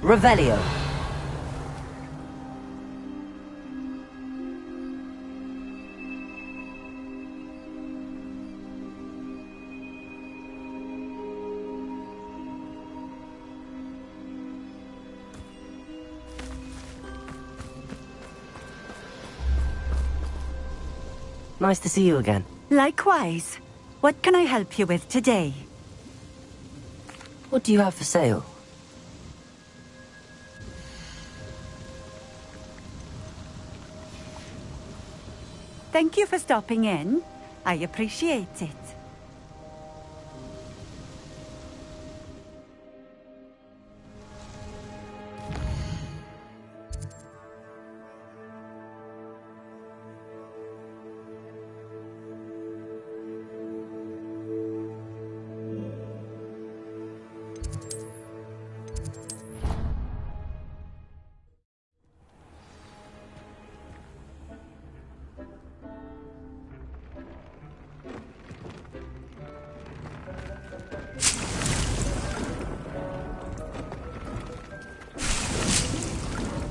Revelio. Nice to see you again. Likewise. What can I help you with today? What do you have for sale? Thank you for stopping in. I appreciate it.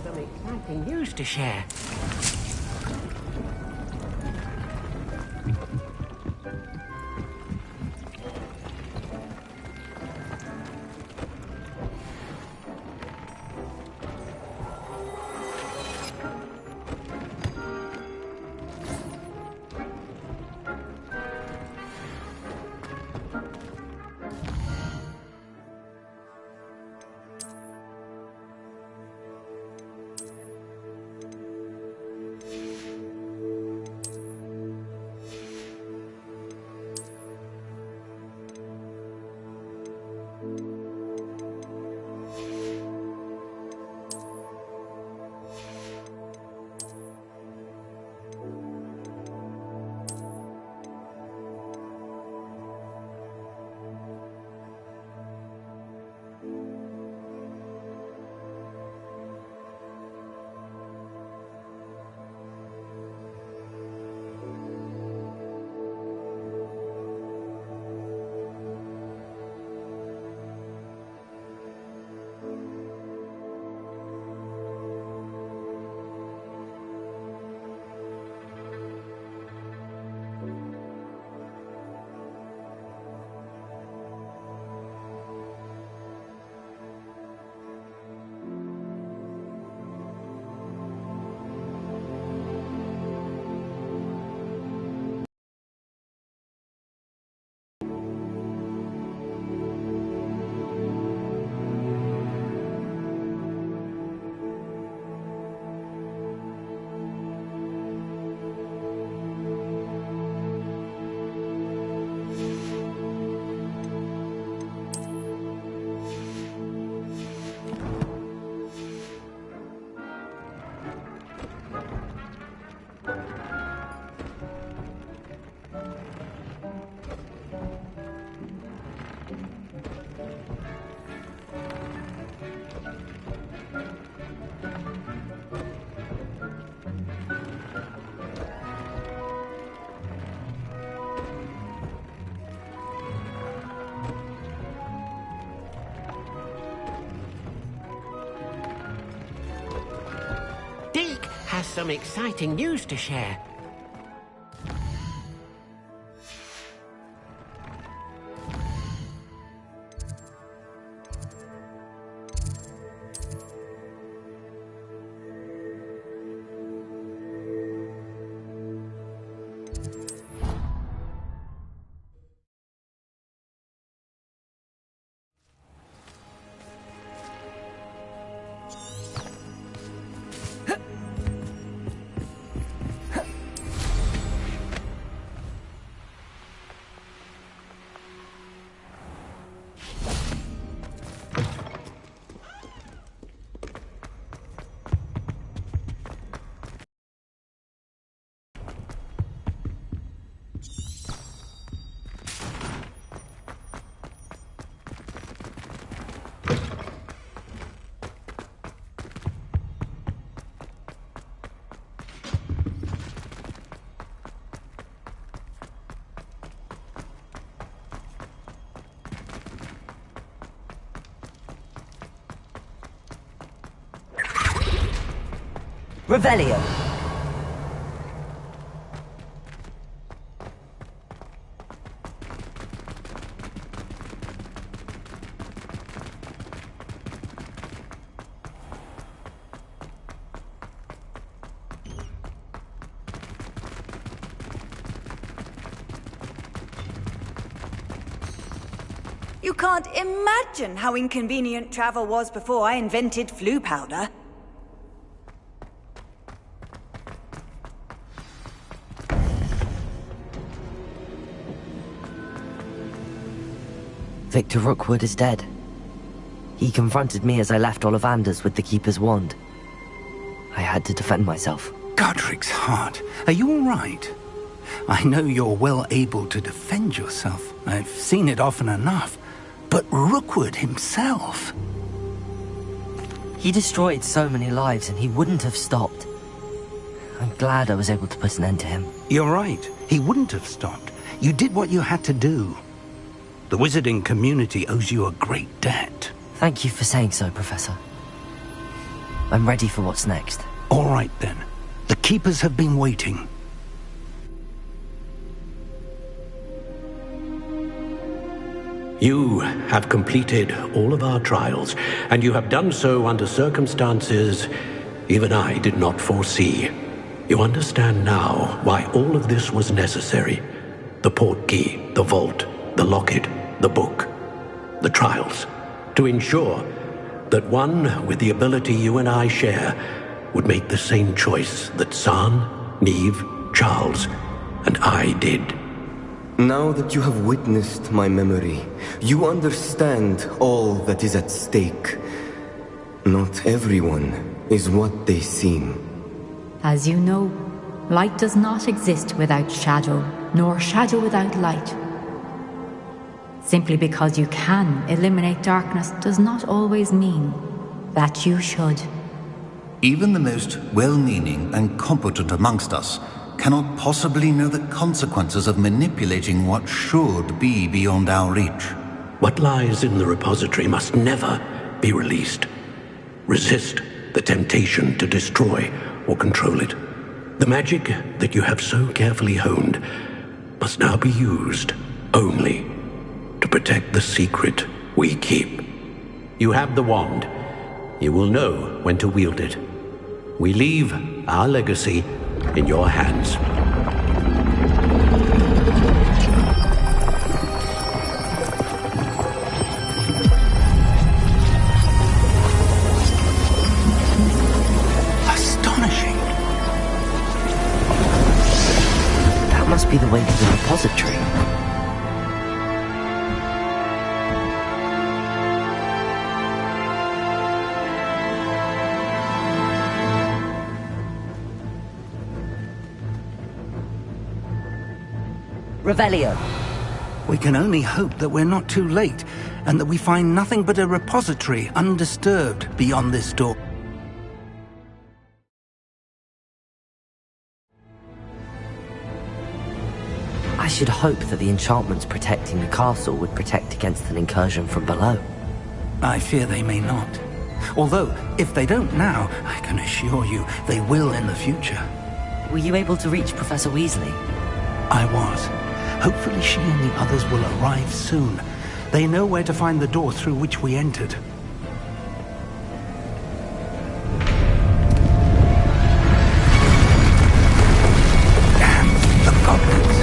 Some exciting news to share. Deke has some exciting news to share. Revelio! You can't imagine how inconvenient travel was before I invented flu powder. Victor Rookwood is dead. He confronted me as I left Ollivander's with the Keeper's wand. I had to defend myself. Godric's heart, are you all right? I know you're well able to defend yourself. I've seen it often enough. But Rookwood himself... He destroyed so many lives and he wouldn't have stopped. I'm glad I was able to put an end to him. You're right. He wouldn't have stopped. You did what you had to do. The wizarding community owes you a great debt. Thank you for saying so, Professor. I'm ready for what's next. All right, then. The Keepers have been waiting. You have completed all of our trials, and you have done so under circumstances even I did not foresee. You understand now why all of this was necessary. The portkey, the vault, the locket, the book, the trials. To ensure that one with the ability you and I share would make the same choice that San, Neve, Charles, and I did. Now that you have witnessed my memory, you understand all that is at stake. Not everyone is what they seem. As you know, light does not exist without shadow, nor shadow without light. Simply because you can eliminate darkness does not always mean that you should. Even the most well-meaning and competent amongst us cannot possibly know the consequences of manipulating what should be beyond our reach. What lies in the repository must never be released. Resist the temptation to destroy or control it. The magic that you have so carefully honed must now be used only to protect the secret we keep. You have the wand. You will know when to wield it. We leave our legacy in your hands. Astonishing. That must be the way to the repository. Revelio. We can only hope that we're not too late, and that we find nothing but a repository undisturbed beyond this door. I should hope that the enchantments protecting the castle would protect against an incursion from below. I fear they may not. Although, if they don't now, I can assure you they will in the future. Were you able to reach Professor Weasley? I was. Hopefully she and the others will arrive soon. They know where to find the door through which we entered. Damn, the goblins.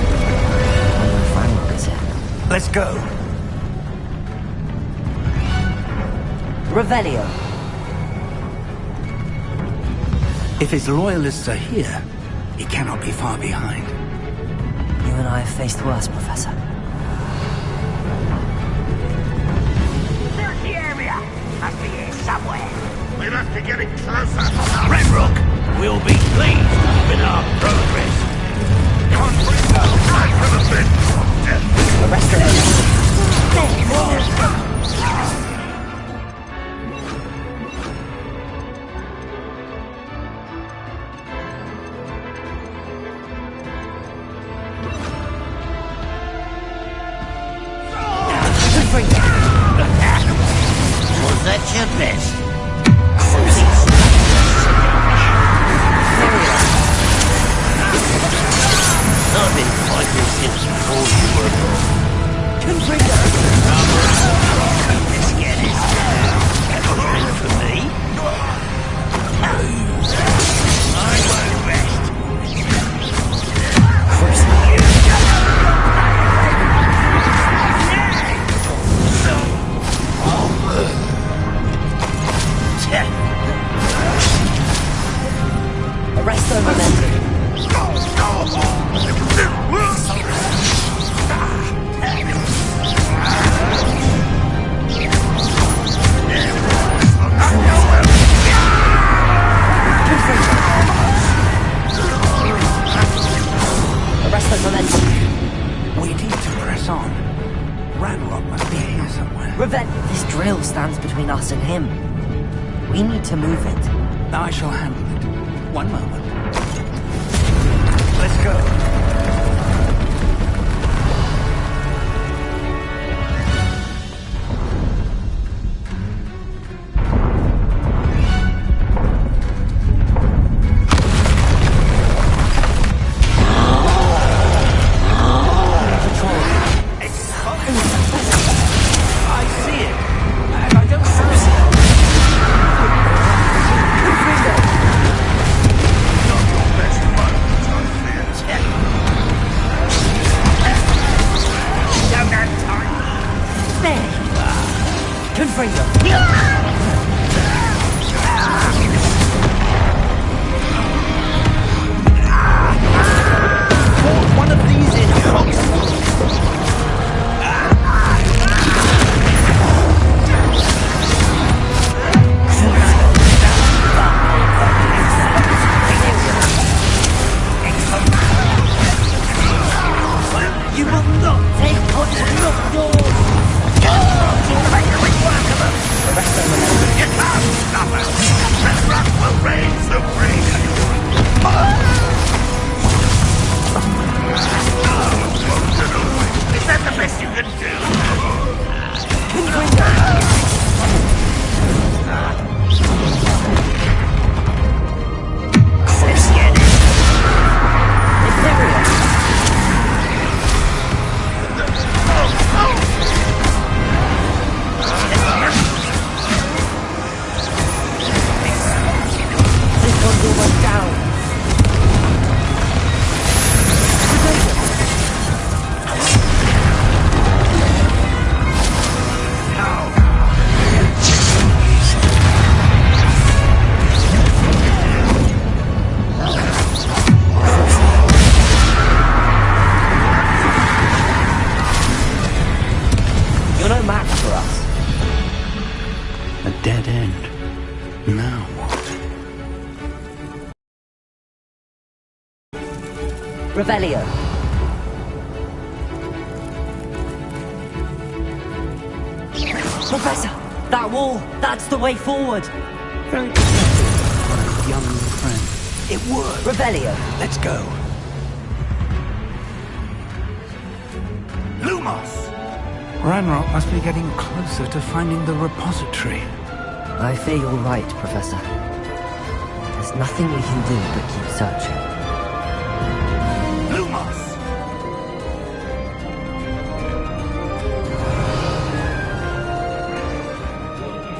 Let's go. Revelio. If his loyalists are here, he cannot be far behind. You and I have faced worse, Professor. Search the area! Must be here somewhere. We must be getting closer. Redrook will be pleased with our progress. Can't bring them right to the pit. Arrest Was that your best? Just before you were born. Confringo! Let's get it. Ready for me? I won't rest. Arrest their momentum. Arrest their momentum. We need to press on. Ranrock must be here somewhere. This drill stands between us and him. We need to move it. I shall handle it. One moment. Let's go. Dead end. Now what? Revelio. Professor! That wall! That's the way forward! Very good, young friend. It worked. Revelio. Let's go. Lumos! Ranrock must be getting closer to finding the repository. I fear you're right, Professor. There's nothing we can do but keep searching. Lumos!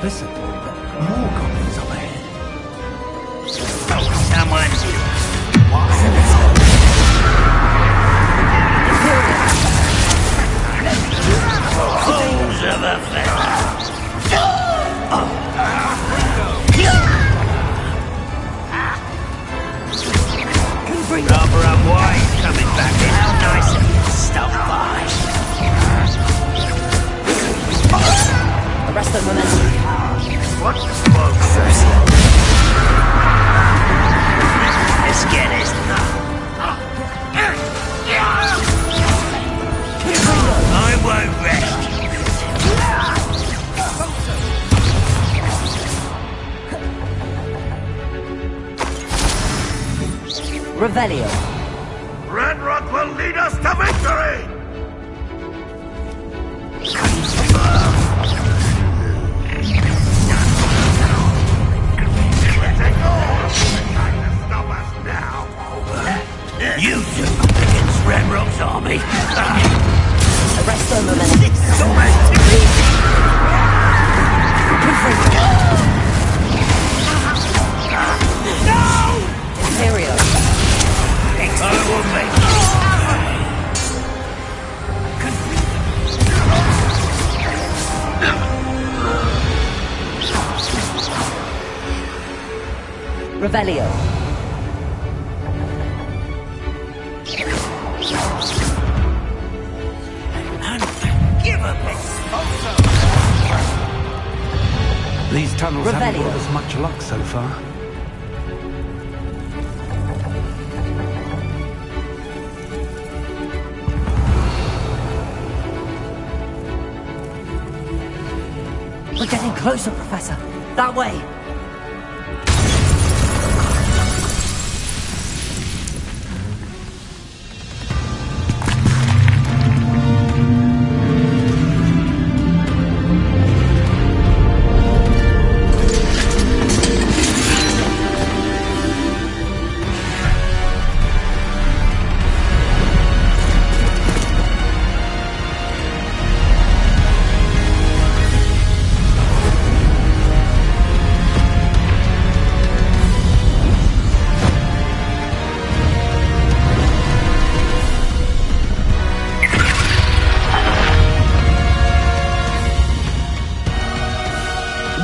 Listen, more goblins up ahead. Someone. Fools of a feather. Rather unwise coming back in. How nice of you to stop by. Arrest the momentum. What's the smoke? Let's get it. I won't rest. Revelio. Ranrock will lead us to victory! You two against Ranrock's army. Revelio. These tunnels haven't Revelio. brought us much luck so far. We're getting closer, Professor. That way.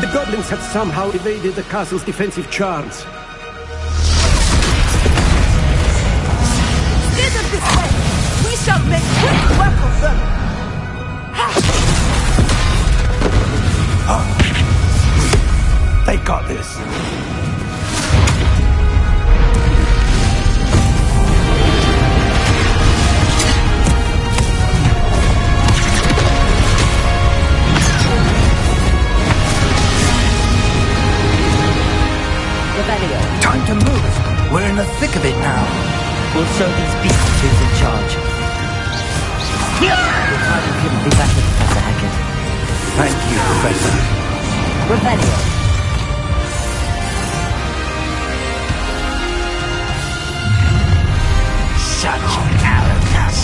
The goblins have somehow evaded the castle's defensive charms. Steer them this way! We shall make quick work of them! They got this. Revelio. Time to move. We're in the thick of it now. We'll show these beasts who's in charge. Your timing couldn't be better, Professor Hackett. Thank you, Professor. Revelio. Such arrogance.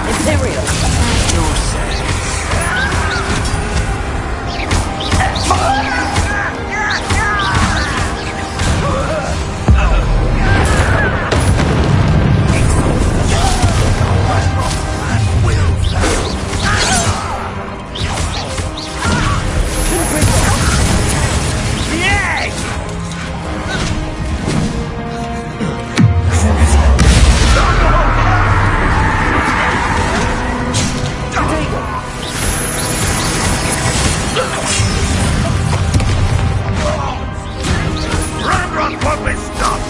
Imperial. Ranrock won't be stopped!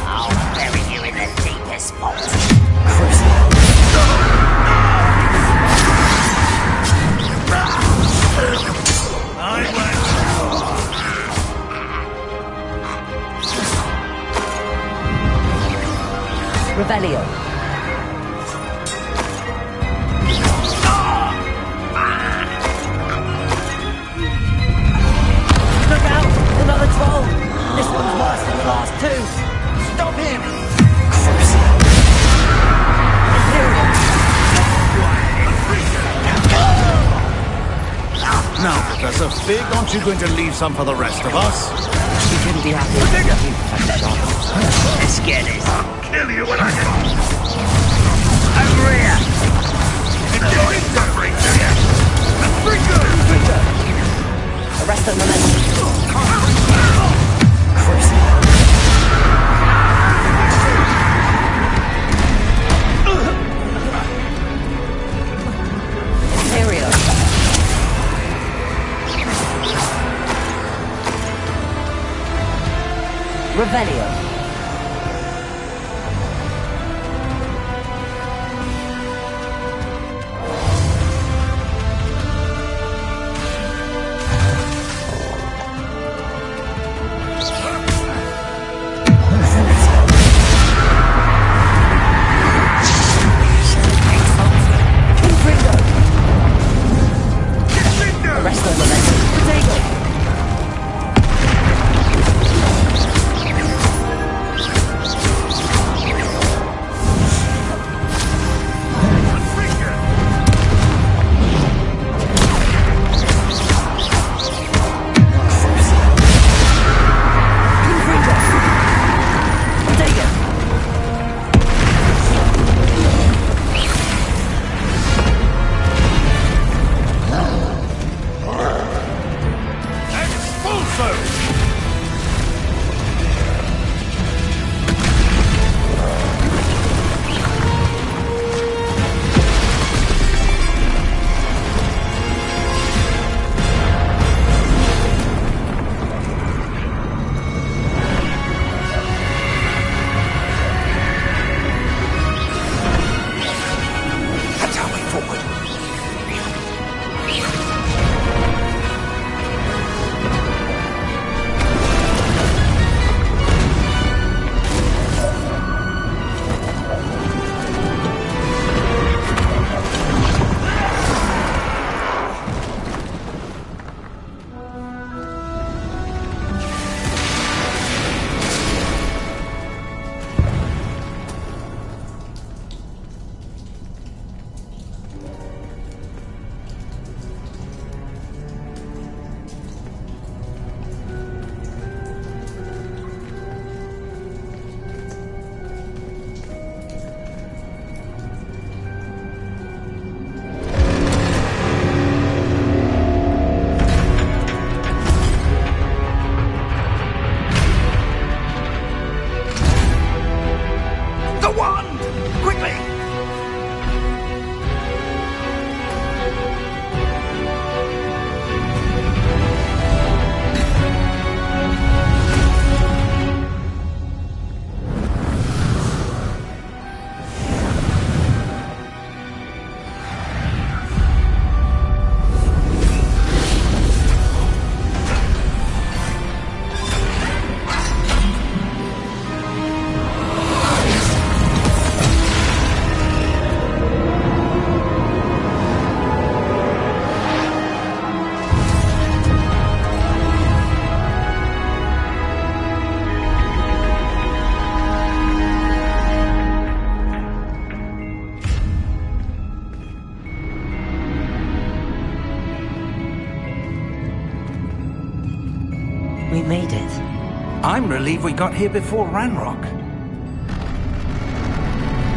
I'll bury you in the deepest vault. Revelio. Look out! Another troll! This one's worse than the last two! Stop him! Imperial. Now, Professor Fig, aren't you going to leave some for the rest of us? You couldn't be happy with you, Professor Sharp. Let's get it. I'll kill you when I can! Over here. Enjoy suffering, do you? Arrest the momentum. Imperial. Revelio. believe we got here before Ranrock.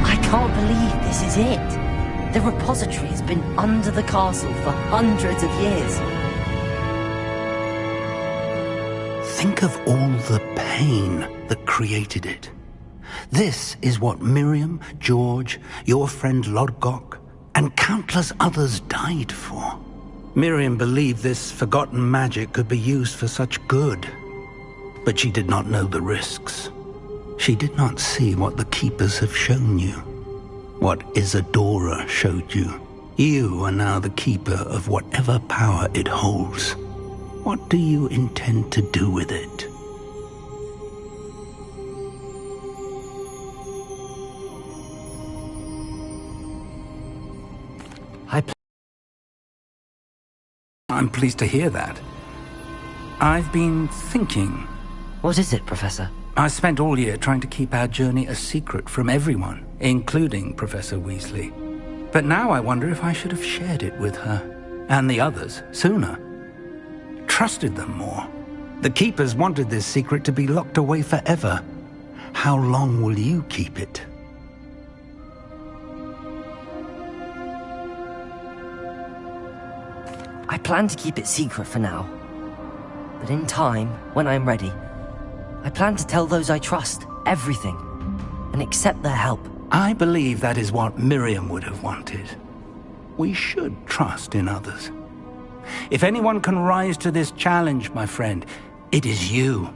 I can't believe this is it. The repository has been under the castle for hundreds of years. Think of all the pain that created it. This is what Miriam, George, your friend Lodgok, and countless others died for. Miriam believed this forgotten magic could be used for such good. But she did not know the risks. She did not see what the Keepers have shown you. What Isadora showed you. You are now the Keeper of whatever power it holds. What do you intend to do with it? I'm pleased to hear that. I've been thinking. What is it, Professor? I spent all year trying to keep our journey a secret from everyone, including Professor Weasley. But now I wonder if I should have shared it with her, and the others, sooner. Trusted them more. The Keepers wanted this secret to be locked away forever. How long will you keep it? I plan to keep it secret for now. But in time, when I'm ready, I plan to tell those I trust everything and accept their help. I believe that is what Miriam would have wanted. We should trust in others. If anyone can rise to this challenge, my friend, it is you.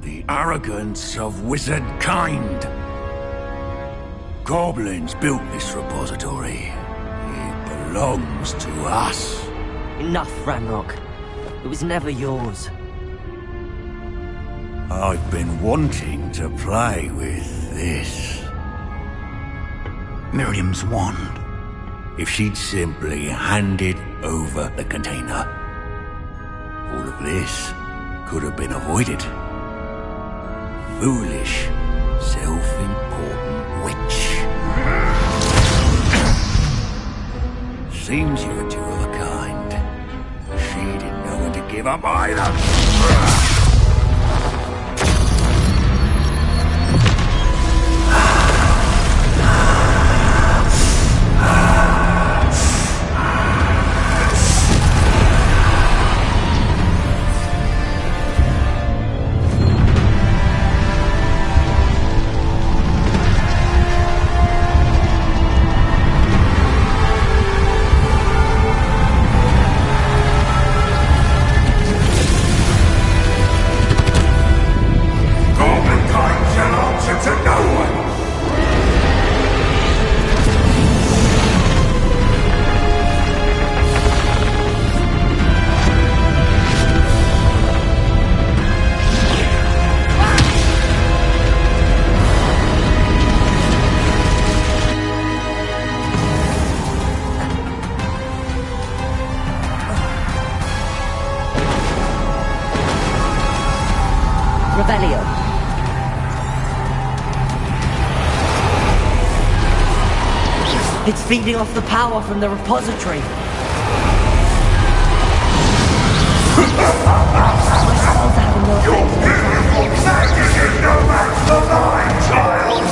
The arrogance of wizard kind. Goblins built this repository. It belongs to us. Enough, Ranrock. It was never yours. I've been wanting to play with this. Miriam's wand. If she'd simply handed over the container, all of this could have been avoided. Foolish, self-important witch. Seems you're two of a kind. She didn't know when to give up either. Revelio. It's feeding off the power from the repository. My spells are having no effect. Your magic is no match for mine, child!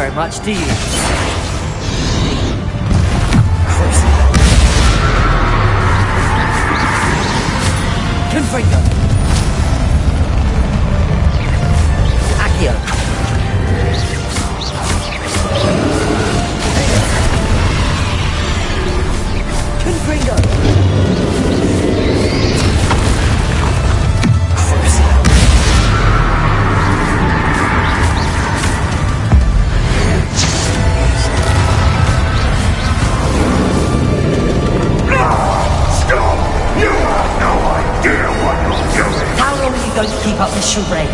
very much, do you? Confringo! Accio! Confringo! Going to keep up this charade.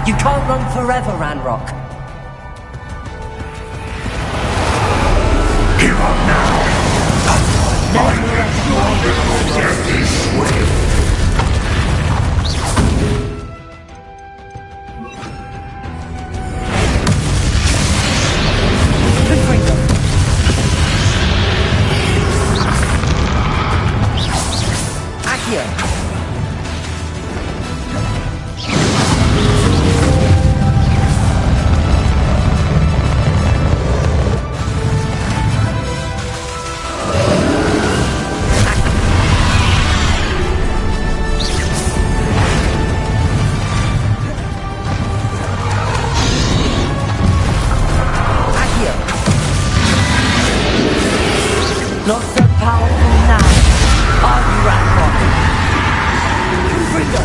You can't run forever, Ranrock. Give up now! Death is swift! Accio! Not so powerful now, are you, Ranrock? Confringo!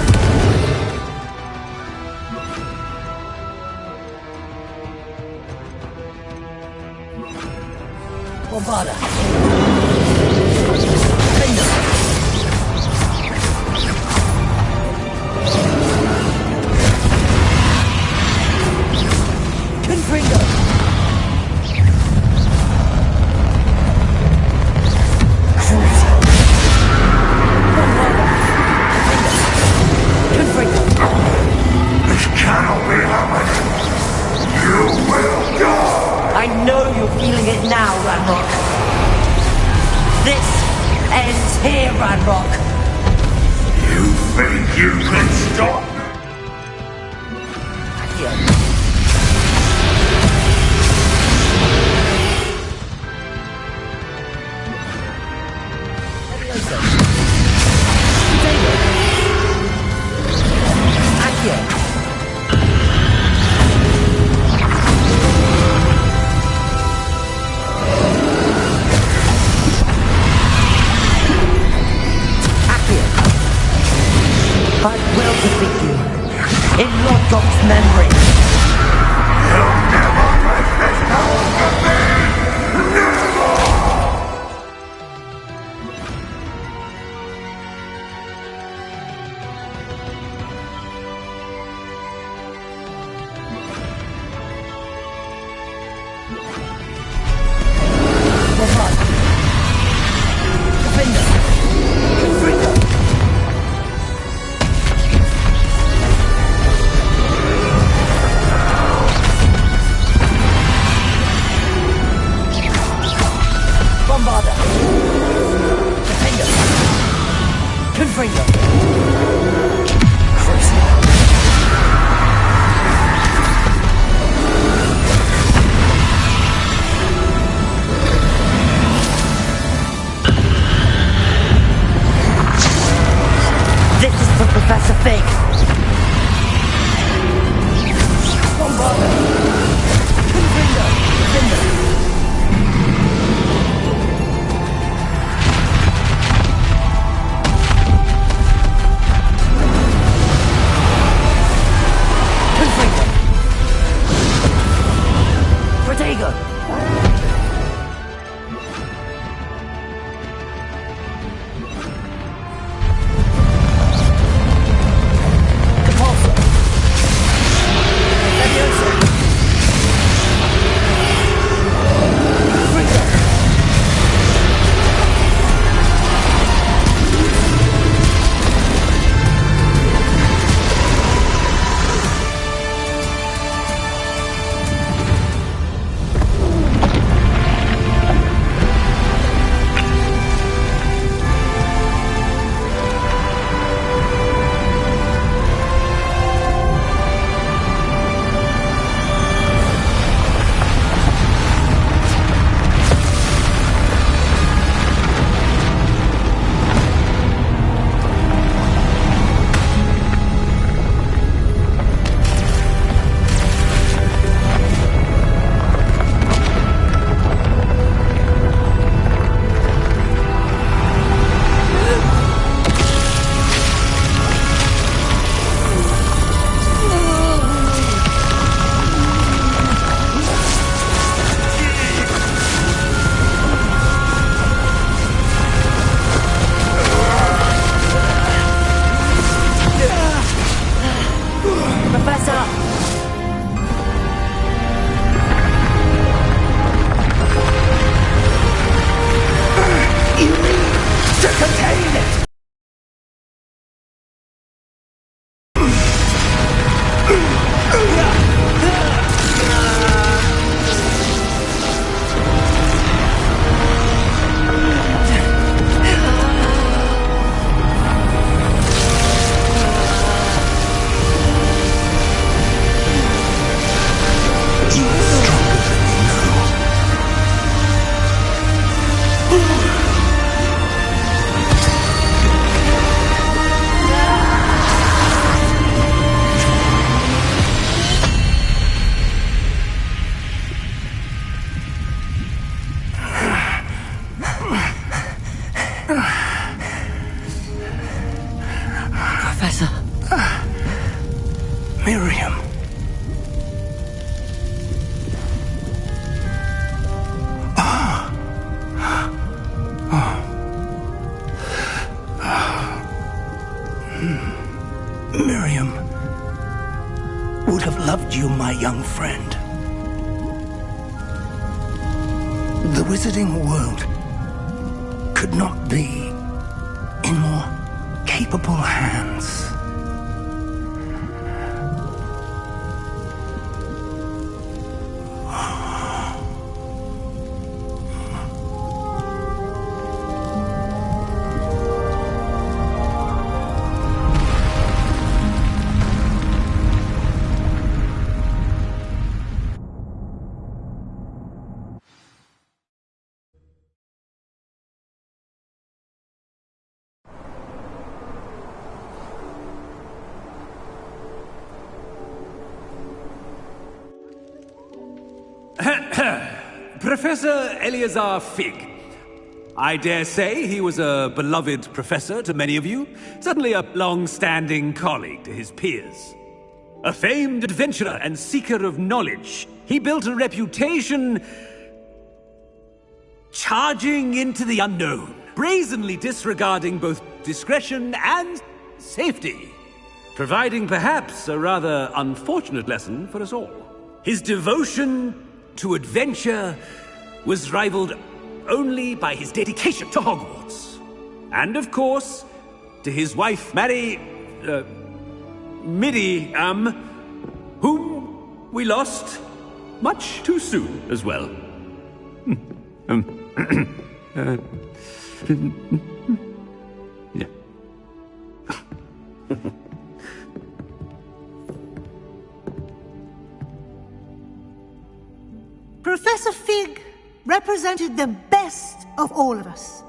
Bombarda! Confringo! Confringo! This cannot be happening! You will die! I know you're feeling it now, Ranrock. This ends here, Ranrock. You think you can stop? Accio. Accio. I will defeat you in Lodgok's memory. You'll never break this power from me! Never! Miriam. Miriam would have loved you, my young friend. The wizarding world could not be in more capable hands. Professor Eleazar Fig. I dare say he was a beloved professor to many of you, certainly a long-standing colleague to his peers. A famed adventurer and seeker of knowledge, he built a reputation charging into the unknown, brazenly disregarding both discretion and safety, providing perhaps a rather unfortunate lesson for us all. His devotion to adventure was rivaled only by his dedication to Hogwarts. And of course, to his wife, Miriam, whom we lost much too soon as well. Yeah. Professor Fig represented the best of all of us.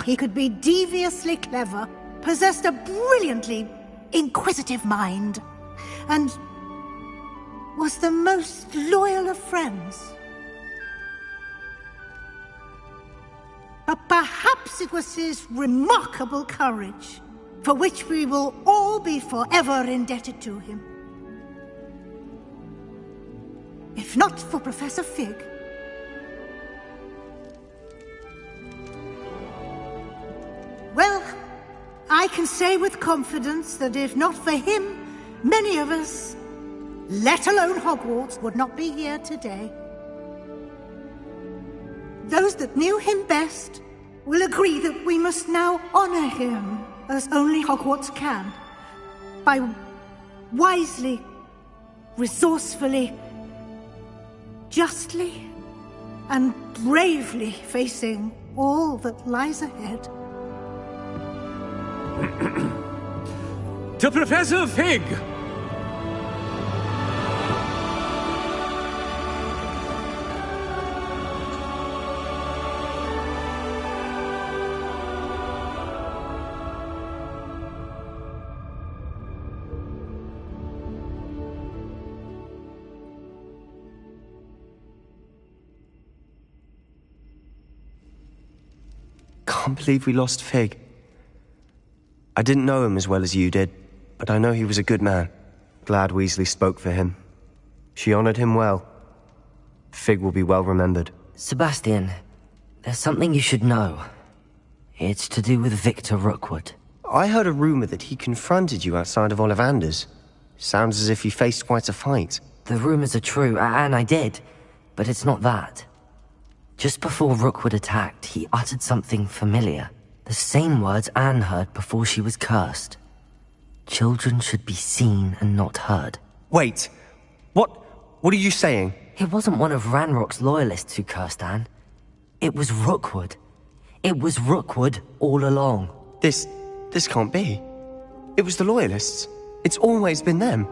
He could be deviously clever, possessed a brilliantly inquisitive mind, and was the most loyal of friends. But perhaps it was his remarkable courage, for which we will all be forever indebted to him. If not for Professor Fig, well, I can say with confidence that if not for him, many of us, let alone Hogwarts, would not be here today. Those that knew him best will agree that we must now honor him as only Hogwarts can, by wisely, resourcefully, justly and bravely facing all that lies ahead. To Professor Fig! Can't believe we lost Fig. I didn't know him as well as you did, but I know he was a good man. Glad Weasley spoke for him. She honored him well. Fig will be well remembered. Sebastian, there's something you should know. It's to do with Victor Rookwood. I heard a rumor that he confronted you outside of Ollivander's. Sounds as if he faced quite a fight. The rumors are true, and I did, but it's not that. Just before Rookwood attacked, he uttered something familiar. The same words Anne heard before she was cursed. Children should be seen and not heard. Wait, what are you saying? It wasn't one of Ranrock's loyalists who cursed Anne. It was Rookwood. It was Rookwood all along. This can't be. It was the loyalists. It's always been them.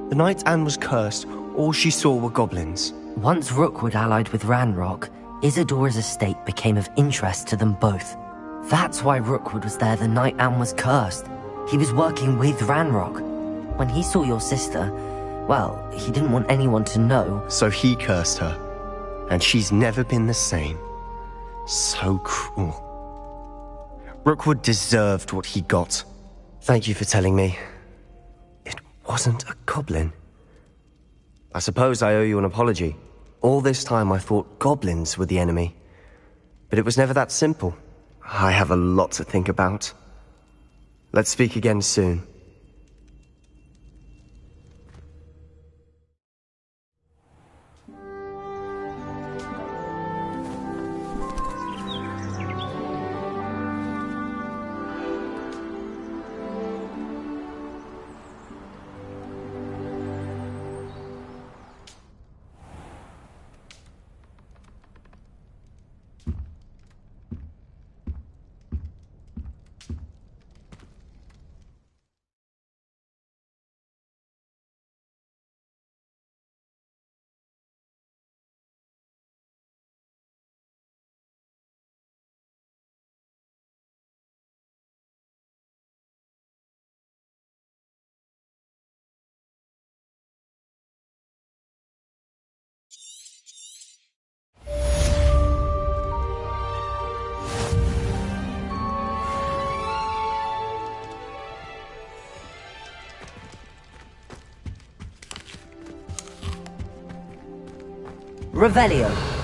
The night Anne was cursed, all she saw were goblins. Once Rookwood allied with Ranrock, Isadora's estate became of interest to them both. That's why Rookwood was there the night Anne was cursed. He was working with Ranrock. When he saw your sister, well, he didn't want anyone to know. So he cursed her. And she's never been the same. So cruel. Rookwood deserved what he got. Thank you for telling me. wasn't a goblin. I suppose I owe you an apology. All this time I thought goblins were the enemy. But it was never that simple. I have a lot to think about. Let's speak again soon. Revelio.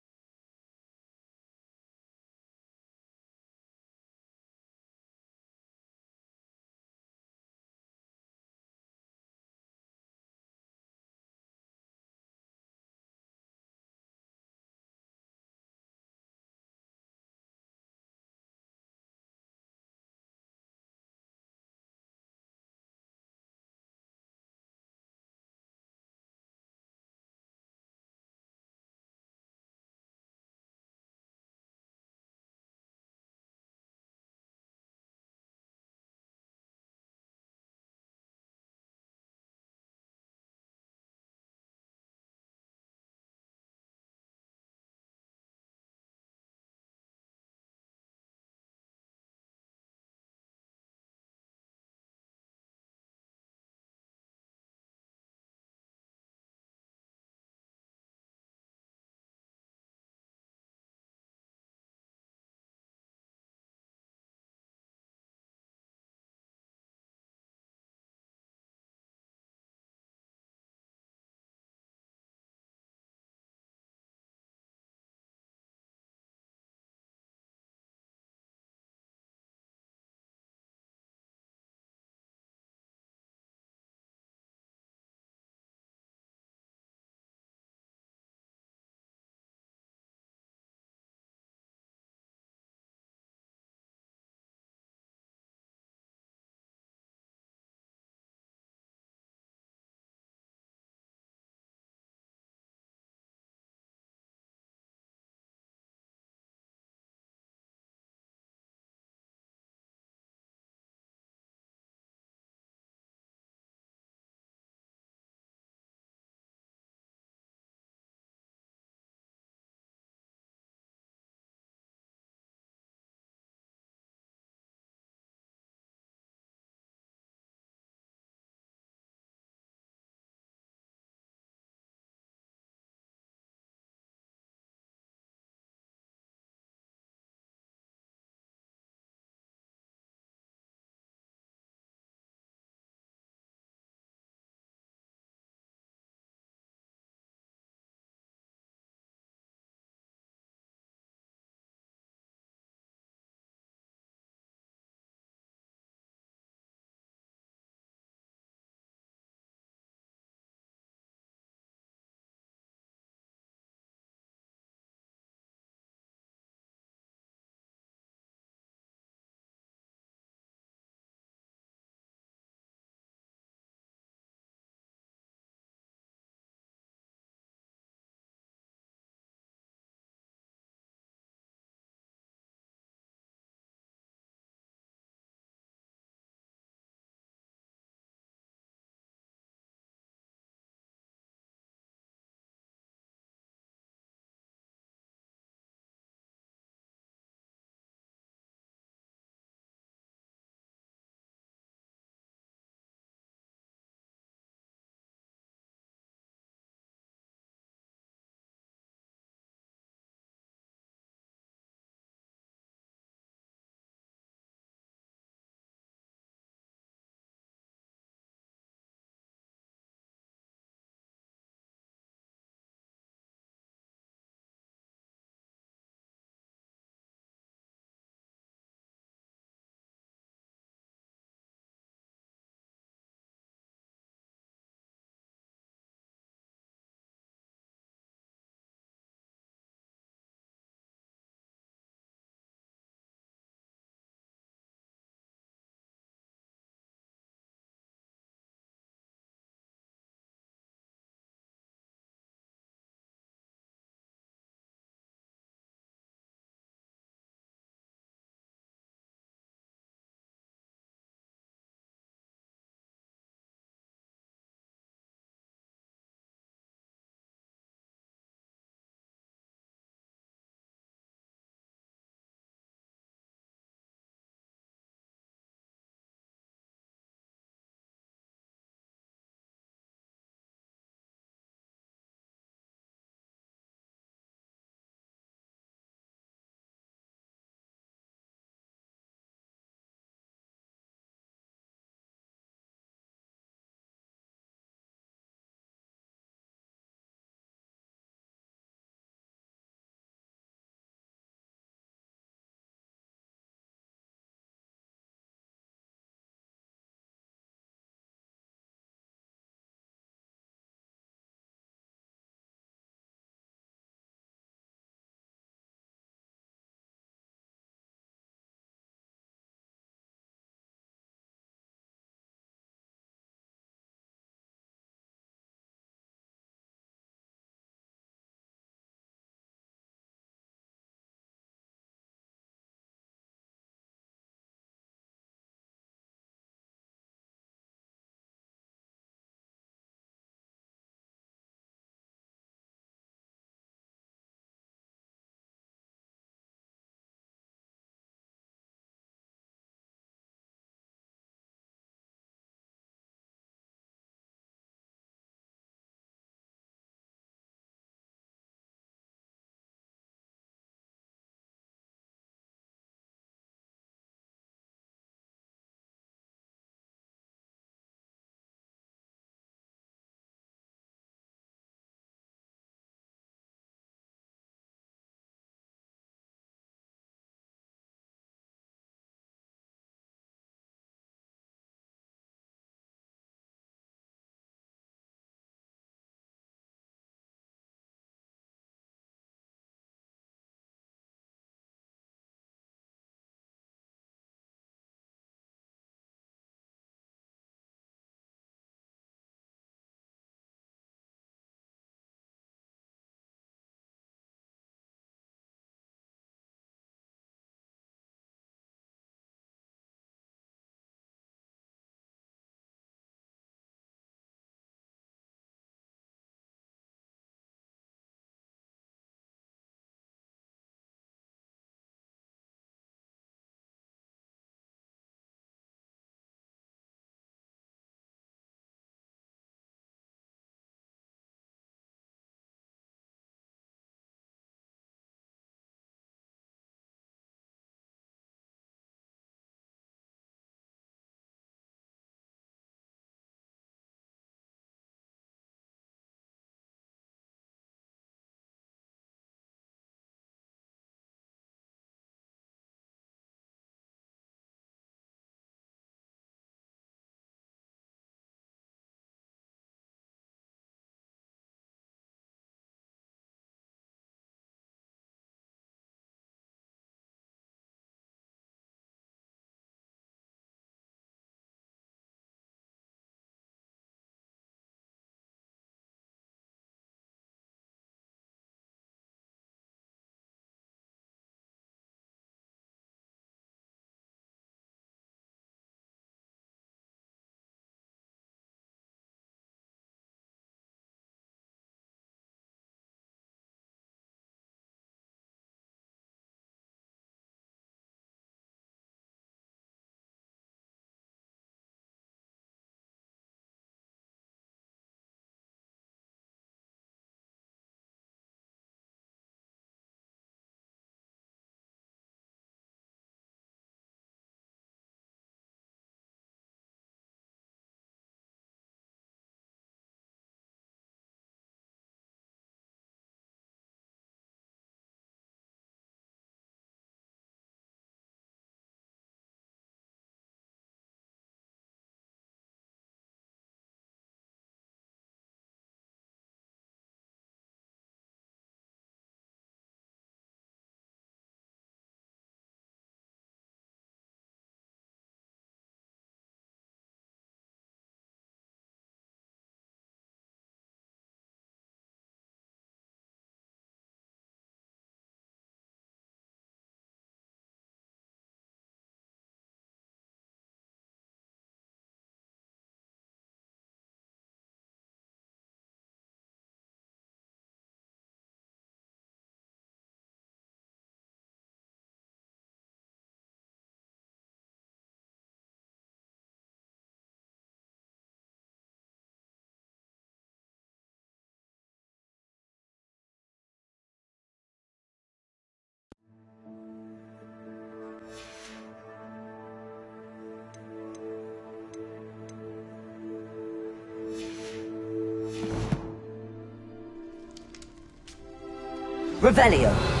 Revelio.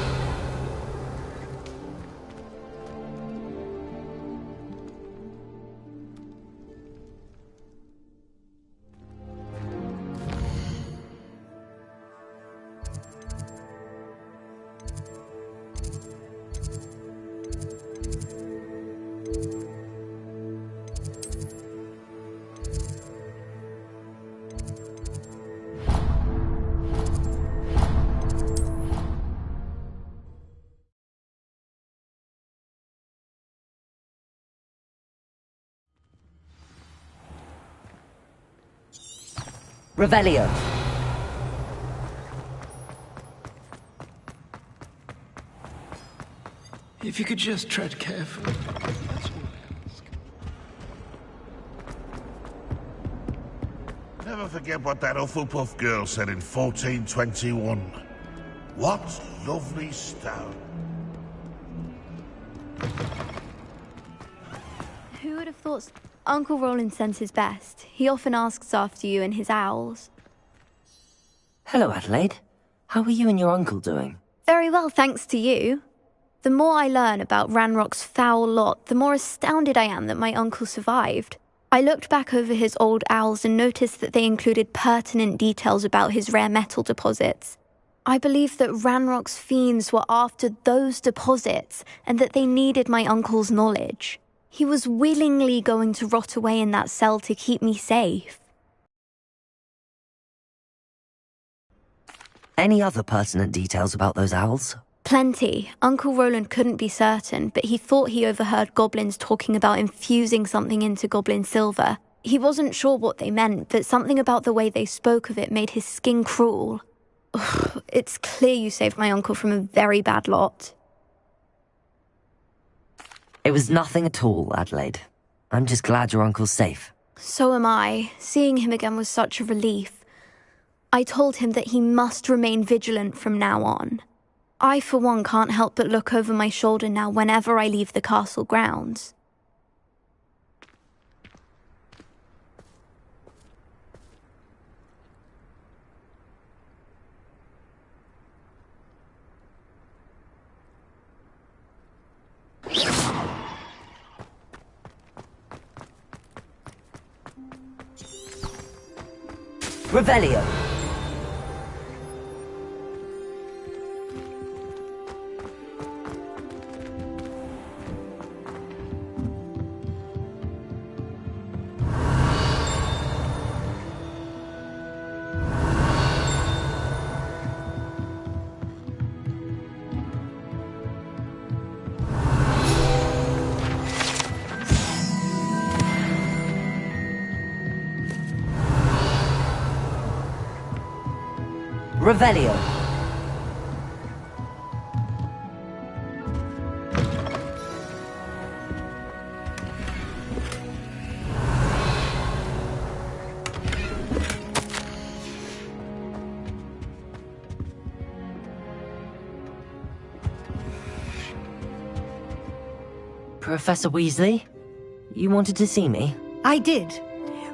Revelio. If you could just tread carefully, that's all I ask. Never forget what that Hufflepuff girl said in 1421. What lovely stone. Who would have thought Uncle Roland sends his best? He often asks after you and his owls. Hello, Adelaide. How are you and your uncle doing? Very well, thanks to you. The more I learn about Ranrock's foul lot, the more astounded I am that my uncle survived. I looked back over his old owls and noticed that they included pertinent details about his rare metal deposits. I believe that Ranrock's fiends were after those deposits and that they needed my uncle's knowledge. He was willingly going to rot away in that cell to keep me safe. Any other pertinent details about those owls? Plenty. Uncle Roland couldn't be certain, but he thought he overheard goblins talking about infusing something into goblin silver. He wasn't sure what they meant, but something about the way they spoke of it made his skin crawl. Ugh, it's clear you saved my uncle from a very bad lot. It was nothing at all, Adelaide. I'm just glad your uncle's safe. So am I. Seeing him again was such a relief. I told him that he must remain vigilant from now on. I, for one, can't help but look over my shoulder now whenever I leave the castle grounds. Revelio. Revelio. Professor Weasley, you wanted to see me? I did.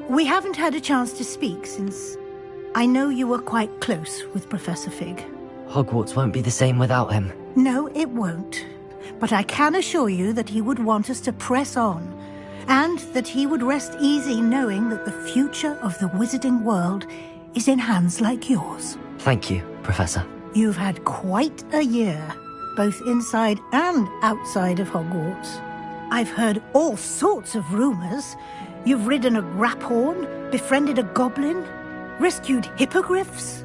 We haven't had a chance to speak since I know you were quite close with Professor Fig. Hogwarts won't be the same without him. No, it won't. But I can assure you that he would want us to press on, and that he would rest easy knowing that the future of the wizarding world is in hands like yours. Thank you, Professor. You've had quite a year, both inside and outside of Hogwarts. I've heard all sorts of rumors. You've ridden a graphorn, befriended a goblin, rescued hippogriffs,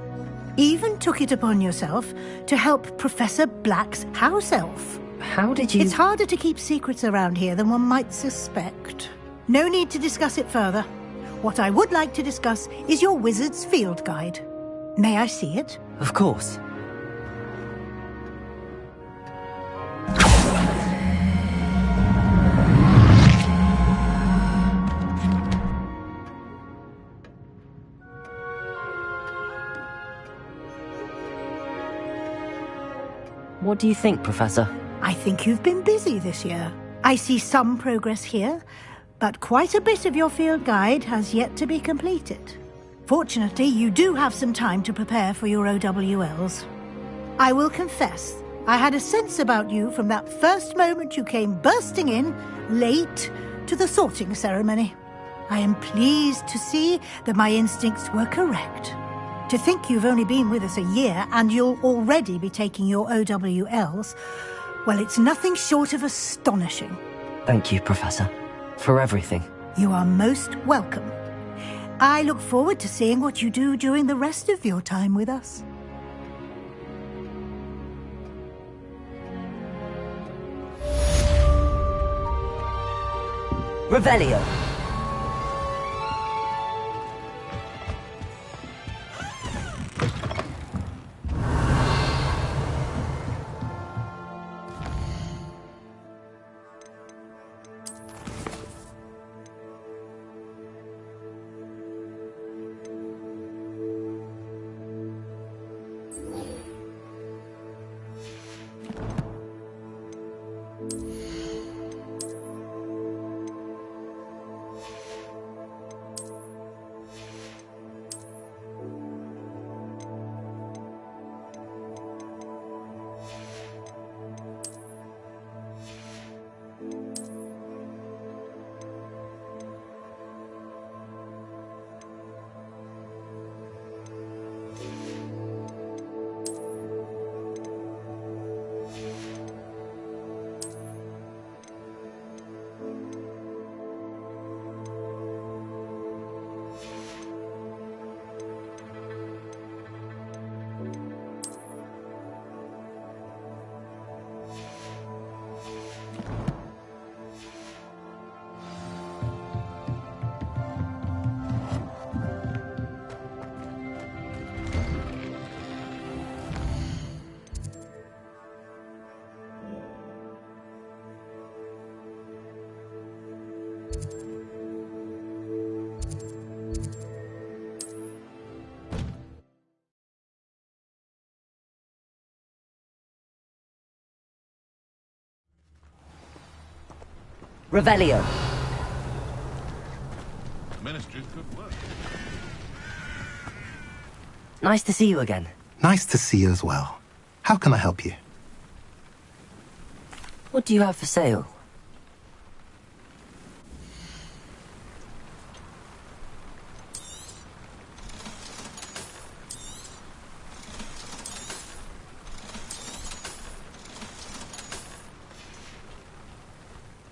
even took it upon yourself to help Professor Black's house elf. How did you... It's harder to keep secrets around here than one might suspect. No need to discuss it further. What I would like to discuss is your wizard's field guide. May I see it? Of course. What do you think, Professor? I think you've been busy this year. I see some progress here, but quite a bit of your field guide has yet to be completed. Fortunately, you do have some time to prepare for your OWLs. I will confess, I had a sense about you from that first moment you came bursting in, late, to the sorting ceremony. I am pleased to see that my instincts were correct. To think you've only been with us a year and you'll already be taking your OWLs, well, it's nothing short of astonishing. Thank you, Professor, for everything. You are most welcome. I look forward to seeing what you do during the rest of your time with us. Revelio. Revelio. Ministry's good work. Nice to see you again. Nice to see you as well. How can I help you? What do you have for sale?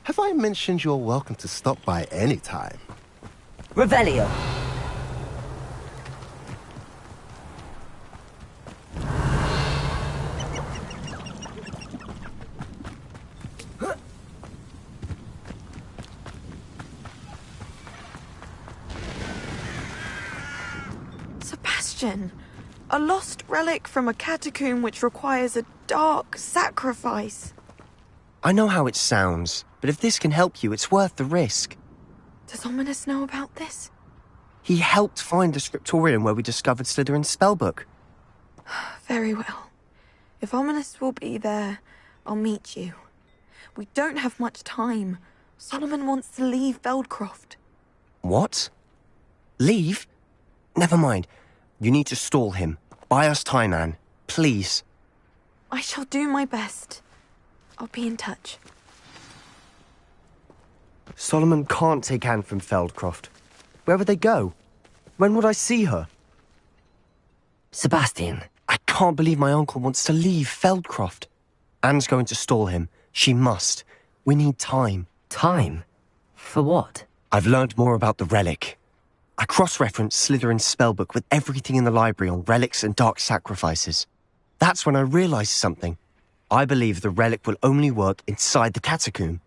Have I mentioned you're welcome to stop by any time? Revelio. Sebastian, a lost relic from a catacomb which requires a dark sacrifice. I know how it sounds, but if this can help you, it's worth the risk. Does Ominous know about this? He helped find the scriptorium where we discovered Slytherin's spellbook. Very well. If Ominous will be there, I'll meet you. We don't have much time. Solomon wants to leave Feldcroft. What? Leave? Never mind. You need to stall him. Buy us time, Anne. Please. I shall do my best. I'll be in touch. Solomon can't take Anne from Feldcroft. Where would they go? When would I see her? Sebastian. I can't believe my uncle wants to leave Feldcroft. Anne's going to stall him. She must. We need time. Time? For what? I've learned more about the relic. I cross-referenced Slytherin's spellbook with everything in the library on relics and dark sacrifices. That's when I realized something. I believe the relic will only work inside the catacomb.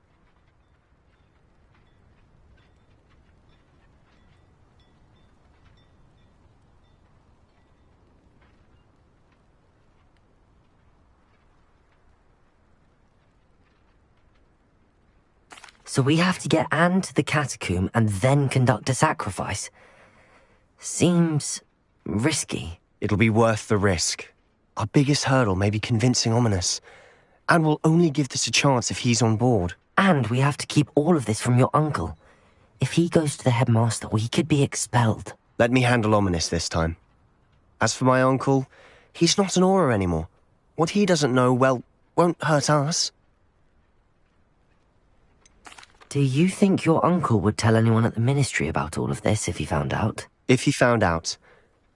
So we have to get Anne to the catacomb and then conduct a sacrifice. Seems risky. It'll be worth the risk. Our biggest hurdle may be convincing Ominous. And we'll only give this a chance if he's on board. And we have to keep all of this from your uncle. If he goes to the headmaster, we could be expelled. Let me handle Ominous this time. As for my uncle, he's not an Auror anymore. What he doesn't know, well, won't hurt us. Do you think your uncle would tell anyone at the ministry about all of this if he found out? If he found out,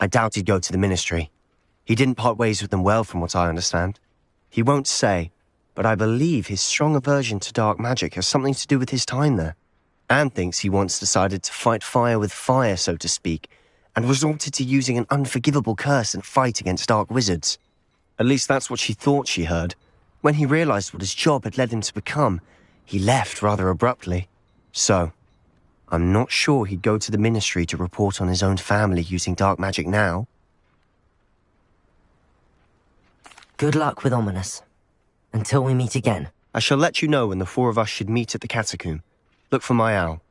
I doubt he'd go to the ministry. He didn't part ways with them well, from what I understand. He won't say, but I believe his strong aversion to dark magic has something to do with his time there. Anne thinks he once decided to fight fire with fire, so to speak, and resorted to using an unforgivable curse in a fight against dark wizards. At least that's what she thought she heard. When he realized what his job had led him to become, he left rather abruptly. So, I'm not sure he'd go to the ministry to report on his own family using dark magic now. Good luck with Ominous. Until we meet again. I shall let you know when the four of us should meet at the catacomb. Look for my owl.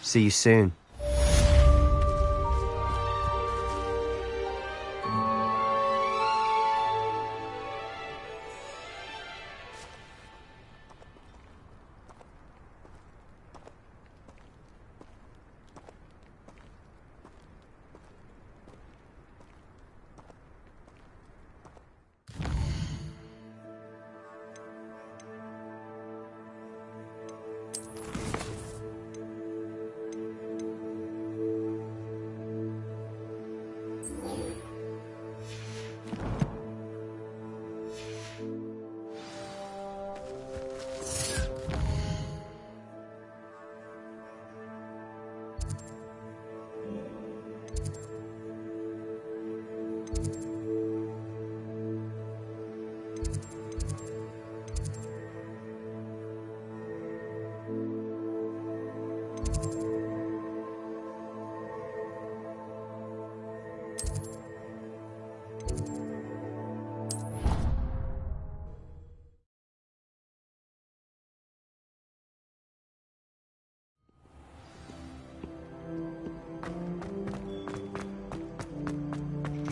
See you soon.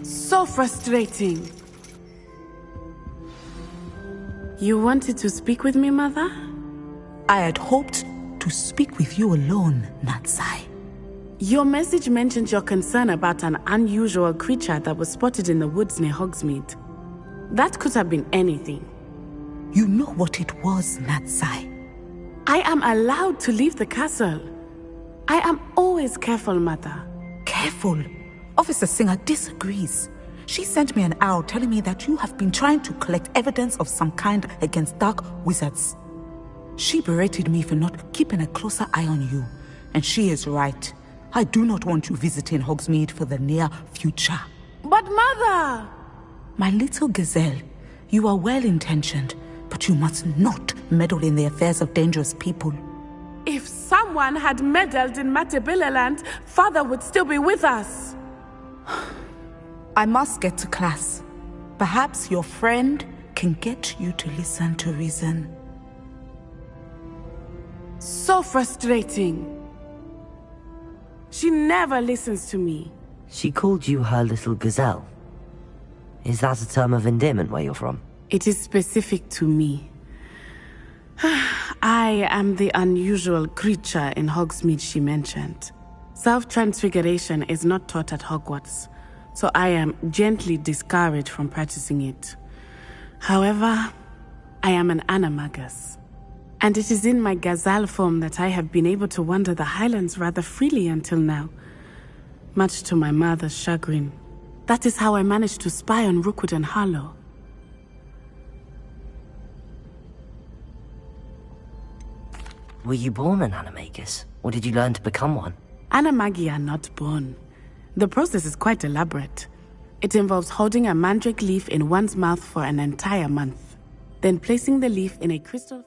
So frustrating. You wanted to speak with me, Mother? I had hoped to speak with you alone, Natsai. Your message mentioned your concern about an unusual creature that was spotted in the woods near Hogsmeade. That could have been anything. You know what it was, Natsai. I am allowed to leave the castle. I am always careful, Mother. Careful? Officer Singer disagrees. She sent me an owl telling me that you have been trying to collect evidence of some kind against dark wizards. She berated me for not keeping a closer eye on you, and she is right. I do not want you visiting Hogsmeade for the near future. But Mother! My little gazelle, you are well-intentioned, but you must not meddle in the affairs of dangerous people. If someone had meddled in Matabeleland, Father would still be with us. I must get to class. Perhaps your friend can get you to listen to reason. So frustrating. She never listens to me. She called you her little gazelle. Is that a term of endearment where you're from? It is specific to me. I am the unusual creature in Hogsmeade she mentioned. Self-transfiguration is not taught at Hogwarts, so I am gently discouraged from practicing it. However, I am an animagus, and it is in my gazelle form that I have been able to wander the Highlands rather freely until now, much to my mother's chagrin. That is how I managed to spy on Rookwood and Harlow. Were you born an animagus, or did you learn to become one? Animagi are not born. The process is quite elaborate. It involves holding a mandrake leaf in one's mouth for an entire month, then placing the leaf in a crystal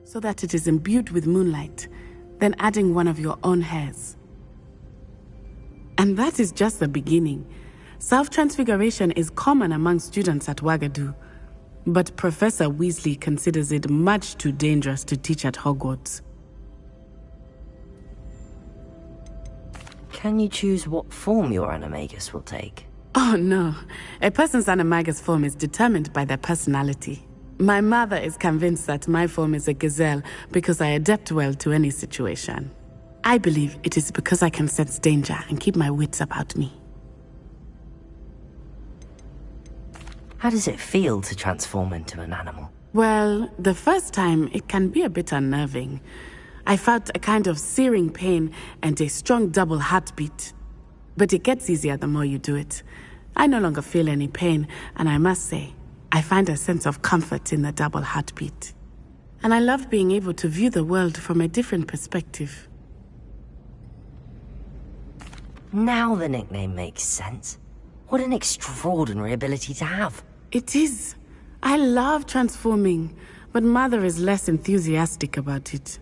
so that it is imbued with moonlight, then adding one of your own hairs. And that is just the beginning. Self-transfiguration is common among students at Wagadu, but Professor Weasley considers it much too dangerous to teach at Hogwarts. Can you choose what form your animagus will take? Oh no, a person's animagus form is determined by their personality. My mother is convinced that my form is a gazelle because I adapt well to any situation. I believe it is because I can sense danger and keep my wits about me. How does it feel to transform into an animal? Well, the first time it can be a bit unnerving. I felt a kind of searing pain and a strong double heartbeat. But it gets easier the more you do it. I no longer feel any pain, and I must say, I find a sense of comfort in the double heartbeat. And I love being able to view the world from a different perspective. Now the nickname makes sense. What an extraordinary ability to have. It is. I love transforming, but Mother is less enthusiastic about it.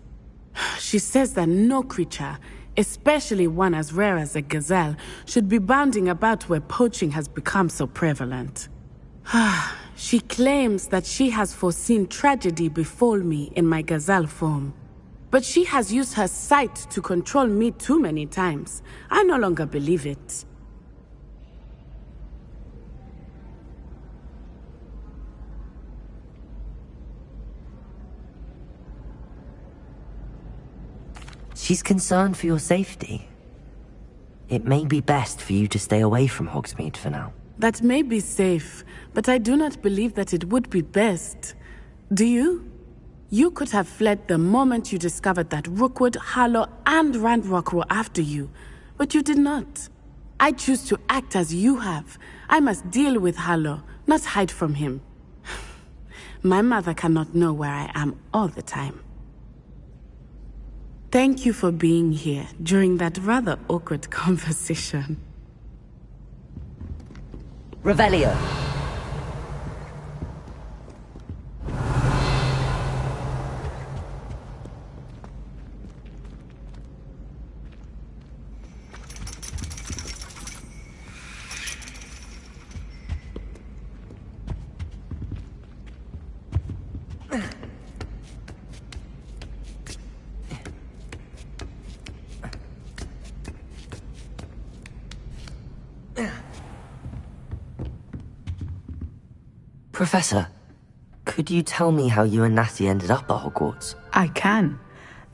She says that no creature, especially one as rare as a gazelle, should be bounding about where poaching has become so prevalent. She claims that she has foreseen tragedy befall me in my gazelle form. But she has used her sight to control me too many times. I no longer believe it. She's concerned for your safety. It may be best for you to stay away from Hogsmeade for now. That may be safe, but I do not believe that it would be best. Do you? You could have fled the moment you discovered that Rookwood, Harlow, and Ranrock were after you, but you did not. I choose to act as you have. I must deal with Harlow, not hide from him. My mother cannot know where I am all the time. Thank you for being here during that rather awkward conversation. Revelio. Professor, could you tell me how you and Natty ended up at Hogwarts? I can.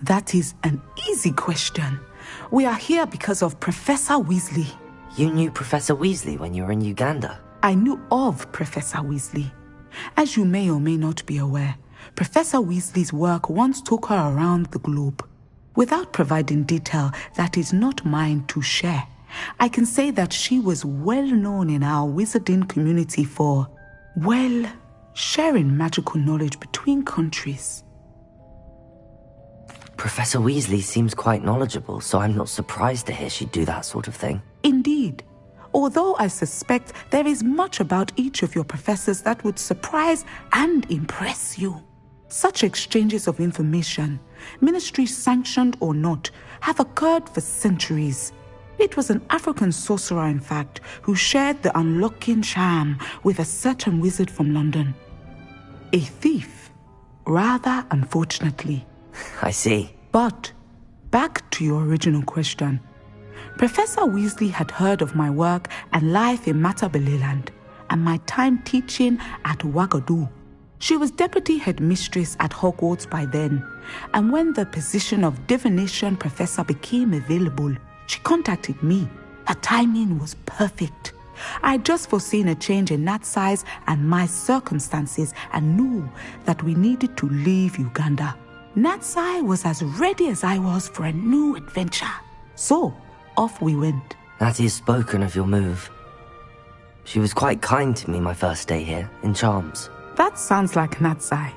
That is an easy question. We are here because of Professor Weasley. You knew Professor Weasley when you were in Uganda? I knew of Professor Weasley. As you may or may not be aware, Professor Weasley's work once took her around the globe. Without providing detail that is not mine to share, I can say that she was well known in our wizarding community for, well, sharing magical knowledge between countries. Professor Weasley seems quite knowledgeable, so I'm not surprised to hear she'd do that sort of thing. Indeed. Although I suspect there is much about each of your professors that would surprise and impress you. Such exchanges of information, ministry-sanctioned or not, have occurred for centuries. It was an African sorcerer, in fact, who shared the unlocking charm with a certain wizard from London. A thief, rather unfortunately. I see. But, back to your original question. Professor Weasley had heard of my work and life in Matabeleland, and my time teaching at Wagadu. She was deputy headmistress at Hogwarts by then, and when the position of divination professor became available, she contacted me. Her timing was perfect. I'd just foreseen a change in Nat's size and my circumstances and knew that we needed to leave Uganda. Natsai was as ready as I was for a new adventure. So, off we went. Natty's spoken of your move. She was quite kind to me my first day here, in Charms. That sounds like Natsai.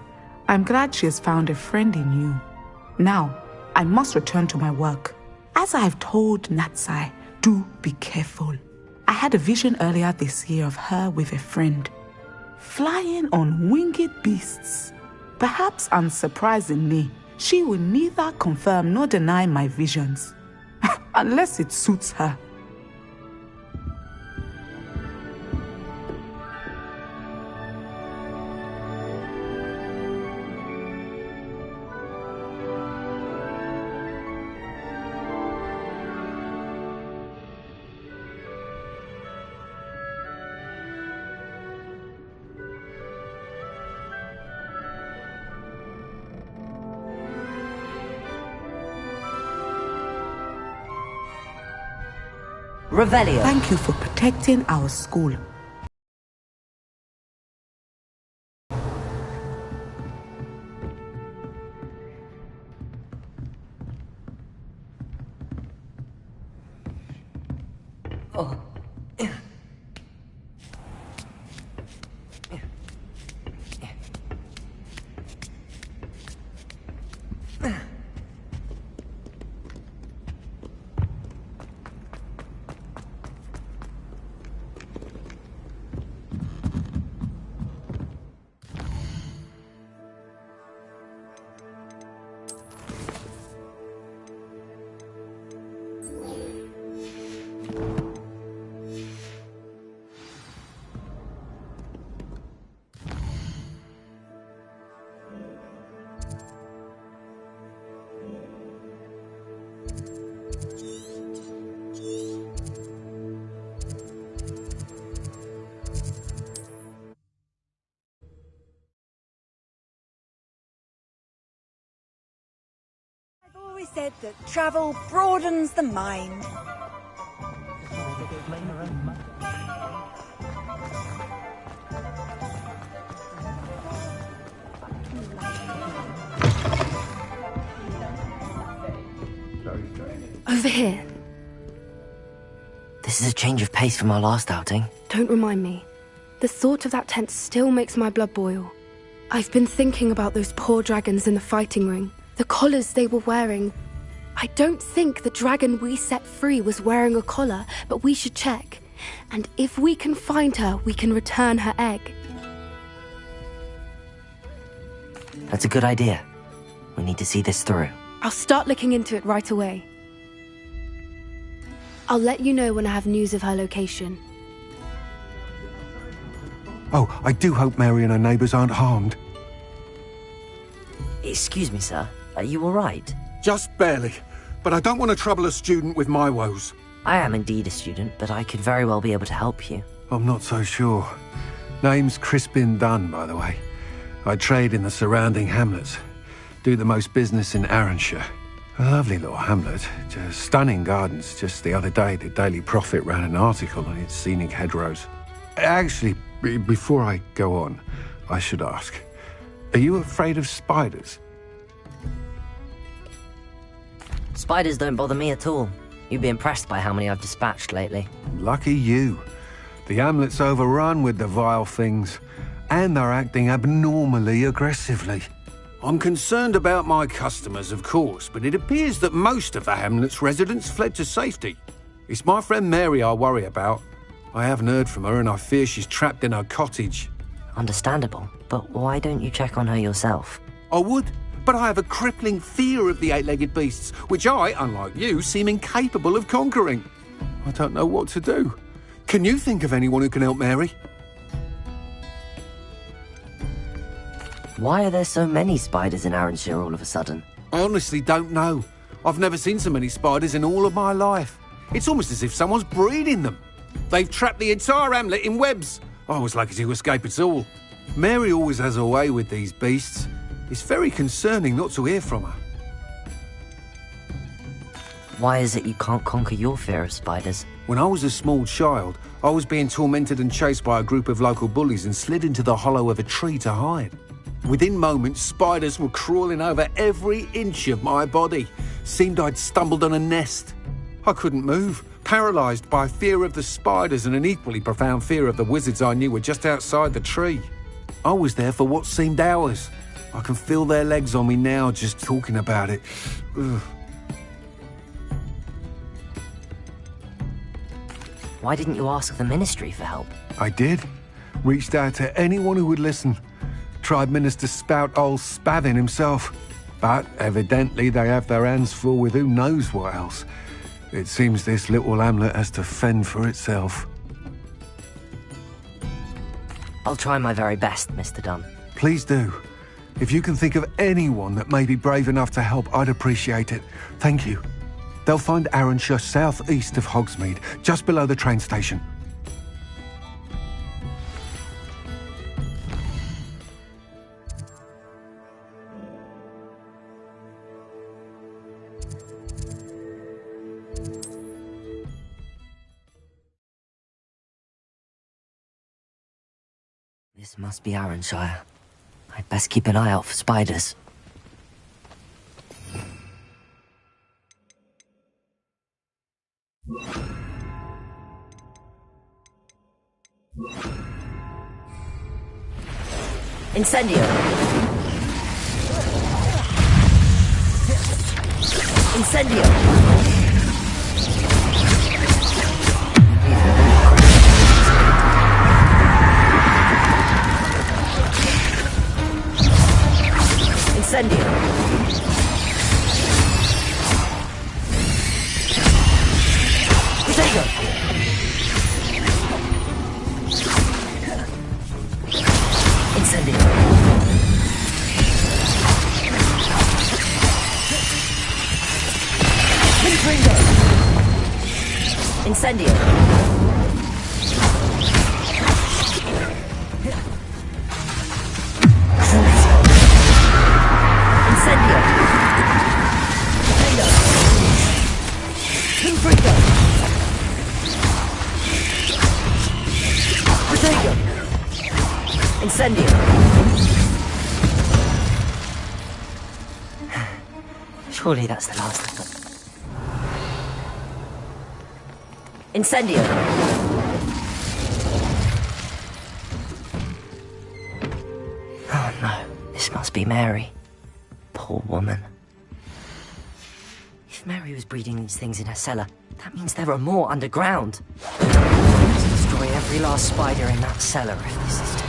I'm glad she has found a friend in you. Now, I must return to my work. As I've told Natsai, do be careful. I had a vision earlier this year of her with a friend, flying on winged beasts. Perhaps unsurprisingly, she will neither confirm nor deny my visions. Unless it suits her. Revelio. Thank you for protecting our school. Oh. I've always said that travel broadens the mind. Over here. This is a change of pace from our last outing. Don't remind me. The thought of that tent still makes my blood boil. I've been thinking about those poor dragons in the fighting ring. The collars they were wearing. I don't think the dragon we set free was wearing a collar, but we should check. And if we can find her, we can return her egg. That's a good idea. We need to see this through. I'll start looking into it right away. I'll let you know when I have news of her location. Oh, I do hope Mary and her neighbours aren't harmed. Excuse me, sir. Are you all right? Just barely. But I don't want to trouble a student with my woes. I am indeed a student, but I could very well be able to help you. I'm not so sure. Name's Crispin Dunn, by the way. I trade in the surrounding hamlets. Do the most business in Arranshire. A lovely little hamlet. Just stunning gardens. Just the other day, the Daily Prophet ran an article on its scenic hedgerows. Actually, before I go on, I should ask, are you afraid of spiders? Spiders don't bother me at all. You'd be impressed by how many I've dispatched lately. Lucky you. The hamlet's overrun with the vile things, and they're acting abnormally aggressively. I'm concerned about my customers, of course, but it appears that most of the hamlet's residents fled to safety. It's my friend Mary I worry about. I haven't heard from her, and I fear she's trapped in her cottage. Understandable, but why don't you check on her yourself? I would, but I have a crippling fear of the eight-legged beasts, which I, unlike you, seem incapable of conquering. I don't know what to do. Can you think of anyone who can help Mary? Why are there so many spiders in Arranshire all of a sudden? I honestly don't know. I've never seen so many spiders in all of my life. It's almost as if someone's breeding them. They've trapped the entire hamlet in webs. I was lucky to escape it all. Mary always has a way with these beasts. It's very concerning not to hear from her. Why is it you can't conquer your fear of spiders? When I was a small child, I was being tormented and chased by a group of local bullies and slid into the hollow of a tree to hide. Within moments, spiders were crawling over every inch of my body. Seemed I'd stumbled on a nest. I couldn't move, paralysed by fear of the spiders and an equally profound fear of the wizards I knew were just outside the tree. I was there for what seemed hours. I can feel their legs on me now just talking about it. Ugh. Why didn't you ask the ministry for help? I did. Reached out to anyone who would listen. tried Minister Spout old Spavin himself. But evidently they have their hands full with who knows what else. It seems this little hamlet has to fend for itself. I'll try my very best, Mr. Dunn. Please do. If you can think of anyone that may be brave enough to help, I'd appreciate it. Thank you. They'll find Arrowshire southeast of Hogsmeade, just below the train station. This must be Arrowshire. I'd best keep an eye out for spiders. Incendio! Incendio! Incendio! Protego! Incendio! Confringo! Incendio! Incendio! Confringo! Protego! Incendio! Surely that's the last of them. Incendio! Oh no, this must be Mary. Poor woman. If Mary was breeding these things in her cellar, that means there are more underground. Let's destroy every last spider in that cellar if this is to end.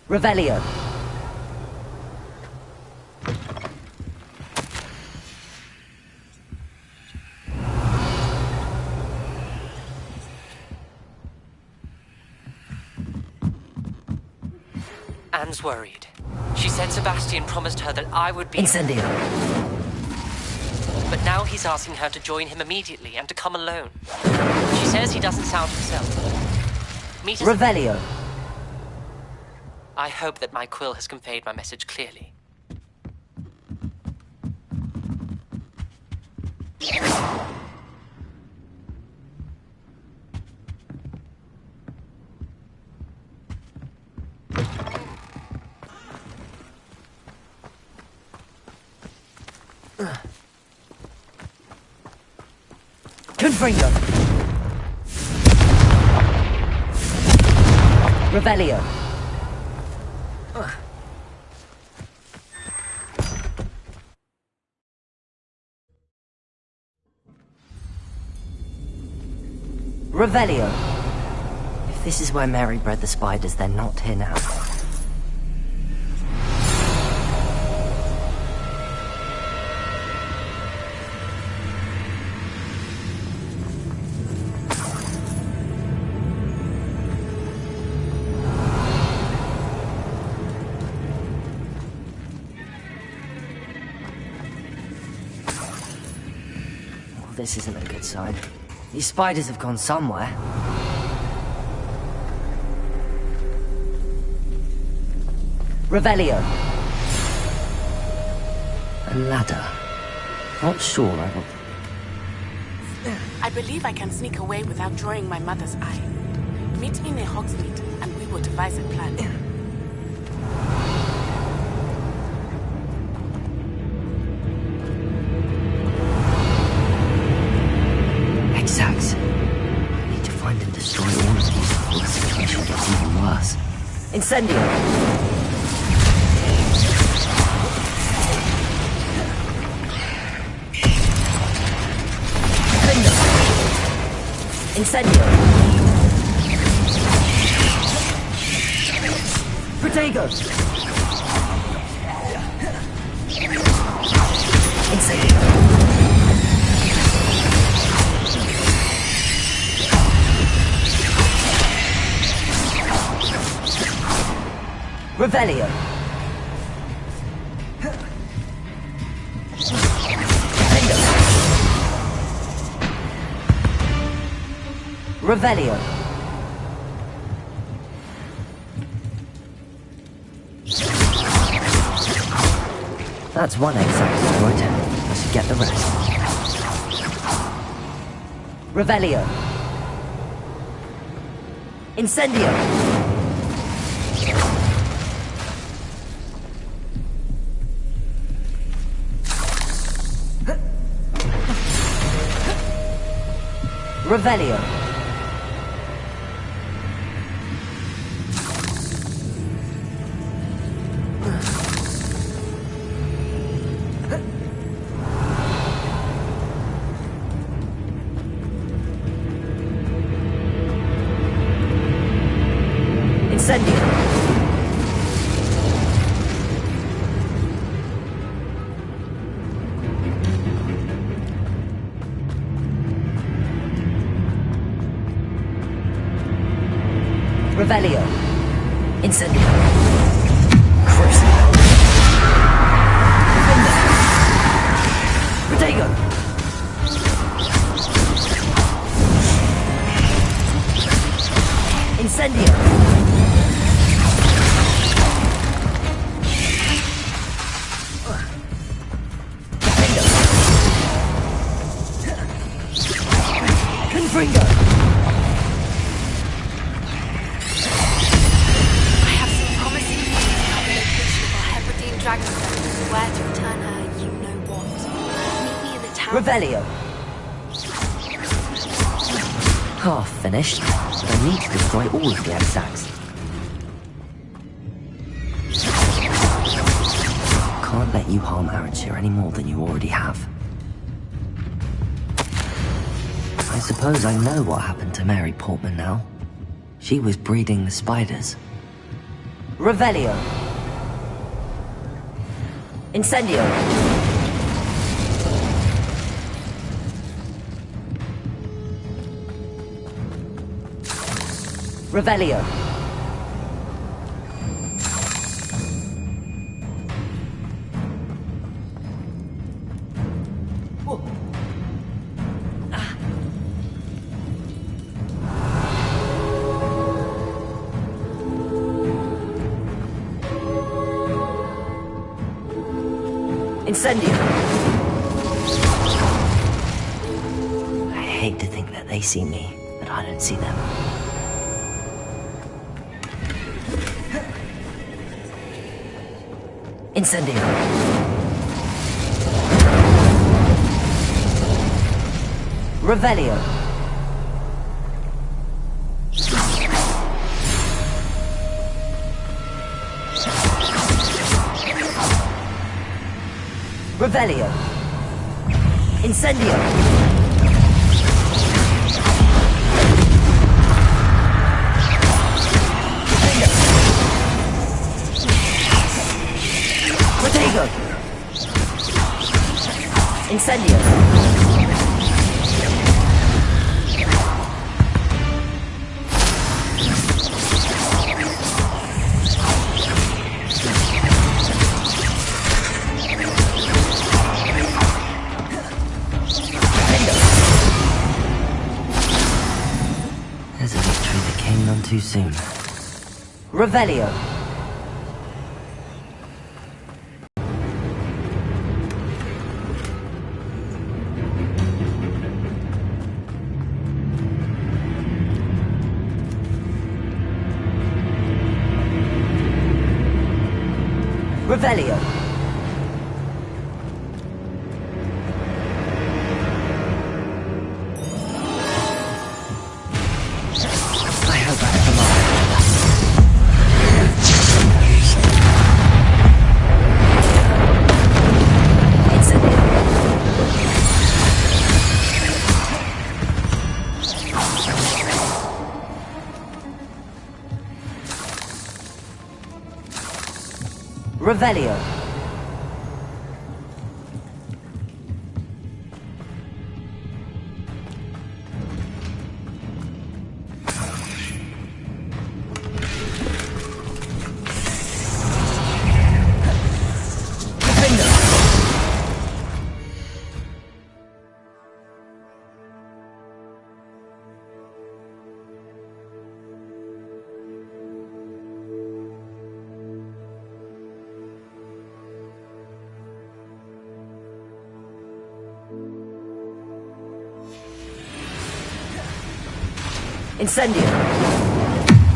Revelio. Anne's worried. She said Sebastian promised her that I would be... Incendio. But now he's asking her to join him immediately and to come alone. She says he doesn't sound himself. Meet us... Revelio. I hope that my quill has conveyed my message clearly. Confringo. Revelio. Revelio. If this is where Mary bred the spiders, they're not here now. Well, this isn't a good sign. These spiders have gone somewhere. Revelio. A ladder. Not sure I will... I believe I can sneak away without drawing my mother's eye. Meet me near Hogsmeade, and we will devise a plan. Exact. I need to find and destroy all of these before the situation gets even worse. Incendio! Incendio! Protego! Incendio! Revelio! Revelio. That's one exact destroyed. I should get the rest. Revelio. Incendio. Revelio. Incendio. Revelio. Incendio. Crucible. Protego. Incendio. Confringo! I have some promising news about the location of our Hebridean dragon friend. Where to return her, you know what. Meet me in the town. Revelio. Half finished, but I need to destroy all of the exacts. Can't let you harm Arachir any more than you already have. I suppose I know what happened to Mary Portman now. She was breeding the spiders. Revelio. Incendio. Revelio. Incendio! I hate to think that they see me, but I don't see them. Incendio! Revelio! Revelio. Incendio. Protego. Incendio. There's a victory that came none too soon. Revelio. Revelio. Revelio. Incendio.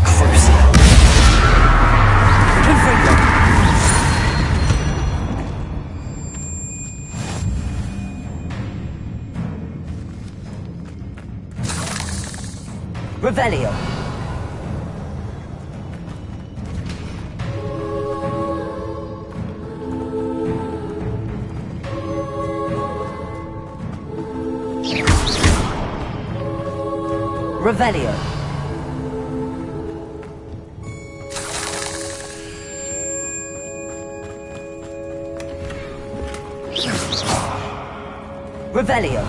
Crucio. Confringo. Revelio. Revelio. Revelio.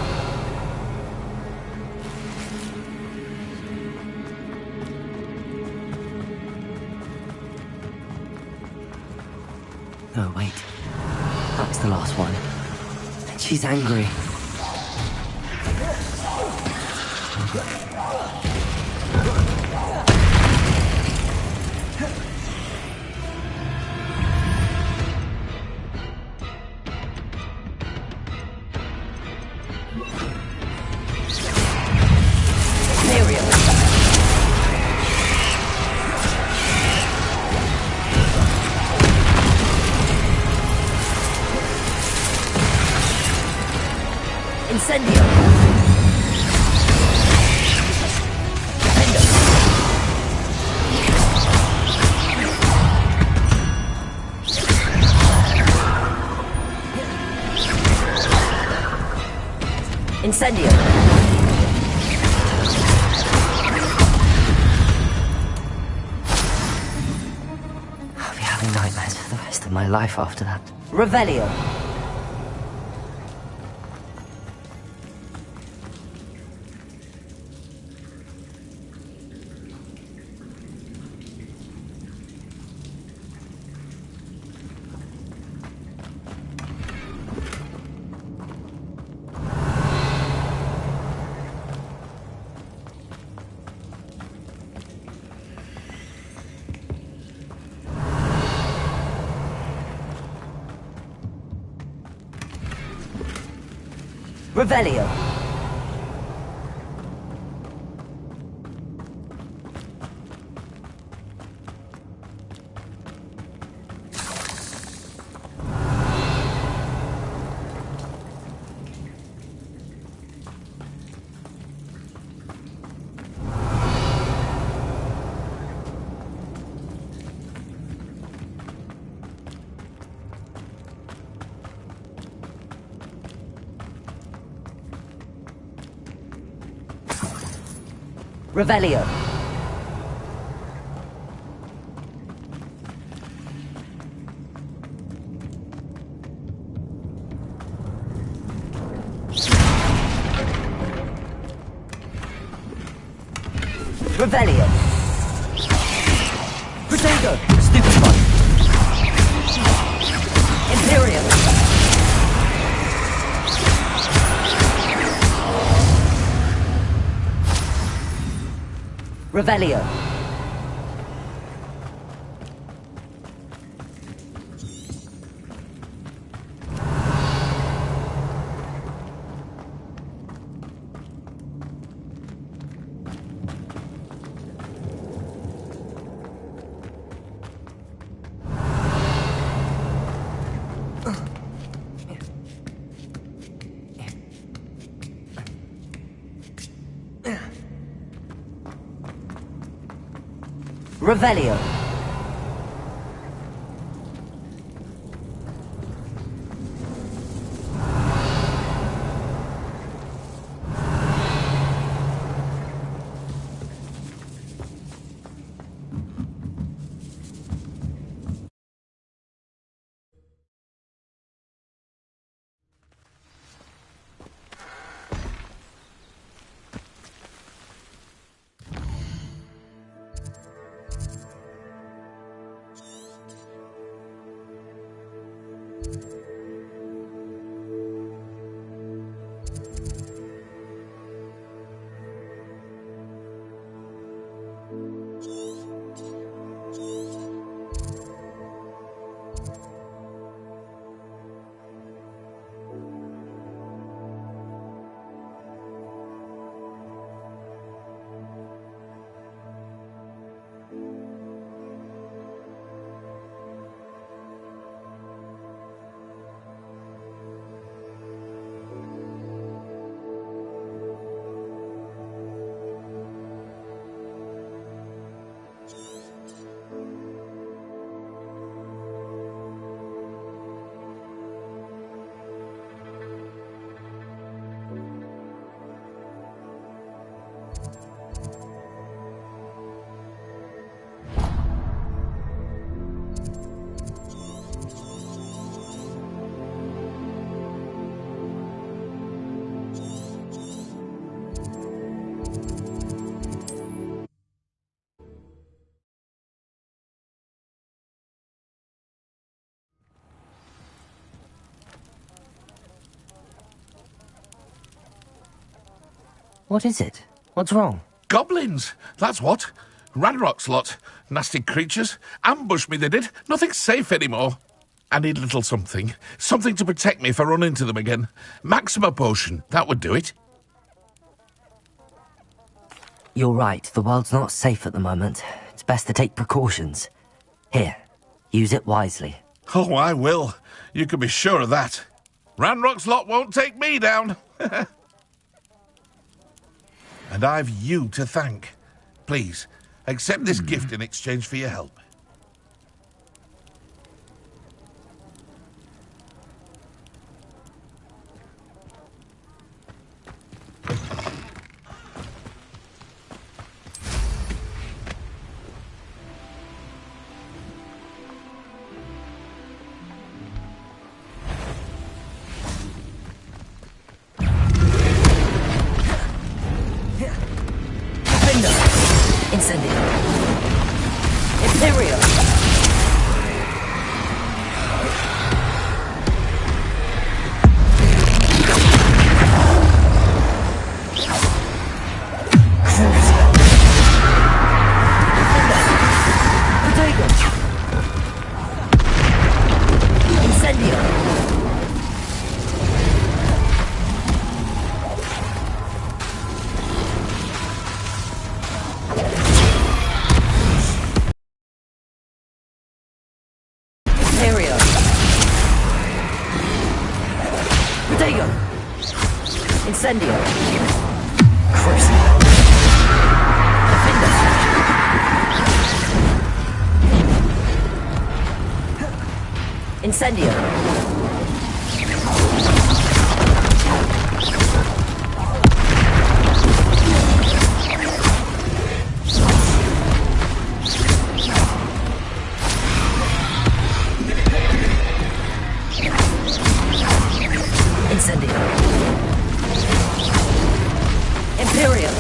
No, wait. That's the last one. She's angry. Incendio! Incendio! I'll be having nightmares for the rest of my life after that. Revelio! Revelio. Revelio. Revelio. Protego. Stupid one. Imperium. Revelio. Revelio. What is it? What's wrong? Goblins, that's what. Ranrock's lot. Nasty creatures. Ambushed me, they did. Nothing's safe anymore. I need a little something. Something to protect me if I run into them again. Maxima potion, that would do it. You're right, the world's not safe at the moment. It's best to take precautions. Here, use it wisely. Oh, I will. You can be sure of that. Ranrock's lot won't take me down. And I've you to thank. Please, accept this gift in exchange for your help. Incendio. Imperial. Incendio. Crucible. Defender. Incendio. Incendio. Imperial.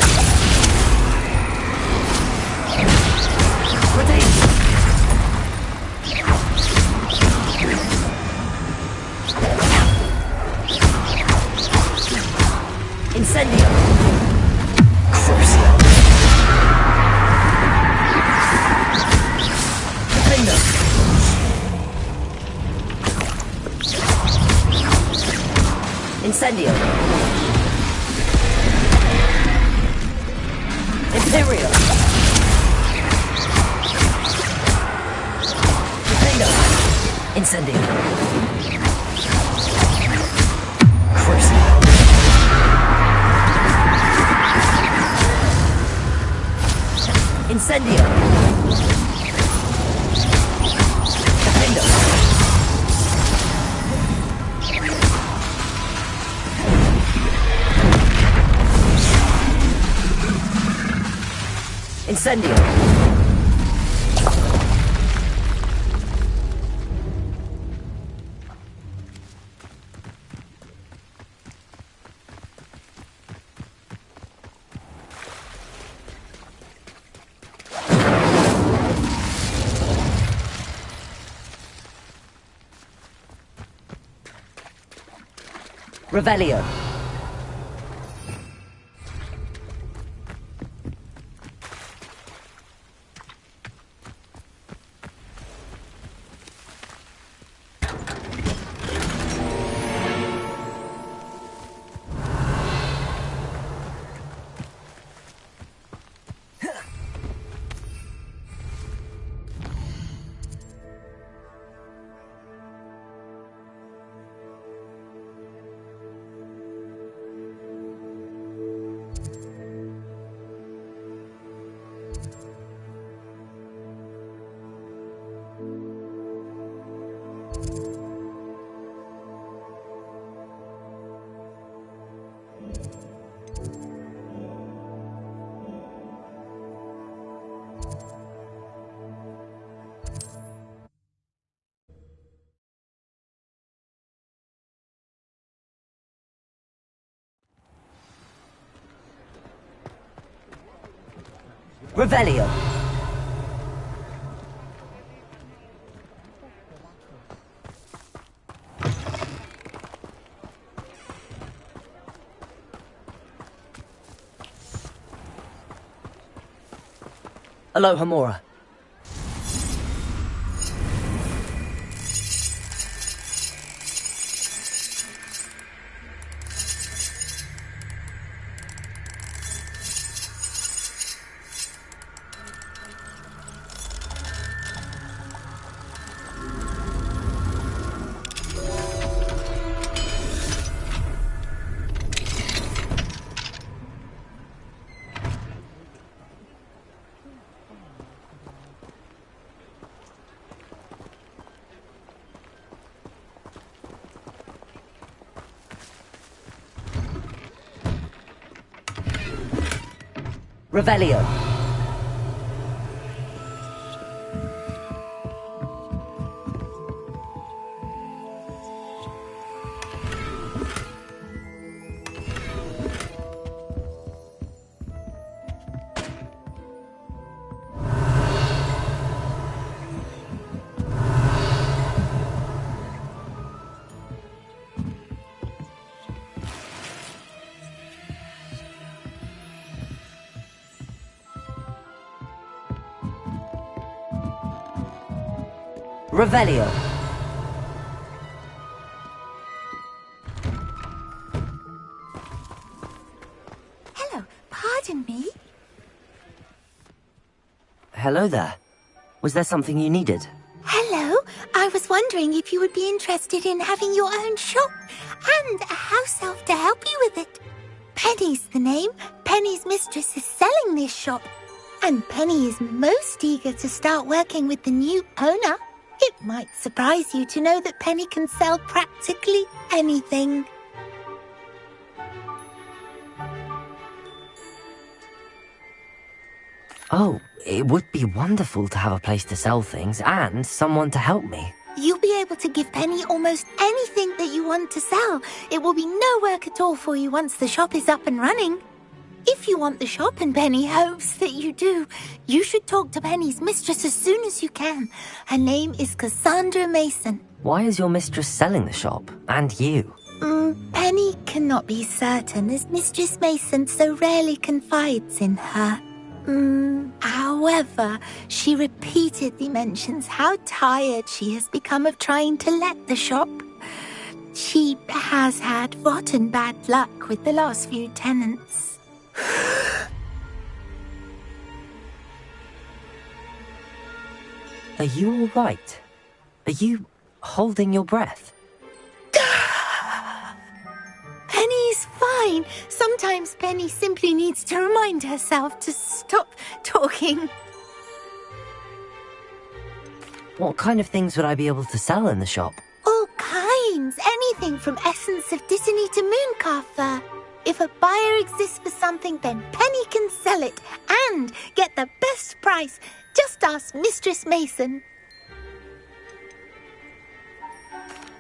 Rotation. Incendio. Crucio. Defender. Incendio. Imperial. Defender. Incendio. Crucio. Incendio. Defender. Incendio. Revelio. Revelio. Aloha Mora. Revelio. Revelio. Hello, pardon me? Hello there. Was there something you needed? Hello, I was wondering if you would be interested in having your own shop and a house elf to help you with it. Penny's the name. Penny's mistress is selling this shop, and Penny is most eager to start working with the new owner. It might surprise you to know that Penny can sell practically anything. Oh, it would be wonderful to have a place to sell things and someone to help me. You'll be able to give Penny almost anything that you want to sell. It will be no work at all for you once the shop is up and running. If you want the shop, and Penny hopes that you do, you should talk to Penny's mistress as soon as you can. Her name is Cassandra Mason. Why is your mistress selling the shop? And you? Penny cannot be certain, as Mistress Mason so rarely confides in her. However, she repeatedly mentions how tired she has become of trying to let the shop. She has had rotten bad luck with the last few tenants. Are you all right? Are you holding your breath? Penny's fine. Sometimes Penny simply needs to remind herself to stop talking. What kind of things would I be able to sell in the shop? All kinds. Anything from essence of Dittany to Mooncalf. If a buyer exists for something, then Penny can sell it and get the best price. Just ask Mistress Mason.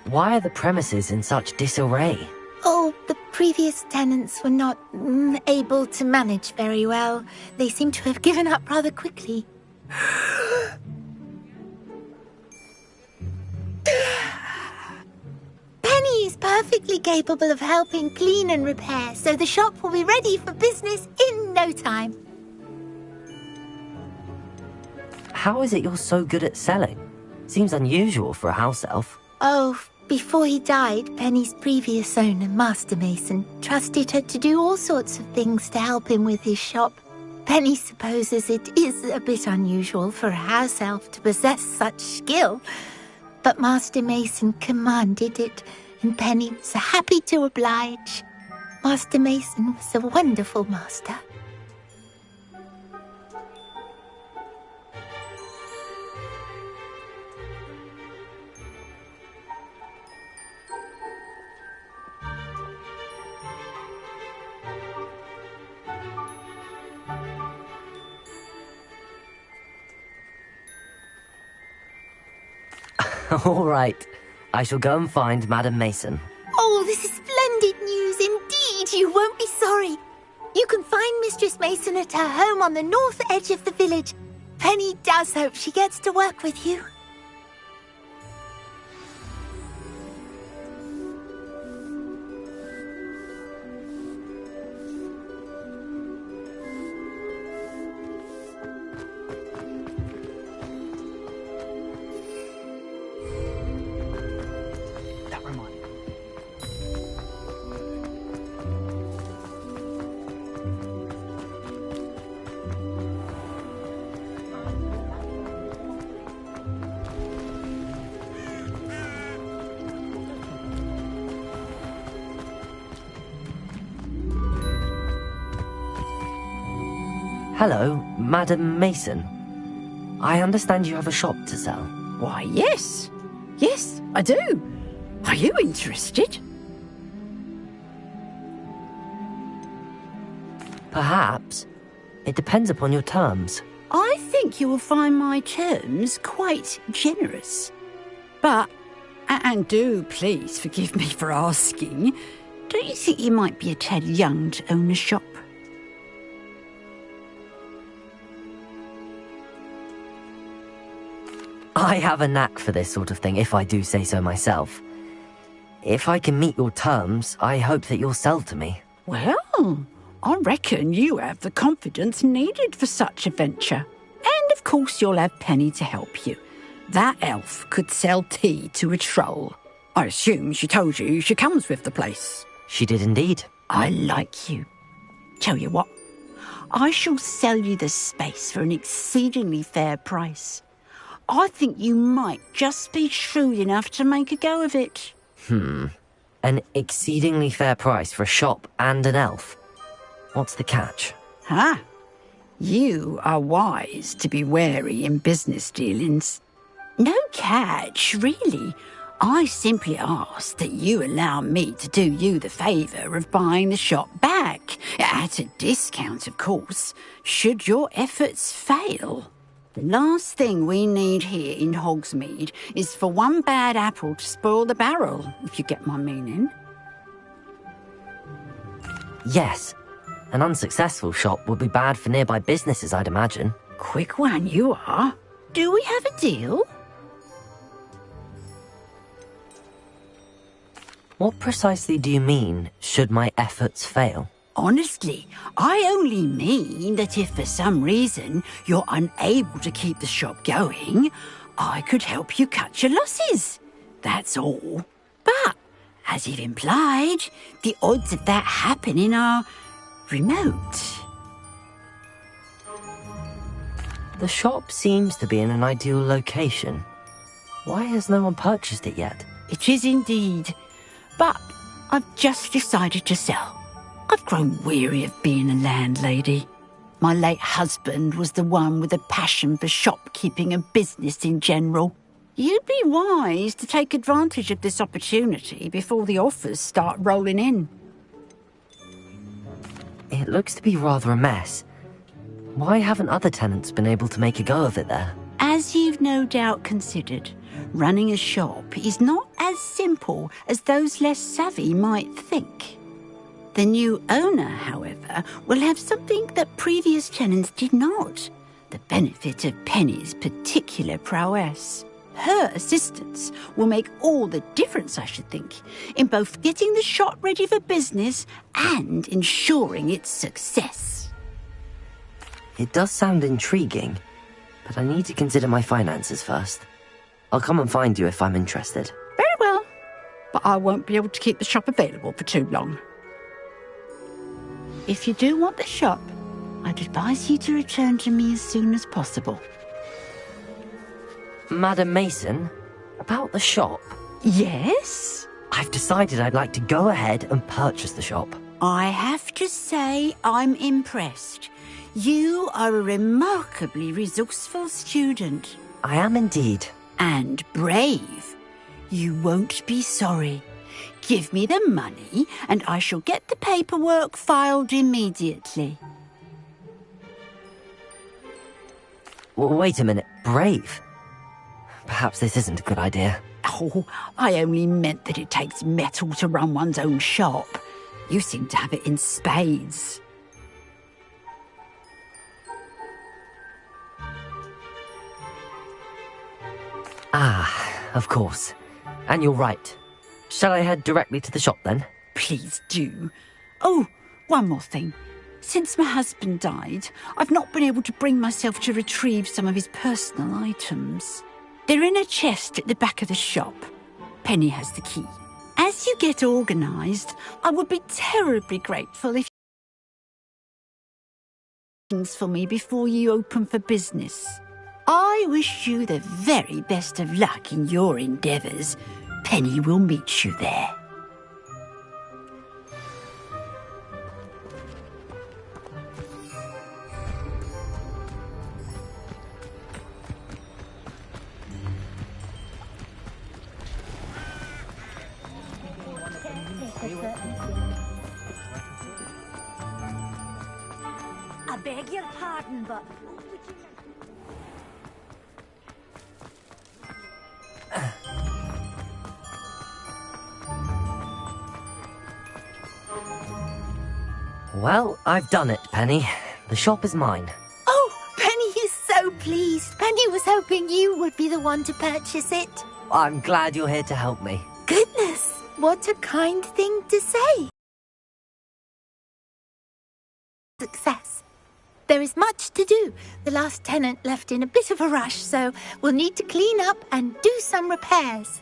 Why are the premises in such disarray? Oh, the previous tenants were not able to manage very well. They seem to have given up rather quickly. Penny is perfect perfectly capable of helping clean and repair, so the shop will be ready for business in no time. How is it you're so good at selling? Seems unusual for a house elf. Oh, before he died, Penny's previous owner, Master Mason, trusted her to do all sorts of things to help him with his shop. Penny supposes it is a bit unusual for a house elf to possess such skill, but Master Mason commanded it, and Penny was happy to oblige. Master Mason was a wonderful master. All right. I shall go and find Madam Mason. Oh, this is splendid news indeed. You won't be sorry. You can find Mistress Mason at her home on the north edge of the village. Penny does hope she gets to work with you. Hello, Madam Mason. I understand you have a shop to sell. Why, yes. Yes, I do. Are you interested? Perhaps. It depends upon your terms. I think you will find my terms quite generous. But, and do please forgive me for asking, don't you think you might be a tad young to own a shop? I have a knack for this sort of thing, if I do say so myself. If I can meet your terms, I hope that you'll sell to me. Well, I reckon you have the confidence needed for such a venture. And of course you'll have Penny to help you. That elf could sell tea to a troll. I assume she told you she comes with the place. She did indeed. I like you. Tell you what, I shall sell you the space for an exceedingly fair price. I think you might just be shrewd enough to make a go of it. An exceedingly fair price for a shop and an elf. What's the catch? You are wise to be wary in business dealings. No catch, really. I simply ask that you allow me to do you the favour of buying the shop back, at a discount, of course, should your efforts fail. The last thing we need here in Hogsmeade is for one bad apple to spoil the barrel, if you get my meaning. Yes. An unsuccessful shop would be bad for nearby businesses, I'd imagine. Quick one you are. Do we have a deal? What precisely do you mean, should my efforts fail? Honestly, I only mean that if for some reason you're unable to keep the shop going, I could help you cut your losses. That's all. But, as you've implied, the odds of that happening are remote. The shop seems to be in an ideal location. Why has no one purchased it yet? It is indeed. But I've just decided to sell. I've grown weary of being a landlady. My late husband was the one with a passion for shopkeeping and business in general. You'd be wise to take advantage of this opportunity before the offers start rolling in. It looks to be rather a mess. Why haven't other tenants been able to make a go of it there? As you've no doubt considered, running a shop is not as simple as those less savvy might think. The new owner, however, will have something that previous tenants did not, the benefit of Penny's particular prowess. Her assistance will make all the difference, I should think, in both getting the shop ready for business and ensuring its success. It does sound intriguing, but I need to consider my finances first. I'll come and find you if I'm interested. Very well, but I won't be able to keep the shop available for too long. If you do want the shop, I'd advise you to return to me as soon as possible. Madam Mason, about the shop. Yes? I've decided I'd like to go ahead and purchase the shop. I have to say I'm impressed. You are a remarkably resourceful student. I am indeed. And brave. You won't be sorry. Give me the money, and I shall get the paperwork filed immediately. Wait a minute, brave? Perhaps this isn't a good idea. Oh, I only meant that it takes metal to run one's own shop. You seem to have it in spades. Ah, of course. And you're right. Shall I head directly to the shop then? Please do. Oh, one more thing. Since my husband died, I've not been able to bring myself to retrieve some of his personal items. They're in a chest at the back of the shop. Penny has the key. As you get organised, I would be terribly grateful if you for me before you open for business. I wish you the very best of luck in your endeavours. Penny will meet you there. I beg your pardon, but... Well, I've done it, Penny. The shop is mine. Oh, Penny is so pleased. Penny was hoping you would be the one to purchase it. I'm glad you're here to help me. Goodness, what a kind thing to say. Success. There is much to do. The last tenant left in a bit of a rush, so we'll need to clean up and do some repairs.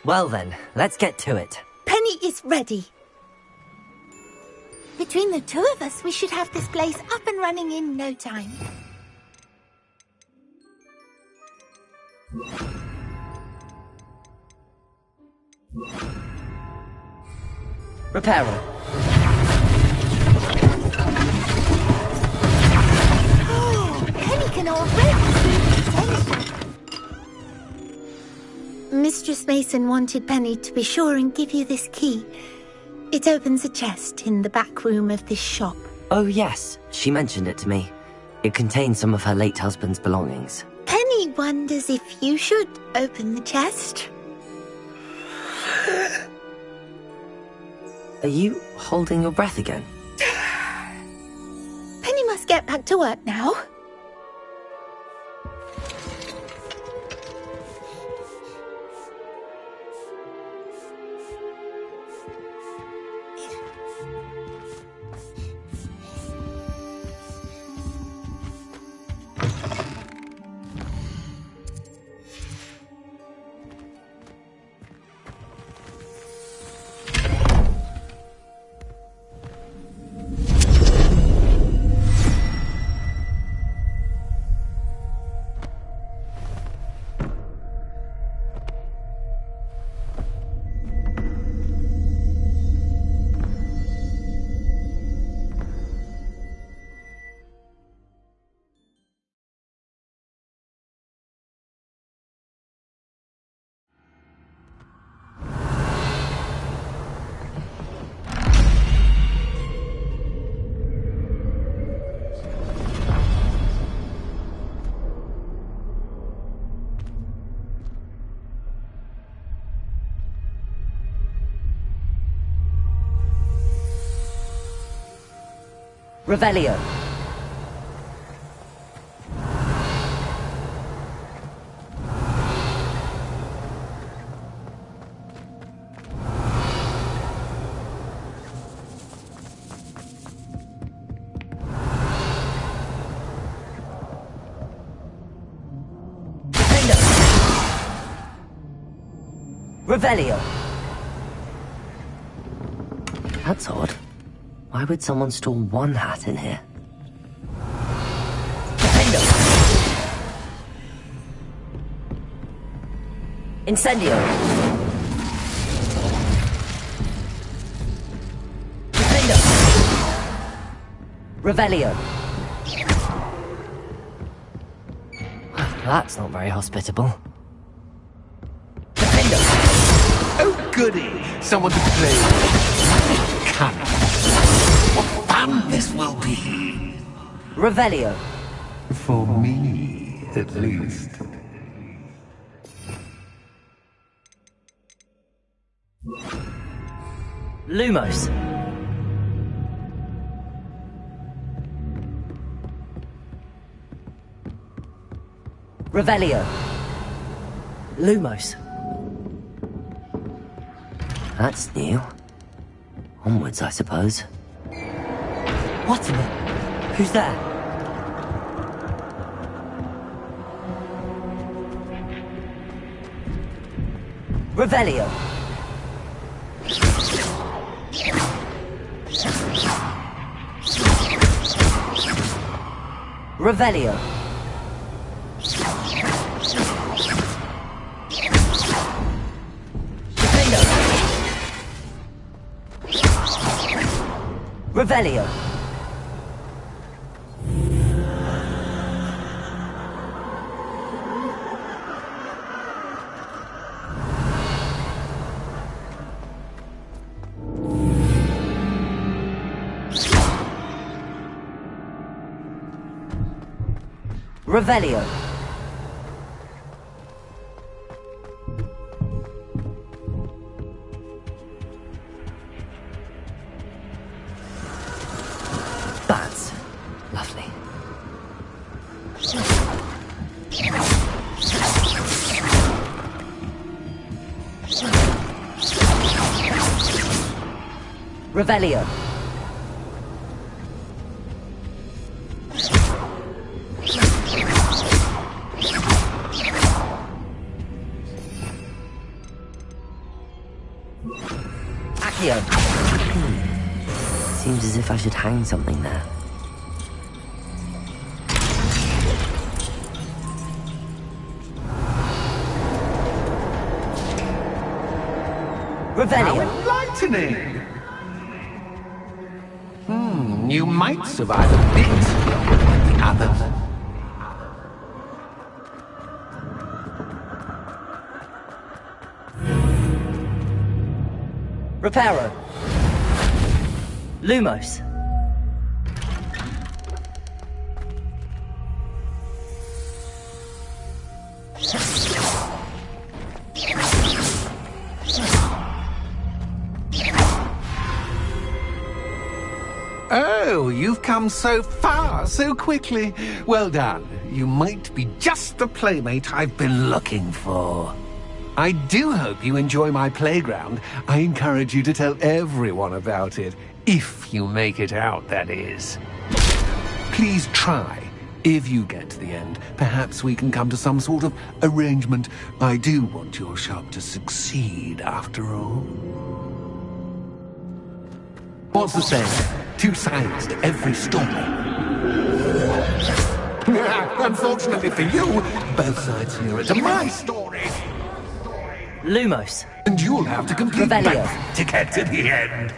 Well then, let's get to it. Penny is ready. Between the two of us, we should have this place up and running in no time. Repairer. Oh, Penny can already see potential. Mistress Mason wanted Penny to be sure and give you this key. It opens a chest in the back room of this shop. Oh yes, she mentioned it to me. It contains some of her late husband's belongings. Penny wonders if you should open the chest. Are you holding your breath again? Penny must get back to work now. Revelio. Revelio. That's odd. Why would someone store one hat in here? Defendo. Incendio. Defendo. Revelio. That's not very hospitable. Defendo. Oh, goody! Someone to play with. Come. What fun this will be! Revelio. For me, at least. Lumos. Revelio. Lumos. That's new. Onwards, I suppose. What in the... Who's there? Revelio. Revelio. Revelio. Revelio. That's lovely. Revelio. Accio. Seems as if I should hang something there. Revelio. How enlightening! You might survive a bit longer than the others. Reparo. Lumos. Oh, you've come so far so quickly. Well done. You might be just the playmate I've been looking for. I do hope you enjoy my playground. I encourage you to tell everyone about it. If you make it out, that is. Please try. If you get to the end, perhaps we can come to some sort of arrangement. I do want your shop to succeed, after all. What's the saying? Two sides to every story. Unfortunately for you, both sides here are to my story. Lumos. And you'll have to complete Revelio. both to get to the end.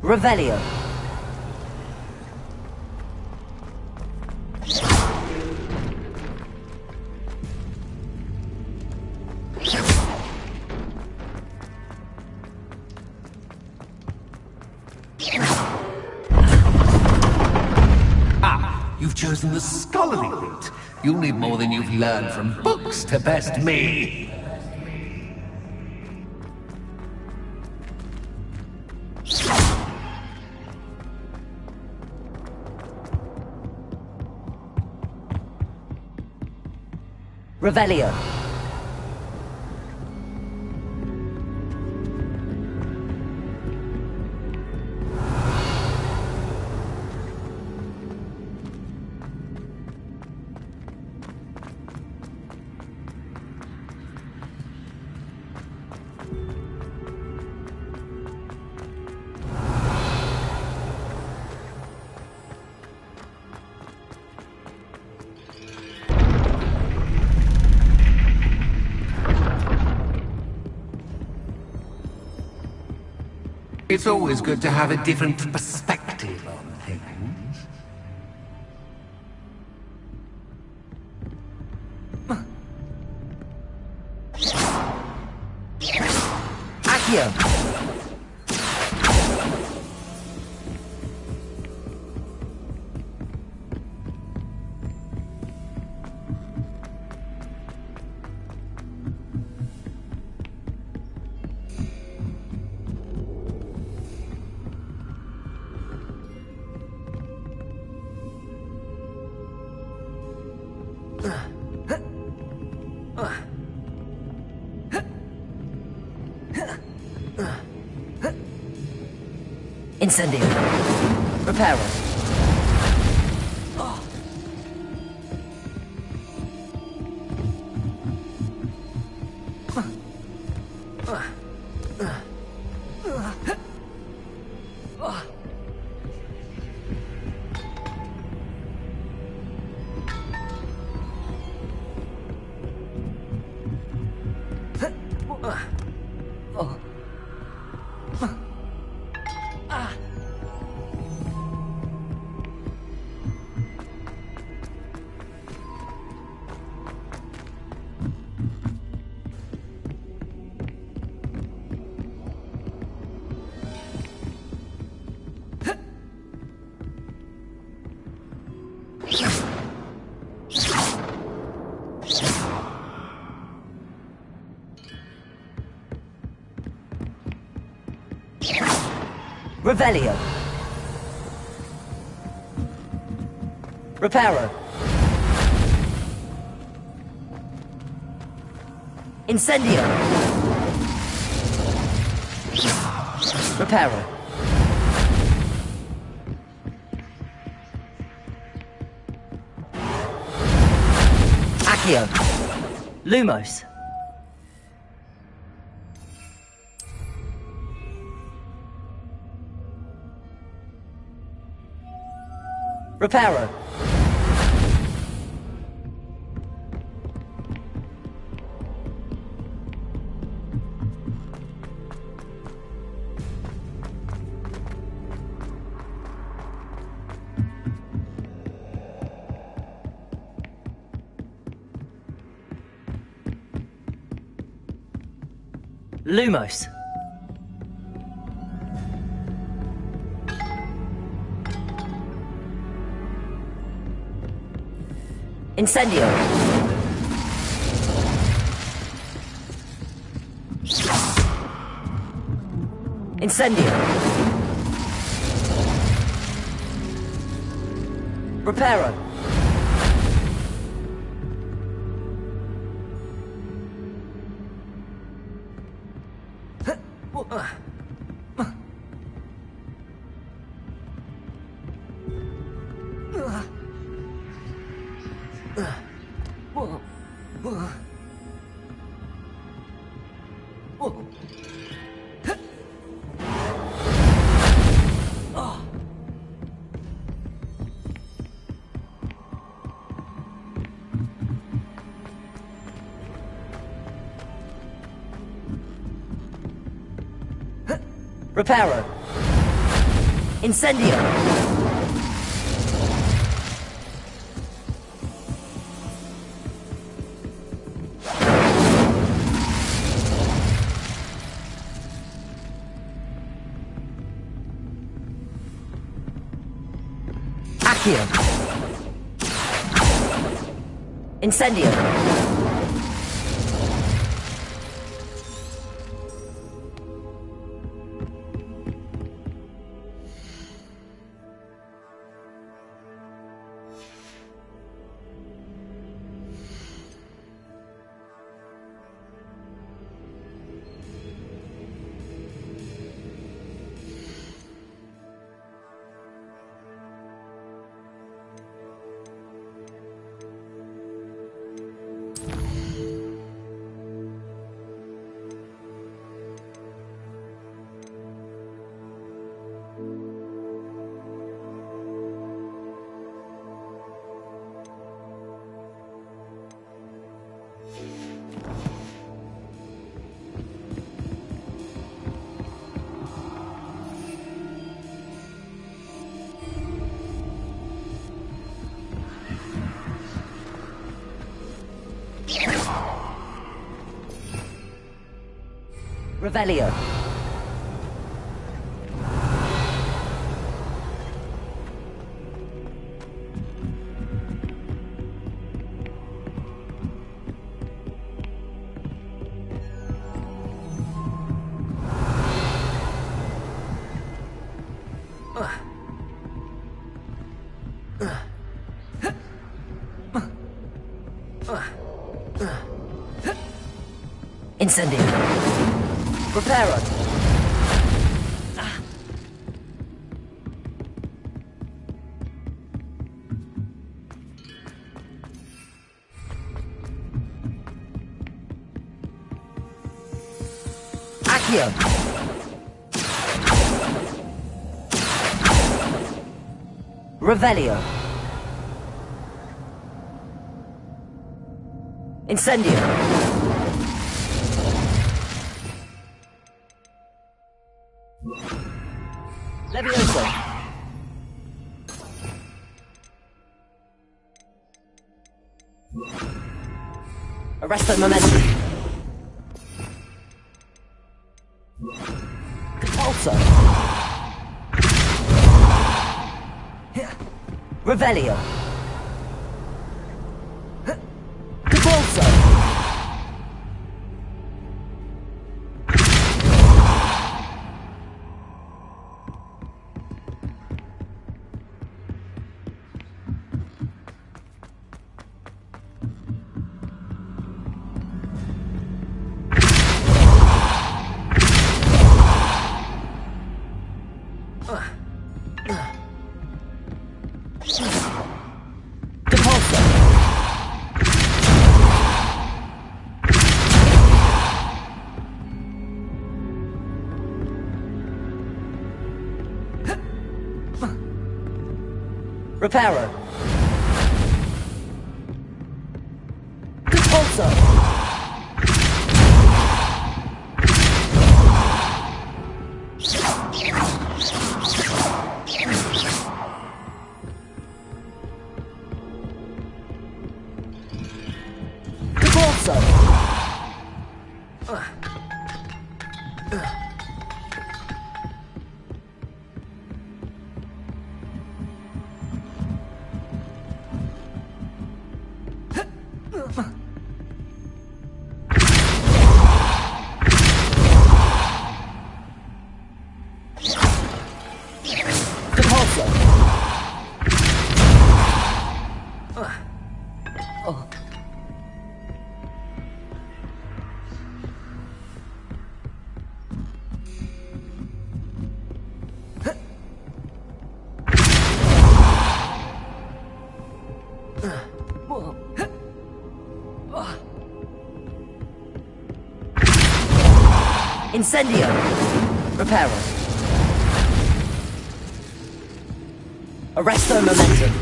Revelio. You've chosen the scholarly route. You'll need more than you've learned from books to best me. Revelio. It's always good to have a different perspective on things. Accio! Incendio. Reparo. Revelio. Reparo. Incendio. Reparo. Accio. Lumos. Reparo. Lumos. Incendio. Incendio. Reparo. Reparo. Incendio. Accio. Incendio. Revelio. Incendio. Preparo. Accio. Revelio. Incendio. Levioso. Arresto momentum. Compulso. Revelio. Compulso. Reparo. Compulso. Compulso. Incendio. Reparo. Arresto momentum.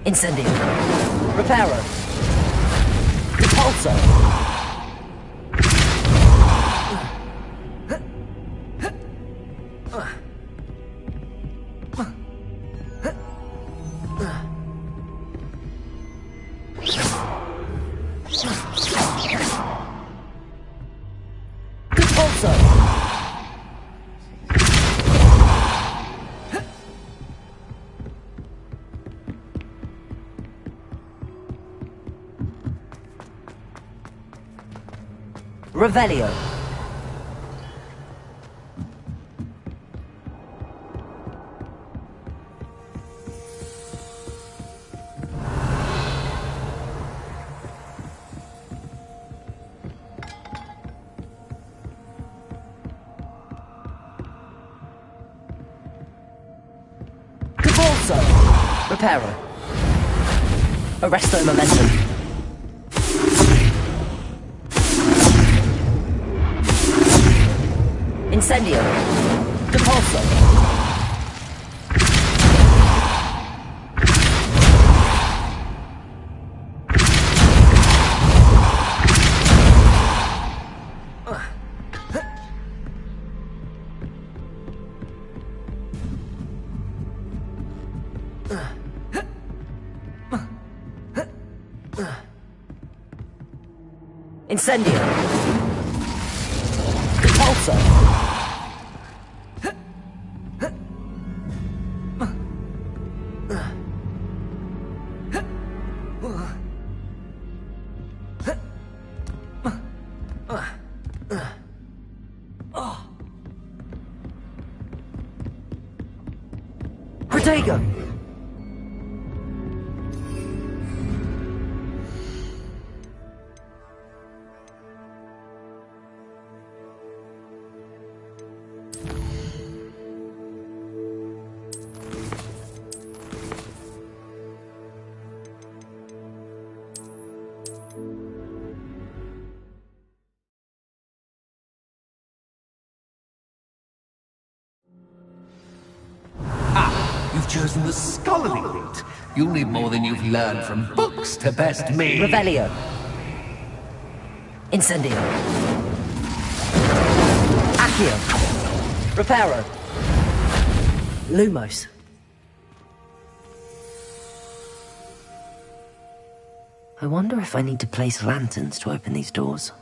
Incendio. Reparo. Repulso. Revelio. Compulso. Reparo. Arresto momentum. Incendio. Compulso. Incendio. Repulsor. Protego! You've chosen the scholarly route. You'll need more than you've learned from books to best me. Revelio. Incendio. Accio. Reparo. Lumos. I wonder if I need to place lanterns to open these doors.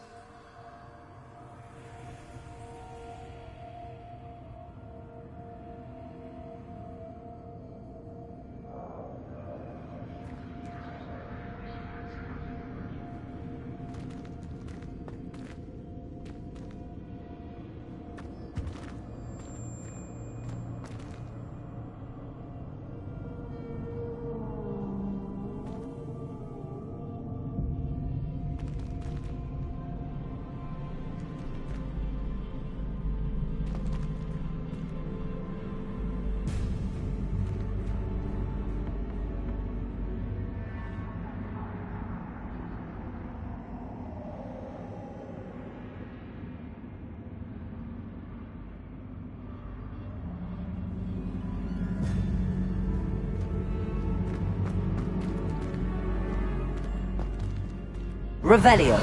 Revelio.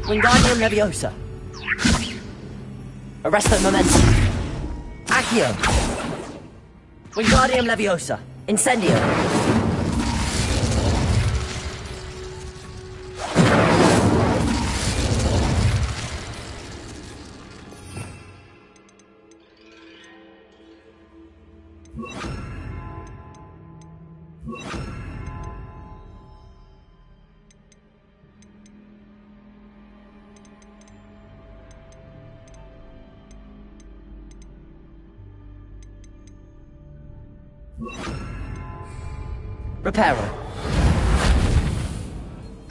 Wingardium Leviosa. Arresto Momentum. Accio. Wingardium Leviosa. Incendio. Reparo.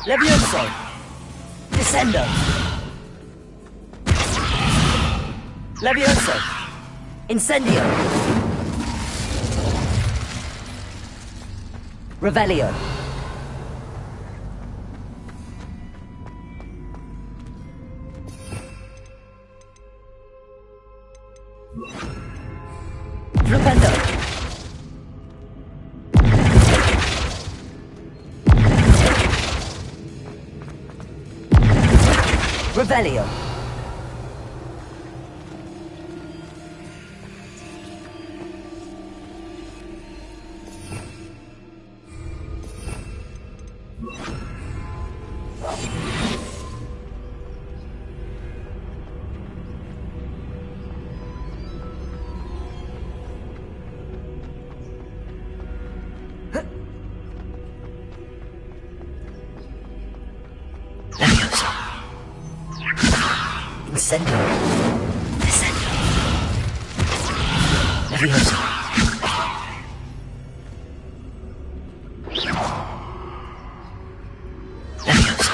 Levioso. Descendo. Levioso. Incendio. Revelio. Flipendo. Revelio. Incendio. Descendo. Levioso. Levioso.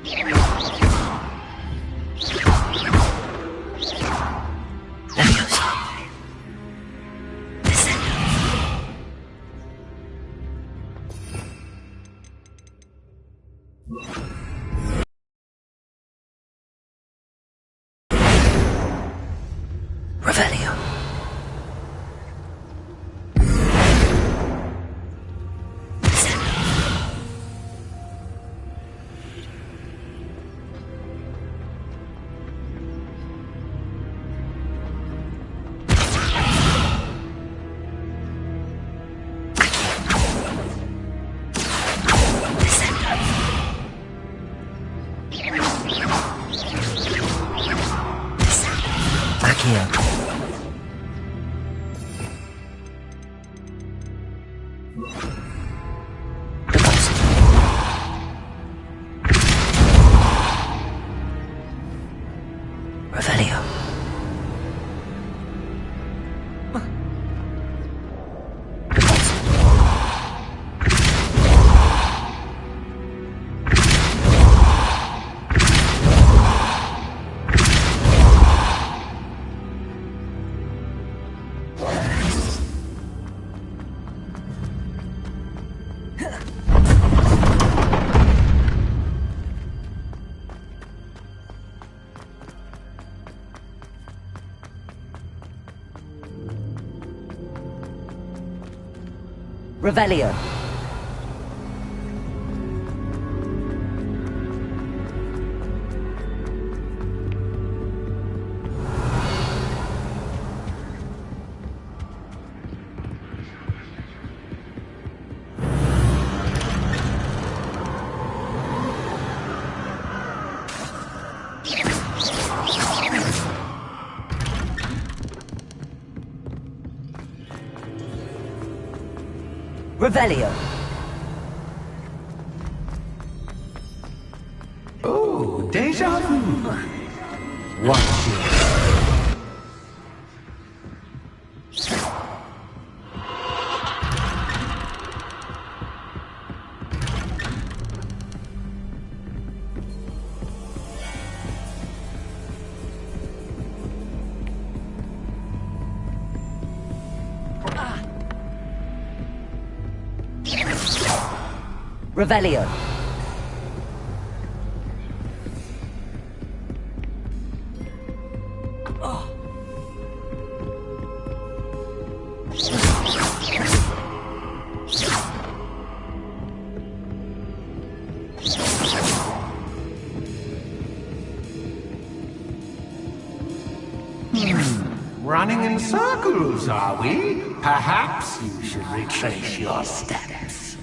Revelio. Accio. Revelio. Revelio. Revelio. Oh, deja vu. Watch it. Revelio. Running in circles, are we? Perhaps you should retrace your steps.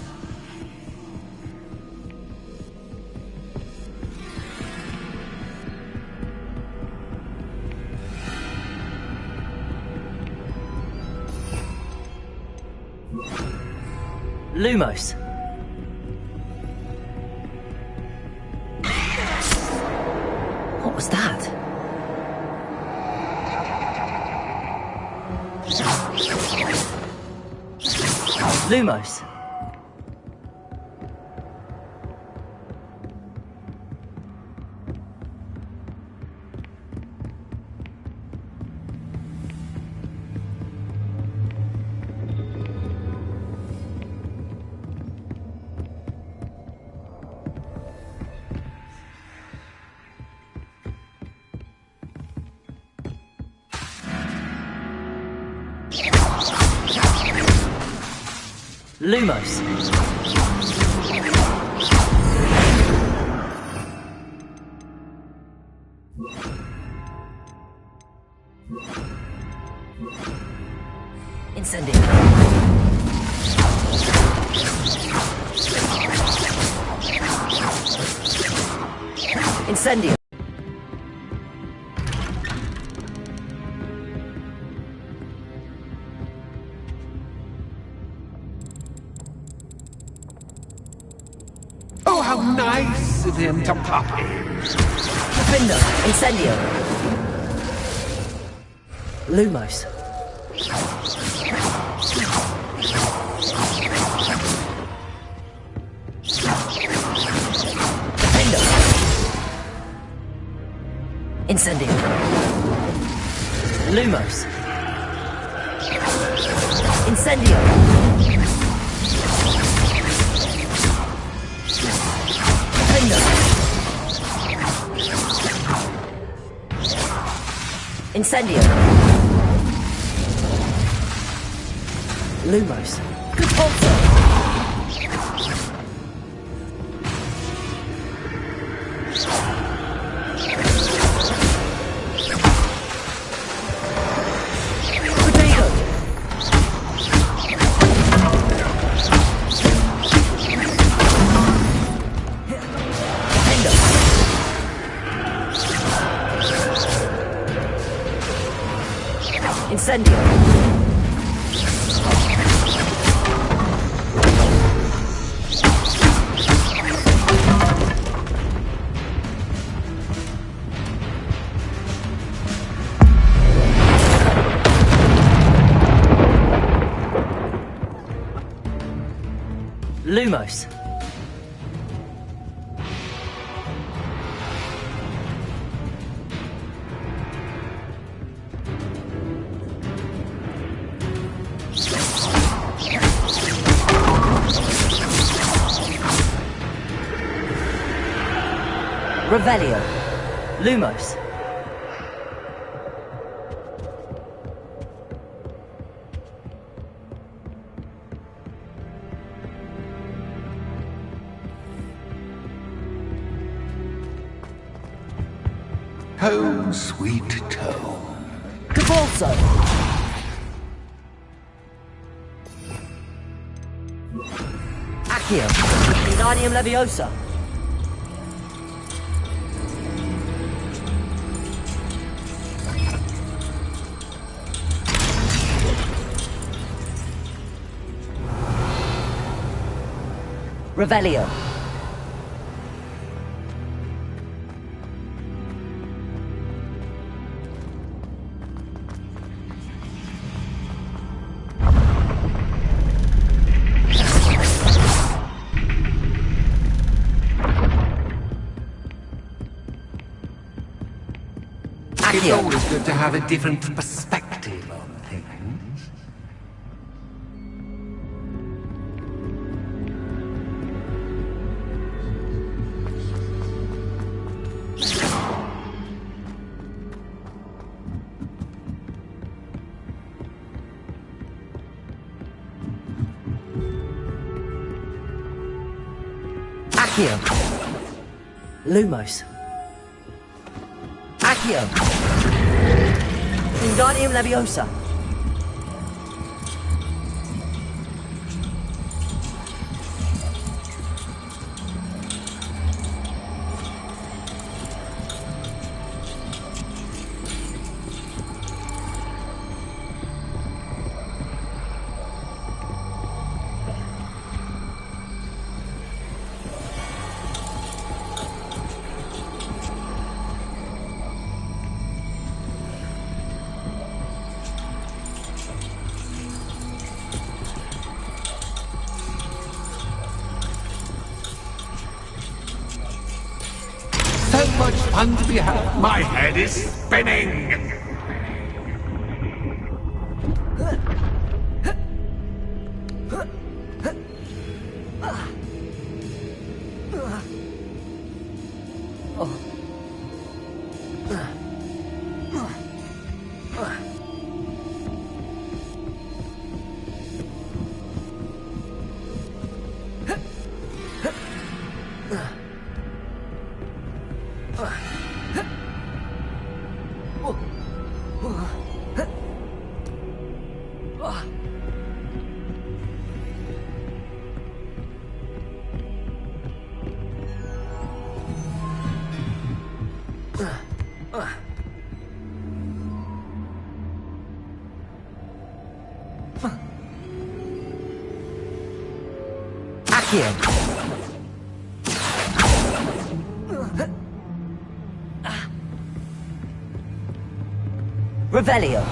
Lumos. What was that? Lumos. Lumos. Incendio. Incendio. Oh, how nice of him to pop in. Window. Incendio. Lumos. Window. Incendio. Lumos. Incendio. Defendo. Incendio. Lumos. Capulso. Incendio. Lumos. Revelio. Lumos. Home, sweet home. Capulso. Accio. Wingardium Leviosa. Revelio. It's always good to have a different perspective on things. Accio. Lumos. Accio. Wingardium Leviosa. So much fun to be had. My head is spinning. Accio. Revelio.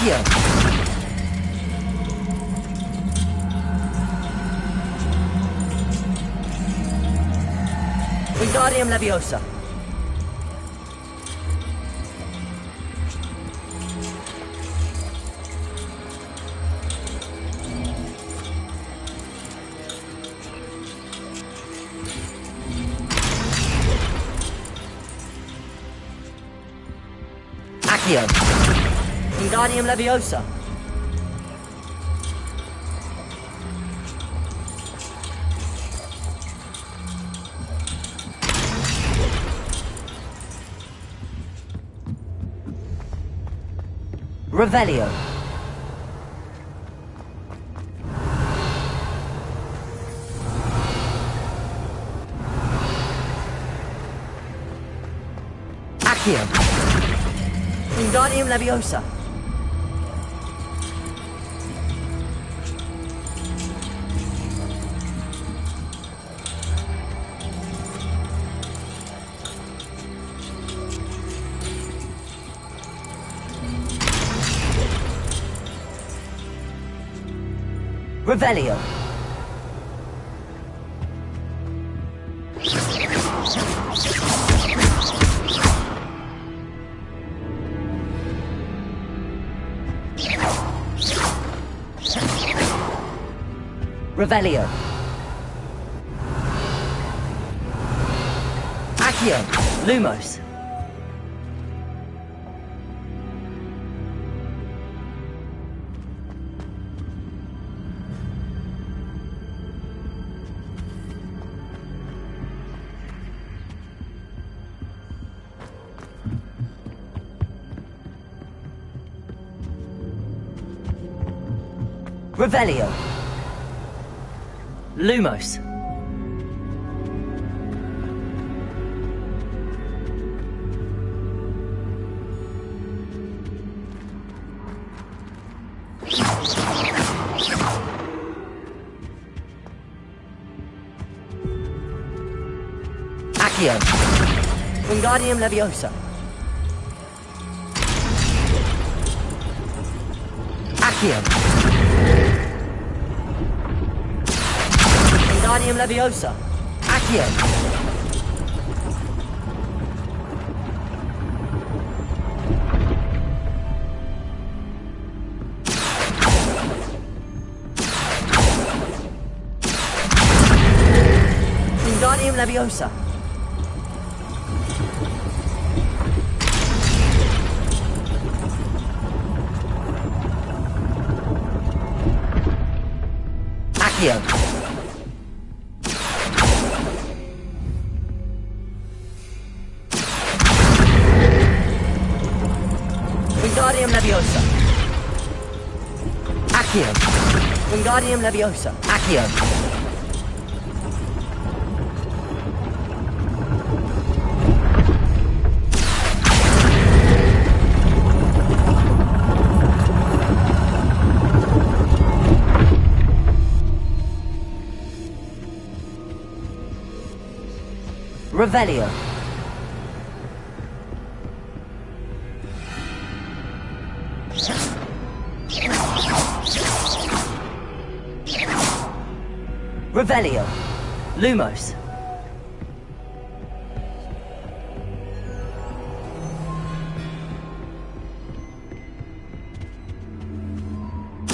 Accio! Wingardium Leviosa. Accio. Wingardium Leviosa. Revelio. Accio. Wingardium Leviosa. Revelio. Revelio. Accio. Lumos. Revelio. Lumos. Accio. Wingardium Leviosa. Accio. Wingardium Leviosa. Accio. Wingardium Leviosa. Accio. Wingardium Leviosa. Accio. Wingardium Leviosa. Accio. Revelio. Revelio. Lumos.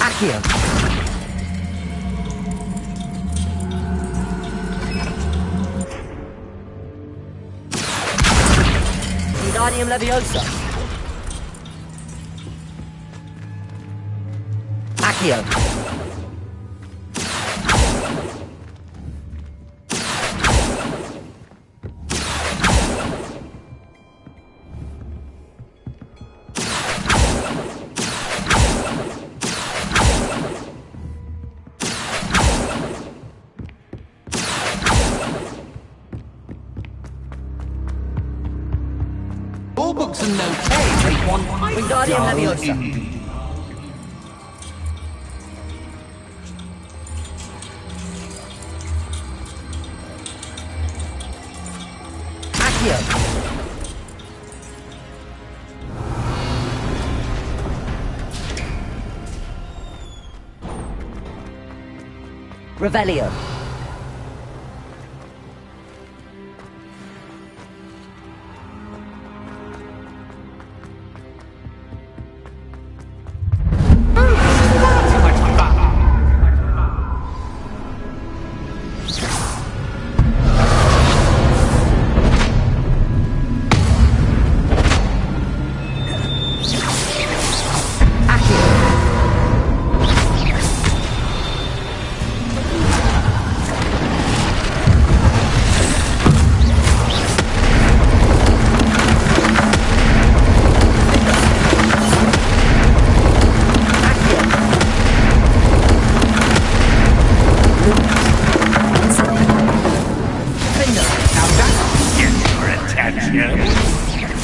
Accio. Wingardium Leviosa. Accio. All books and no K make one Wingardium Leviosa. Accio. Revelio.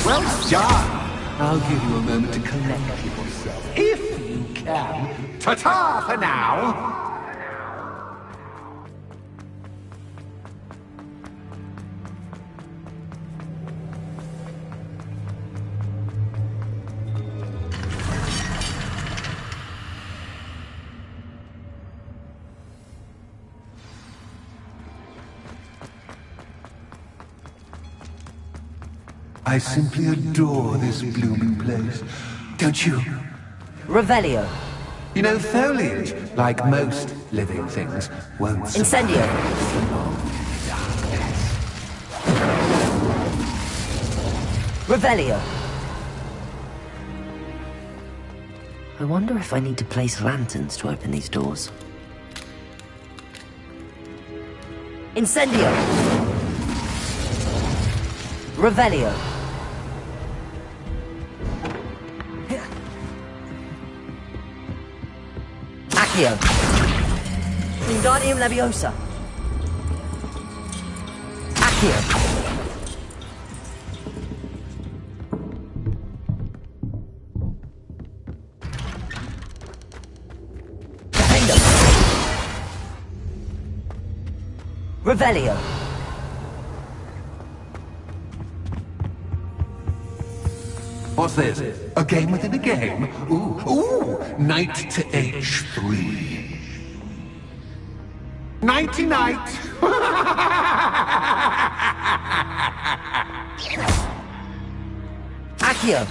Well done. I'll give you a moment to collect yourself, if you can. Ta-ta for now. I simply adore this blooming place. Don't you? Revelio. You know, foliage, like most living things, won't Incendio. Revelio. I wonder if I need to place lanterns to open these doors. Incendio. Revelio. Accio. Wingardium Leviosa. Accio. Defendo. Revelio. What's this? A game within a game? Ooh, knight to h3. Nighty-night! Accio.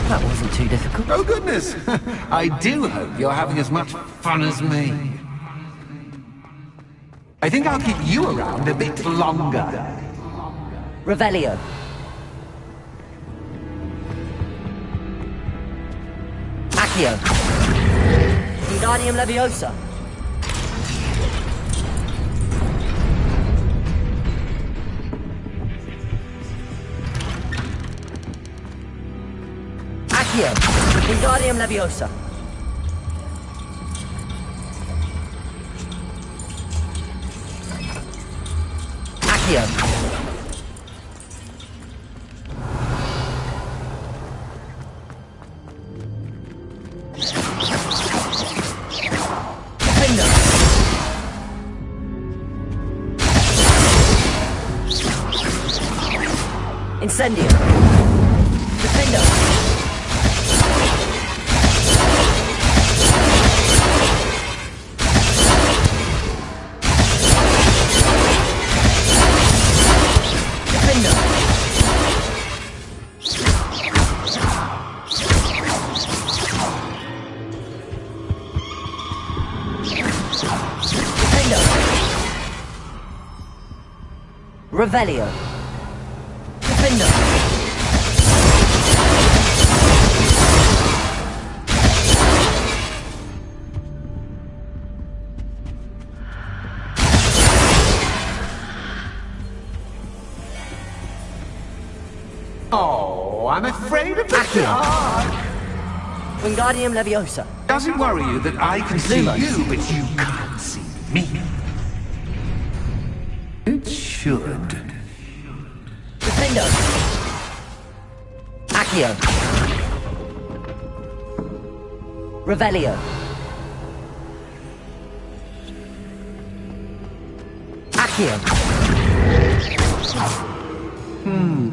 That wasn't too difficult. Oh, goodness! I do hope you're having as much fun as me. I think I'll keep you around a bit longer. Revelio. Accio. Wingardium Leviosa. Accio. Wingardium Leviosa. Accio. Defendo. Incendio. Defendo. Revelio. Defendo. Oh, I'm afraid of the dark. Wingardium Leviosa. Does it worry you that I can see you, but you can't see me? It should. Defendo. Accio. Revelio. Accio.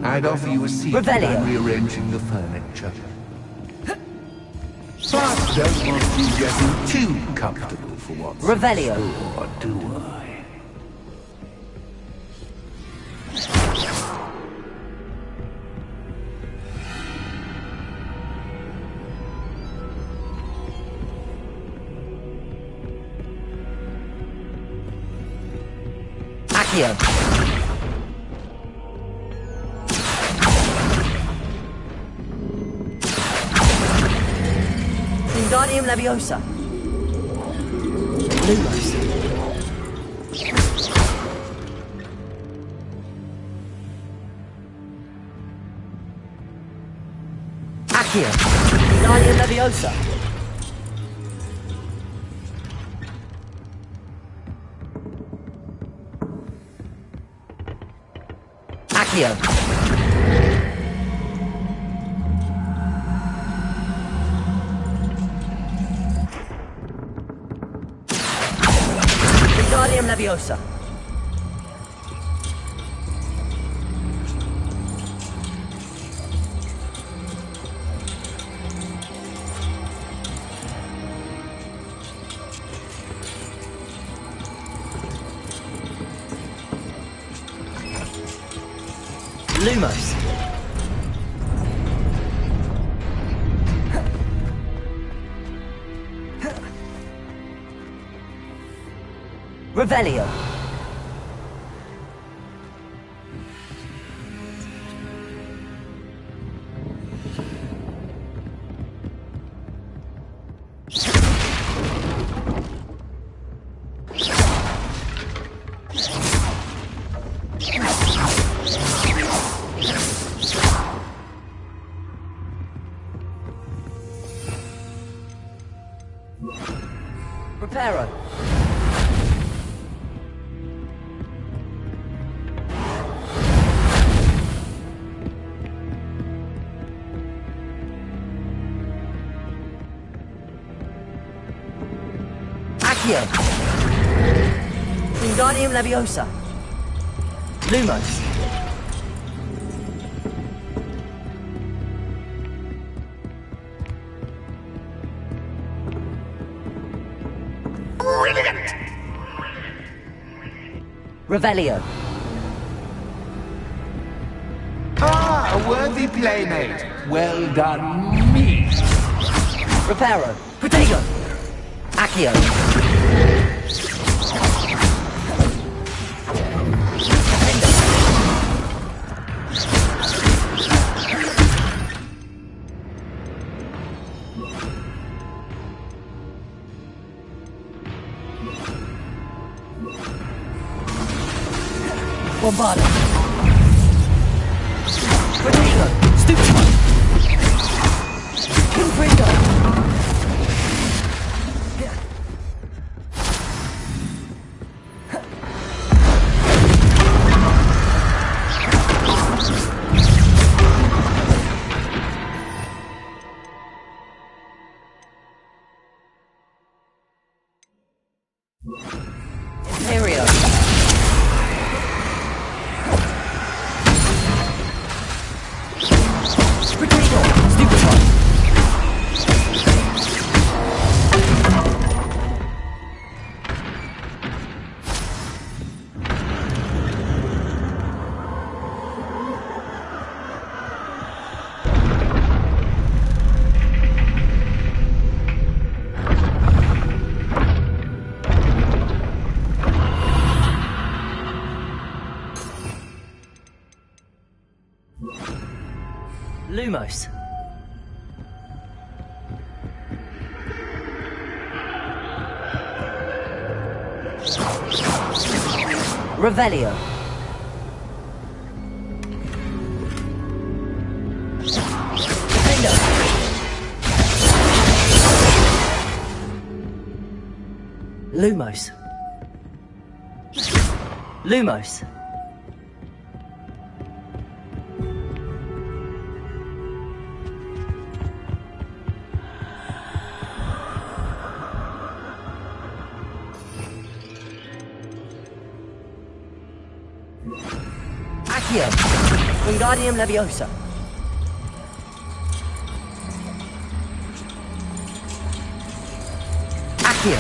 I'd offer you a seat while Revelio. I'm rearranging the furniture. But don't want you getting too comfortable for once. Revelio. Or do I? Accio. Wingardium Leviosa. Lumos. Accio. Wingardium Leviosa. Accio. Wingardium Leviosa. Lumos. Revelio. Preparo. Accio. Wingardium Leviosa. Lumos. Brilliant! Revelio. Ah, a worthy playmate. Well done, me. Reparo. Protego. Accio. Bombardo. Protego. Stupefy. Confringo. Imperio. Protego. Stupefy. Lumos. Revelio. Defendo. Lumos. Lumos. Accio. Wingardium Leviosa. Accio.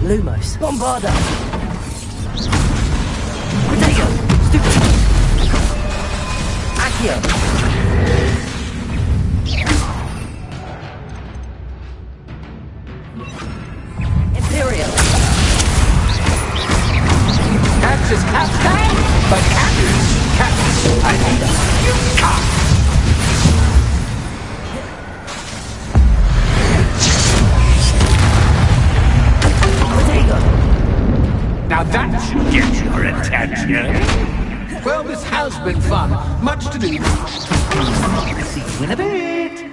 Lumos. Bombarda. Protego. Stupid. Accio. Imperial. Catches Captain, but catches. I hate them. You can't. Now that should get your attention. Well, this has been fun. Much to do. See you in a bit.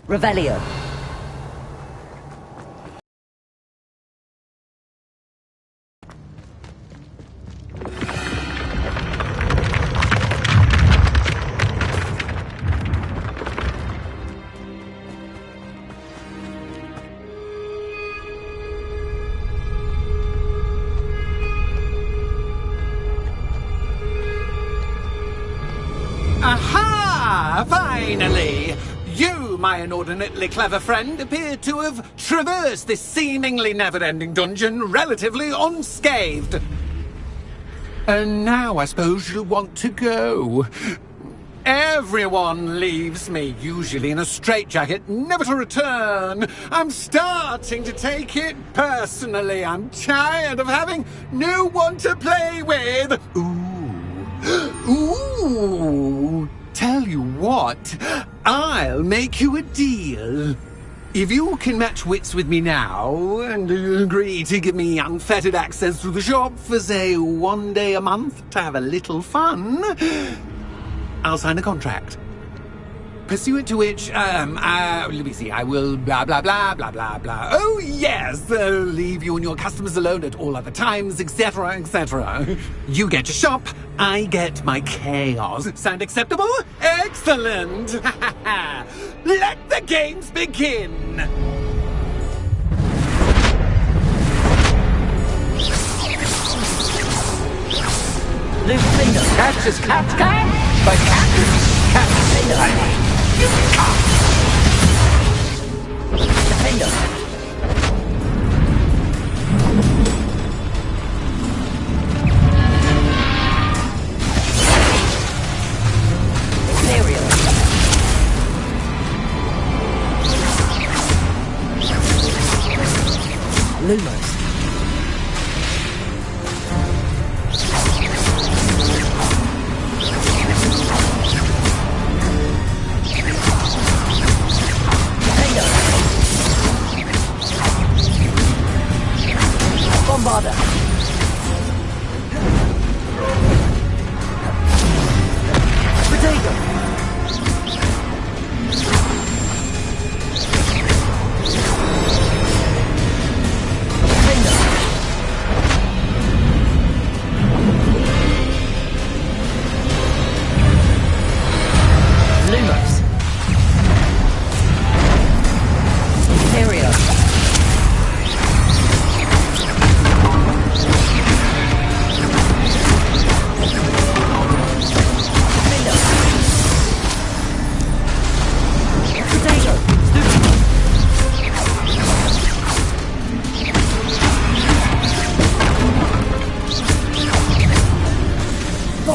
Revelio. Aha! Finally! You, my inordinately clever friend, appear to have traversed this seemingly never-ending dungeon relatively unscathed. And now I suppose you'll want to go. Everyone leaves me, usually in a straitjacket, never to return. I'm starting to take it personally. I'm tired of having no one to play with. Ooh. Tell you what, I'll make you a deal. If you can match wits with me now, and agree to give me unfettered access to the shop for, say, 1 day a month to have a little fun, I'll sign a contract. Pursuant to which, let me see, I will blah, blah, blah, blah, blah, blah. Oh, yes, leave you and your customers alone at all other times, etc., etc. You get your shop, I get my chaos. Sound acceptable? Excellent! Let the games begin! Catches Captain, but catches Captain. You can't. Defender. Imperial. Lumos.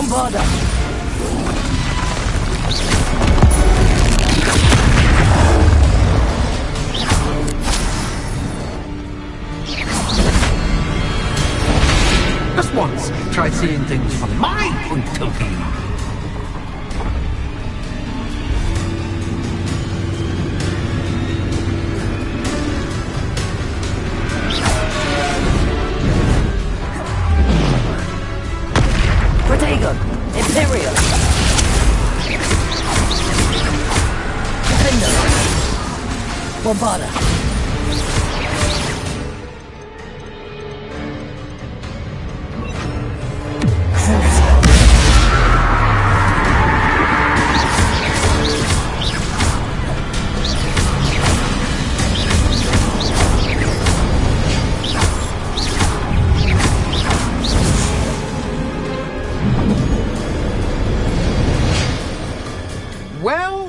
Bombarda! Just once, try seeing things from my point of view. Protego! Imperial! Defender! Bombarda!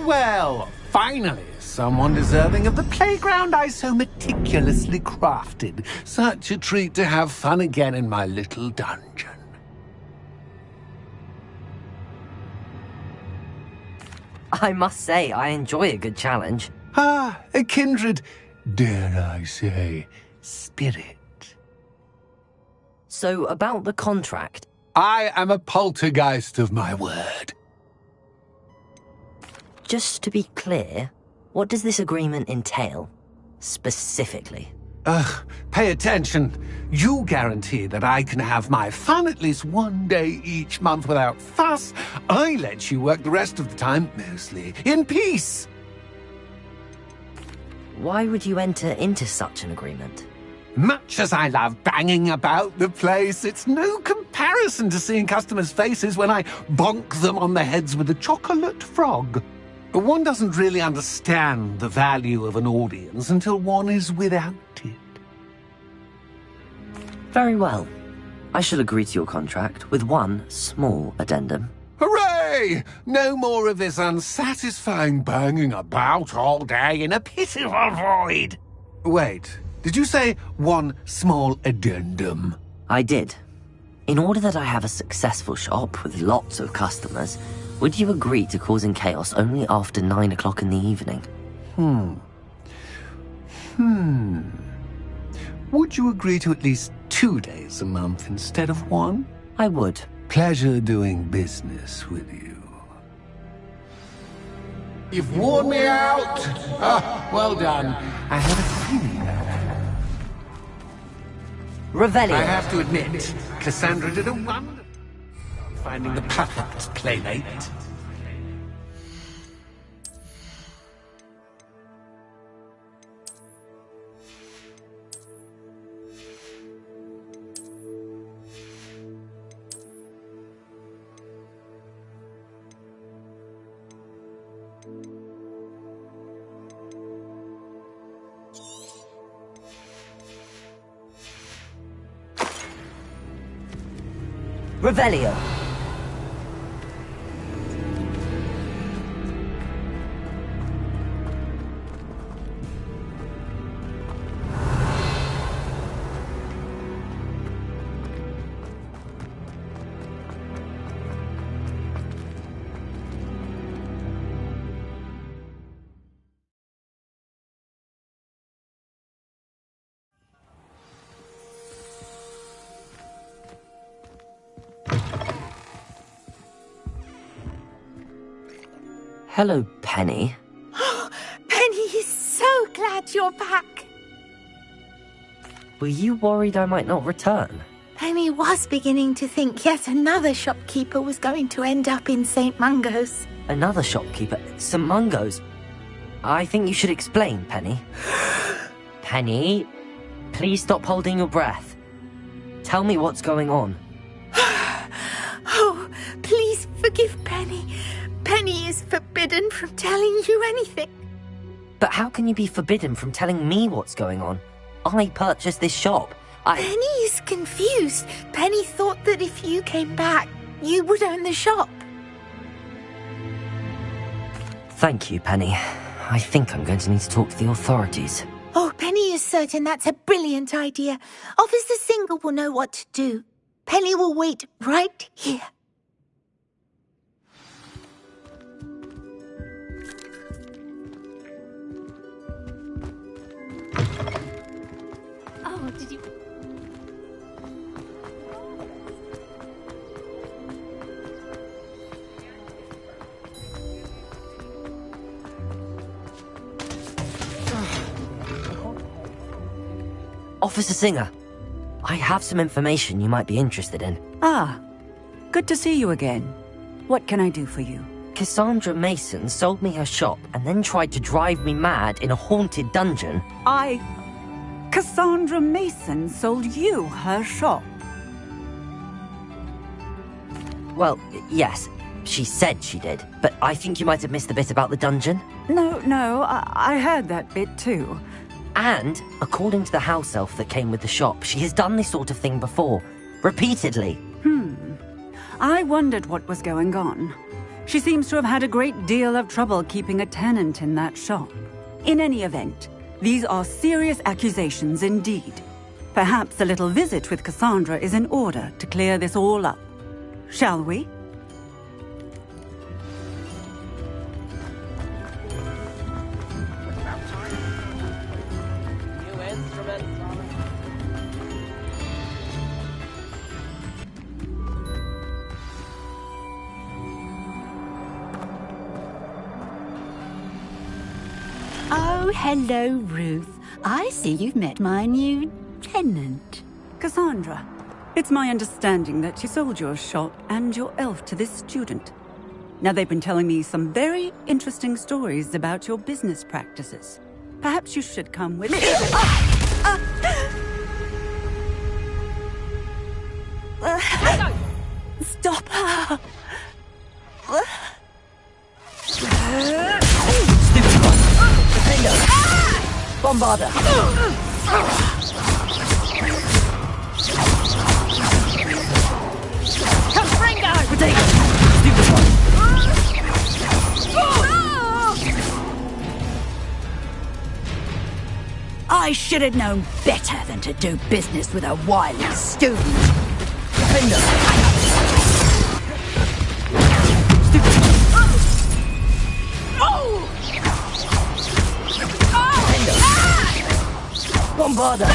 Well, finally, someone deserving of the playground I so meticulously crafted. Such a treat to have fun again in my little dungeon. I must say, I enjoy a good challenge. Ah, a kindred, dare I say, spirit. So, about the contract. I am a poltergeist of my word. Just to be clear, what does this agreement entail, specifically? Pay attention. You guarantee that I can have my fun at least one day each month without fuss. I let you work the rest of the time, mostly in peace. Why would you enter into such an agreement? Much as I love banging about the place, it's no comparison to seeing customers' faces when I bonk them on the heads with a chocolate frog. One doesn't really understand the value of an audience until one is without it. Very well. I shall agree to your contract with one small addendum. Hooray! No more of this unsatisfying banging about all day in a pitiful void. Wait, did you say one small addendum? I did. In order that I have a successful shop with lots of customers, would you agree to causing chaos only after 9 o'clock in the evening? Would you agree to at least 2 days a month instead of one? I would. Pleasure doing business with you. You've worn me out! Ah, well done. I had a feeling. Revelio. I have to admit, Cassandra did a wonderful finding the perfect playmate. Revelio. Hello, Penny. Penny is so glad you're back. Were you worried I might not return? Penny was beginning to think yet another shopkeeper was going to end up in St. Mungo's. Another shopkeeper? St. Mungo's? I think you should explain, Penny. Penny, please stop holding your breath. Tell me what's going on. Oh, please forgive Penny. Penny is forbidden from telling you anything. But how can you be forbidden from telling me what's going on? I purchased this shop. Penny is confused. Penny thought that if you came back, you would own the shop. Thank you, Penny. I think I'm going to need to talk to the authorities. Oh, Penny is certain that's a brilliant idea. Officer Singer will know what to do. Penny will wait right here. did you... Officer Singer, I have some information you might be interested in. Ah, good to see you again. What can I do for you? Cassandra Mason sold me her shop and then tried to drive me mad in a haunted dungeon. Cassandra Mason sold you her shop? Well, yes, she said she did, but I think you might have missed the bit about the dungeon. No, I heard that bit too. And, according to the house elf that came with the shop, she has done this sort of thing before. Repeatedly. I wondered what was going on. She seems to have had a great deal of trouble keeping a tenant in that shop. In any event, these are serious accusations indeed. Perhaps a little visit with Cassandra is in order to clear this all up. Shall we? Oh, hello, Ruth. I see you've met my new tenant. Cassandra, it's my understanding that she sold your shop and your elf to this student. Now, they've been telling me some very interesting stories about your business practices. Perhaps you should come with me. Stop her! Bombarder! Confringo! Potato! Stupid one! I should have known better than to do business with a wily student. Defender! Bombarder!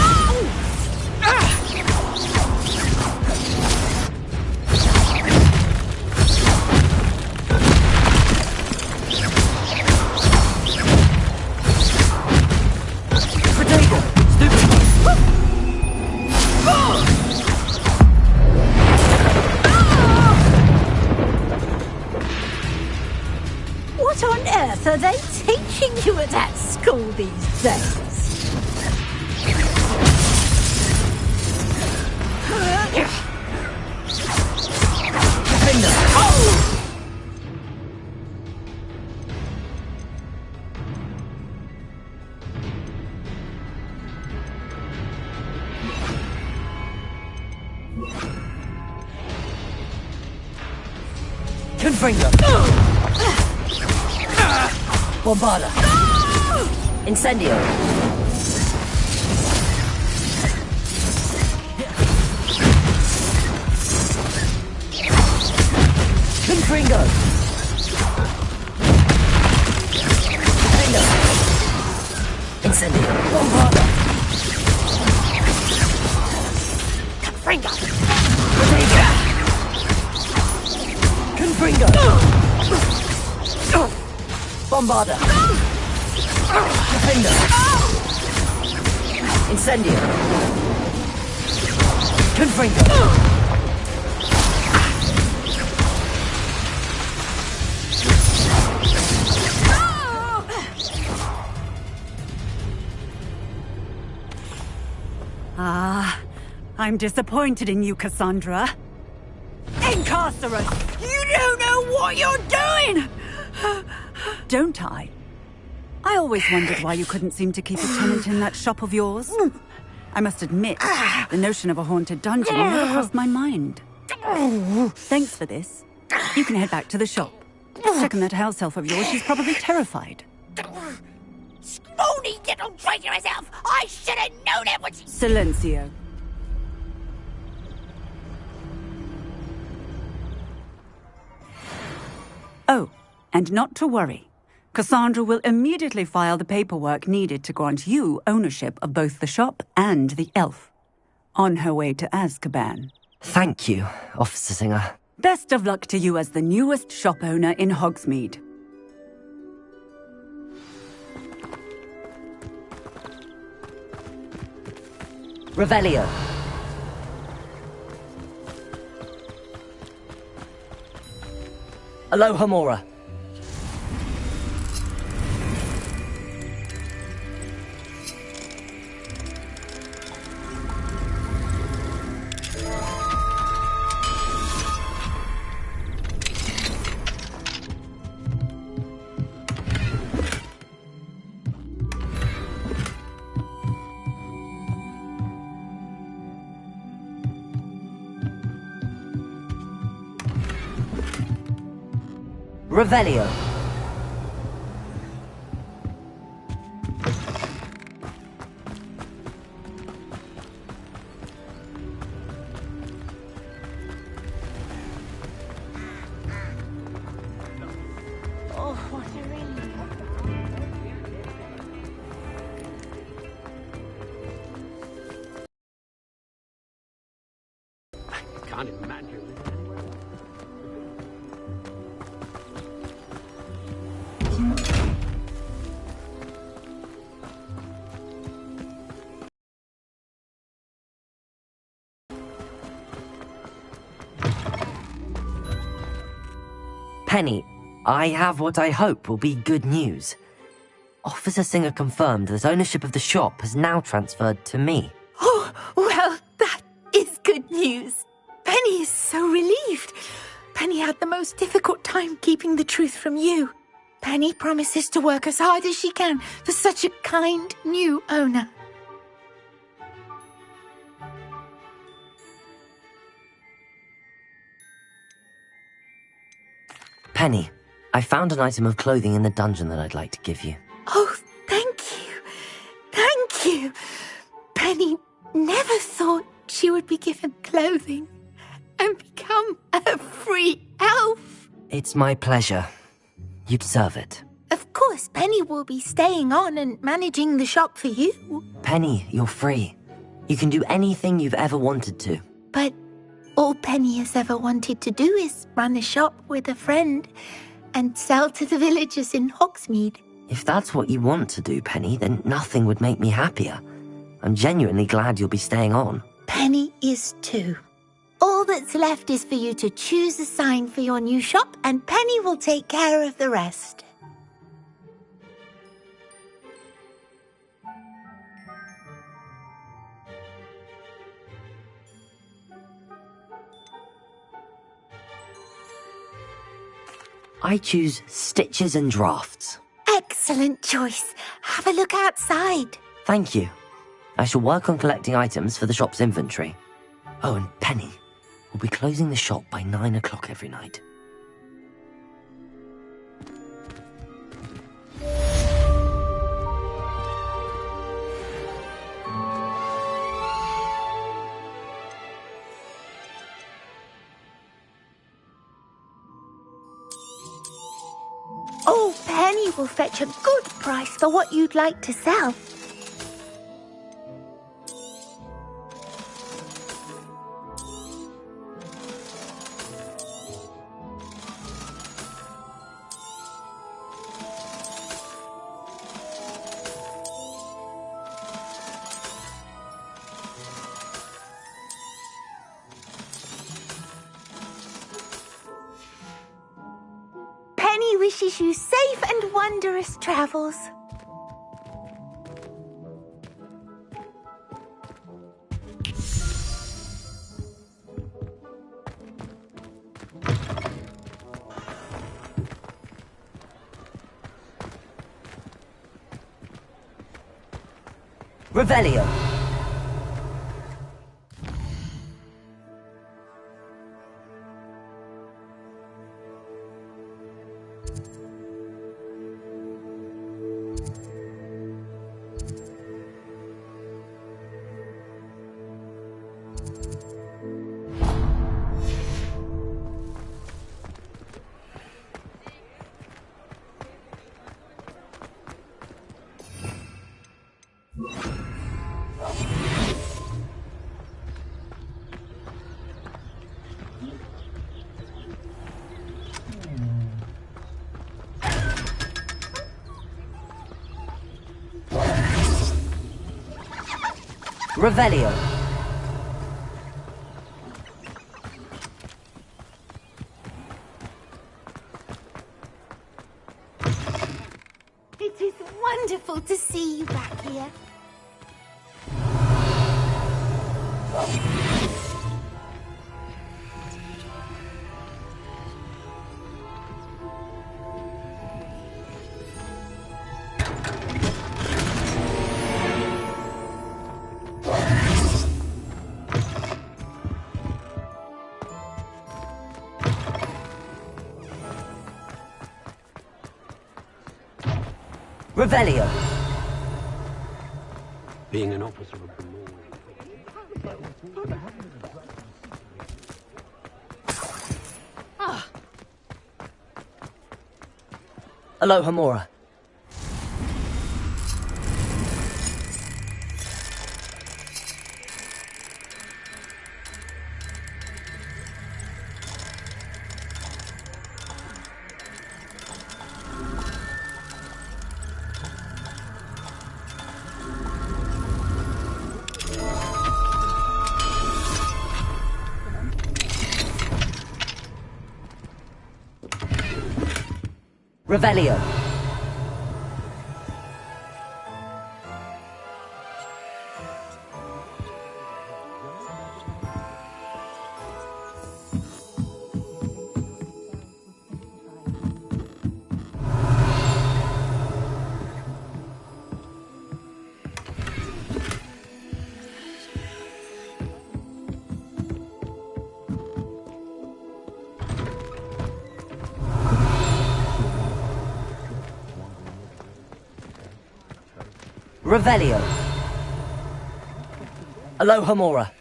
Potato! Stupid! What on earth are they teaching you at that school these days? Confringo! Bombarder! Incendio! Confringo! Defender! Incendio! Bombarder! Confringo! Potato! Confringo! Bombarder! Defender! Incendio! Confringo! I'm disappointed in you, Cassandra. Incarcerate! You don't know what you're doing! Don't I? I always wondered why you couldn't seem to keep a tenant in that shop of yours. I must admit, the notion of a haunted dungeon never crossed my mind. Thanks for this. You can head back to the shop. Checking that house elf of yours, she's probably terrified. Scrawny little traitor herself! I should have known it was... Silencio. Oh, and not to worry. Cassandra will immediately file the paperwork needed to grant you ownership of both the shop and the elf. on her way to Azkaban. Thank you, Officer Singer. Best of luck to you as the newest shop owner in Hogsmeade. Revelio. Aloha Mora. Revelio. Oh, what a relief. I can't imagine. Penny, I have what I hope will be good news. Officer Singer confirmed that ownership of the shop has now transferred to me. Oh, well, that is good news. Penny is so relieved. Penny had the most difficult time keeping the truth from you. Penny promises to work as hard as she can for such a kind new owner. Penny, I found an item of clothing in the dungeon that I'd like to give you. Oh, thank you. Thank you. Penny never thought she would be given clothing and become a free elf. It's my pleasure. You deserve it. Of course, Penny will be staying on and managing the shop for you. Penny, you're free. You can do anything you've ever wanted to. But all Penny has ever wanted to do is run a shop with a friend and sell to the villagers in Hogsmeade. If that's what you want to do, Penny, then nothing would make me happier. I'm genuinely glad you'll be staying on. Penny is too. All that's left is for you to choose a sign for your new shop, and Penny will take care of the rest. I choose stitches and drafts. Excellent choice. Have a look outside. Thank you. I shall work on collecting items for the shop's inventory. Oh, and Penny, we'll be closing the shop by 9 o'clock every night. Oh, Penny will fetch a good price for what you'd like to sell. Penny wishes you safe and wondrous travels. Revelio. Revelio. It is wonderful to see you back here. Revelio. Being an officer of the law. Aloha Mora. Revelio. Revelio. Aloha Mora.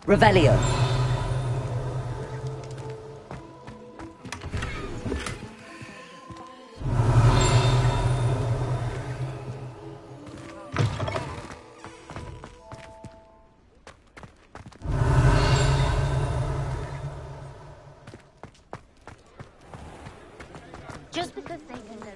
Revelio. Just because they can go to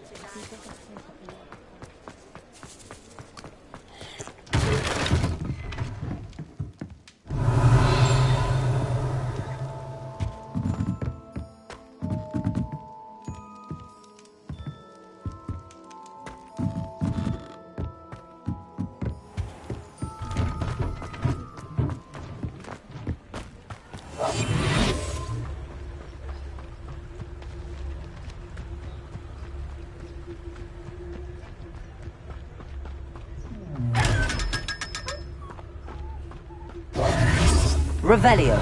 Revelio.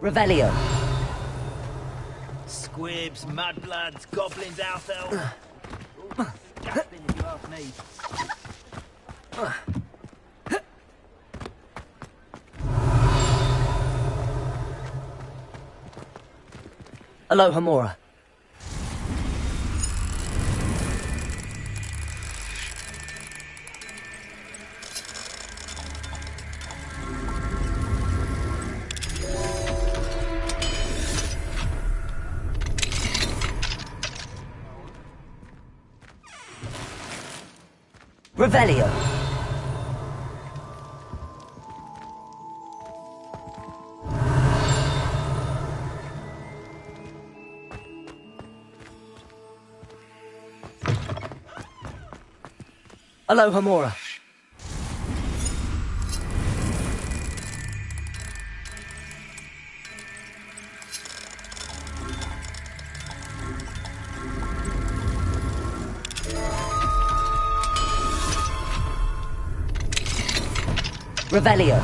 Revelio. Squibs, mudbloods, goblins, house elves. Disgusting if you ask me. Aloha Mora. Revelio. Aloha Mora. Revelio.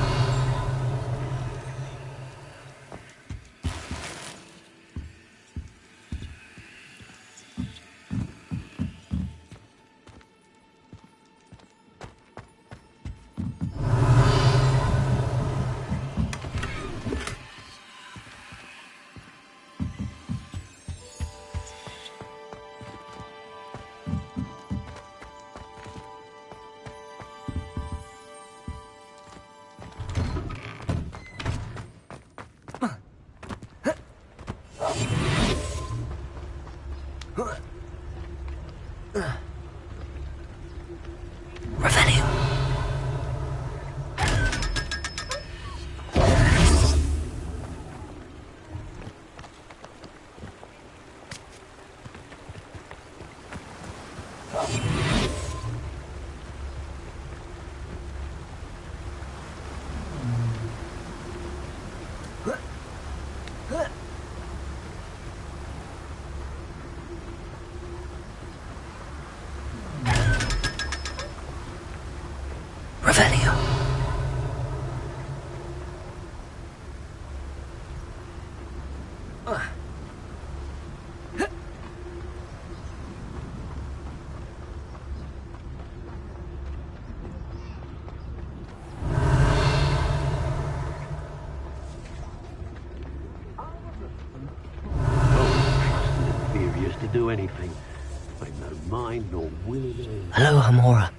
Revelio. To do anything. I'm no mind nor will of it. Hello, Hamora.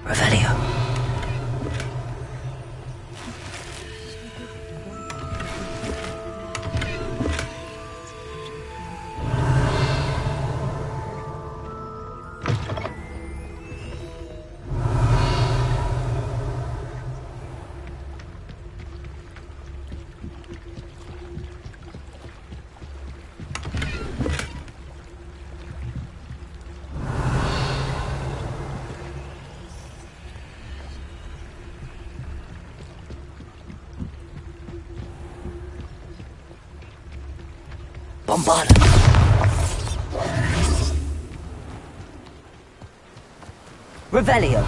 Revelio. Bombarda. Revelio.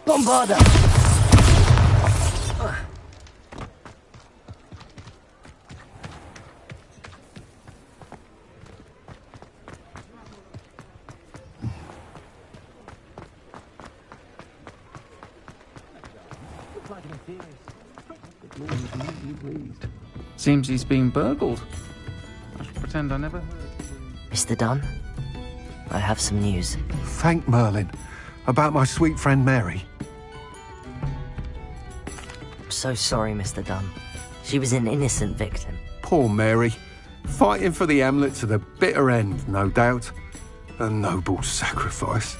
Bombarda! Seems he's been burgled. I shall pretend I never heard. Mr. Dunn, I have some news. Thank Merlin. About my sweet friend Mary. I'm so sorry, Mr. Dunn. She was an innocent victim. Poor Mary. Fighting for the Hamlet to the bitter end, no doubt. A noble sacrifice.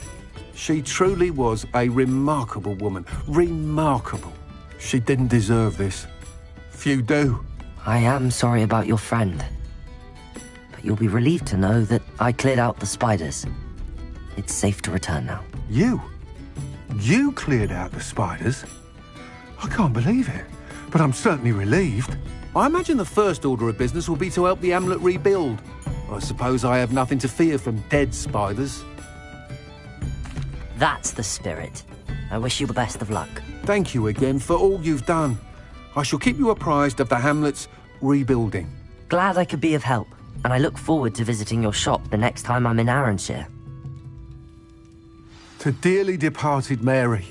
She truly was a remarkable woman. Remarkable. She didn't deserve this. Few do. I am sorry about your friend. But you'll be relieved to know that I cleared out the spiders. It's safe to return now. You? You cleared out the spiders? I can't believe it, but I'm certainly relieved. I imagine the first order of business will be to help the Hamlet rebuild. I suppose I have nothing to fear from dead spiders. That's the spirit. I wish you the best of luck. Thank you again for all you've done. I shall keep you apprised of the Hamlet's rebuilding. Glad I could be of help, and I look forward to visiting your shop the next time I'm in Arranshire. To dearly departed Mary,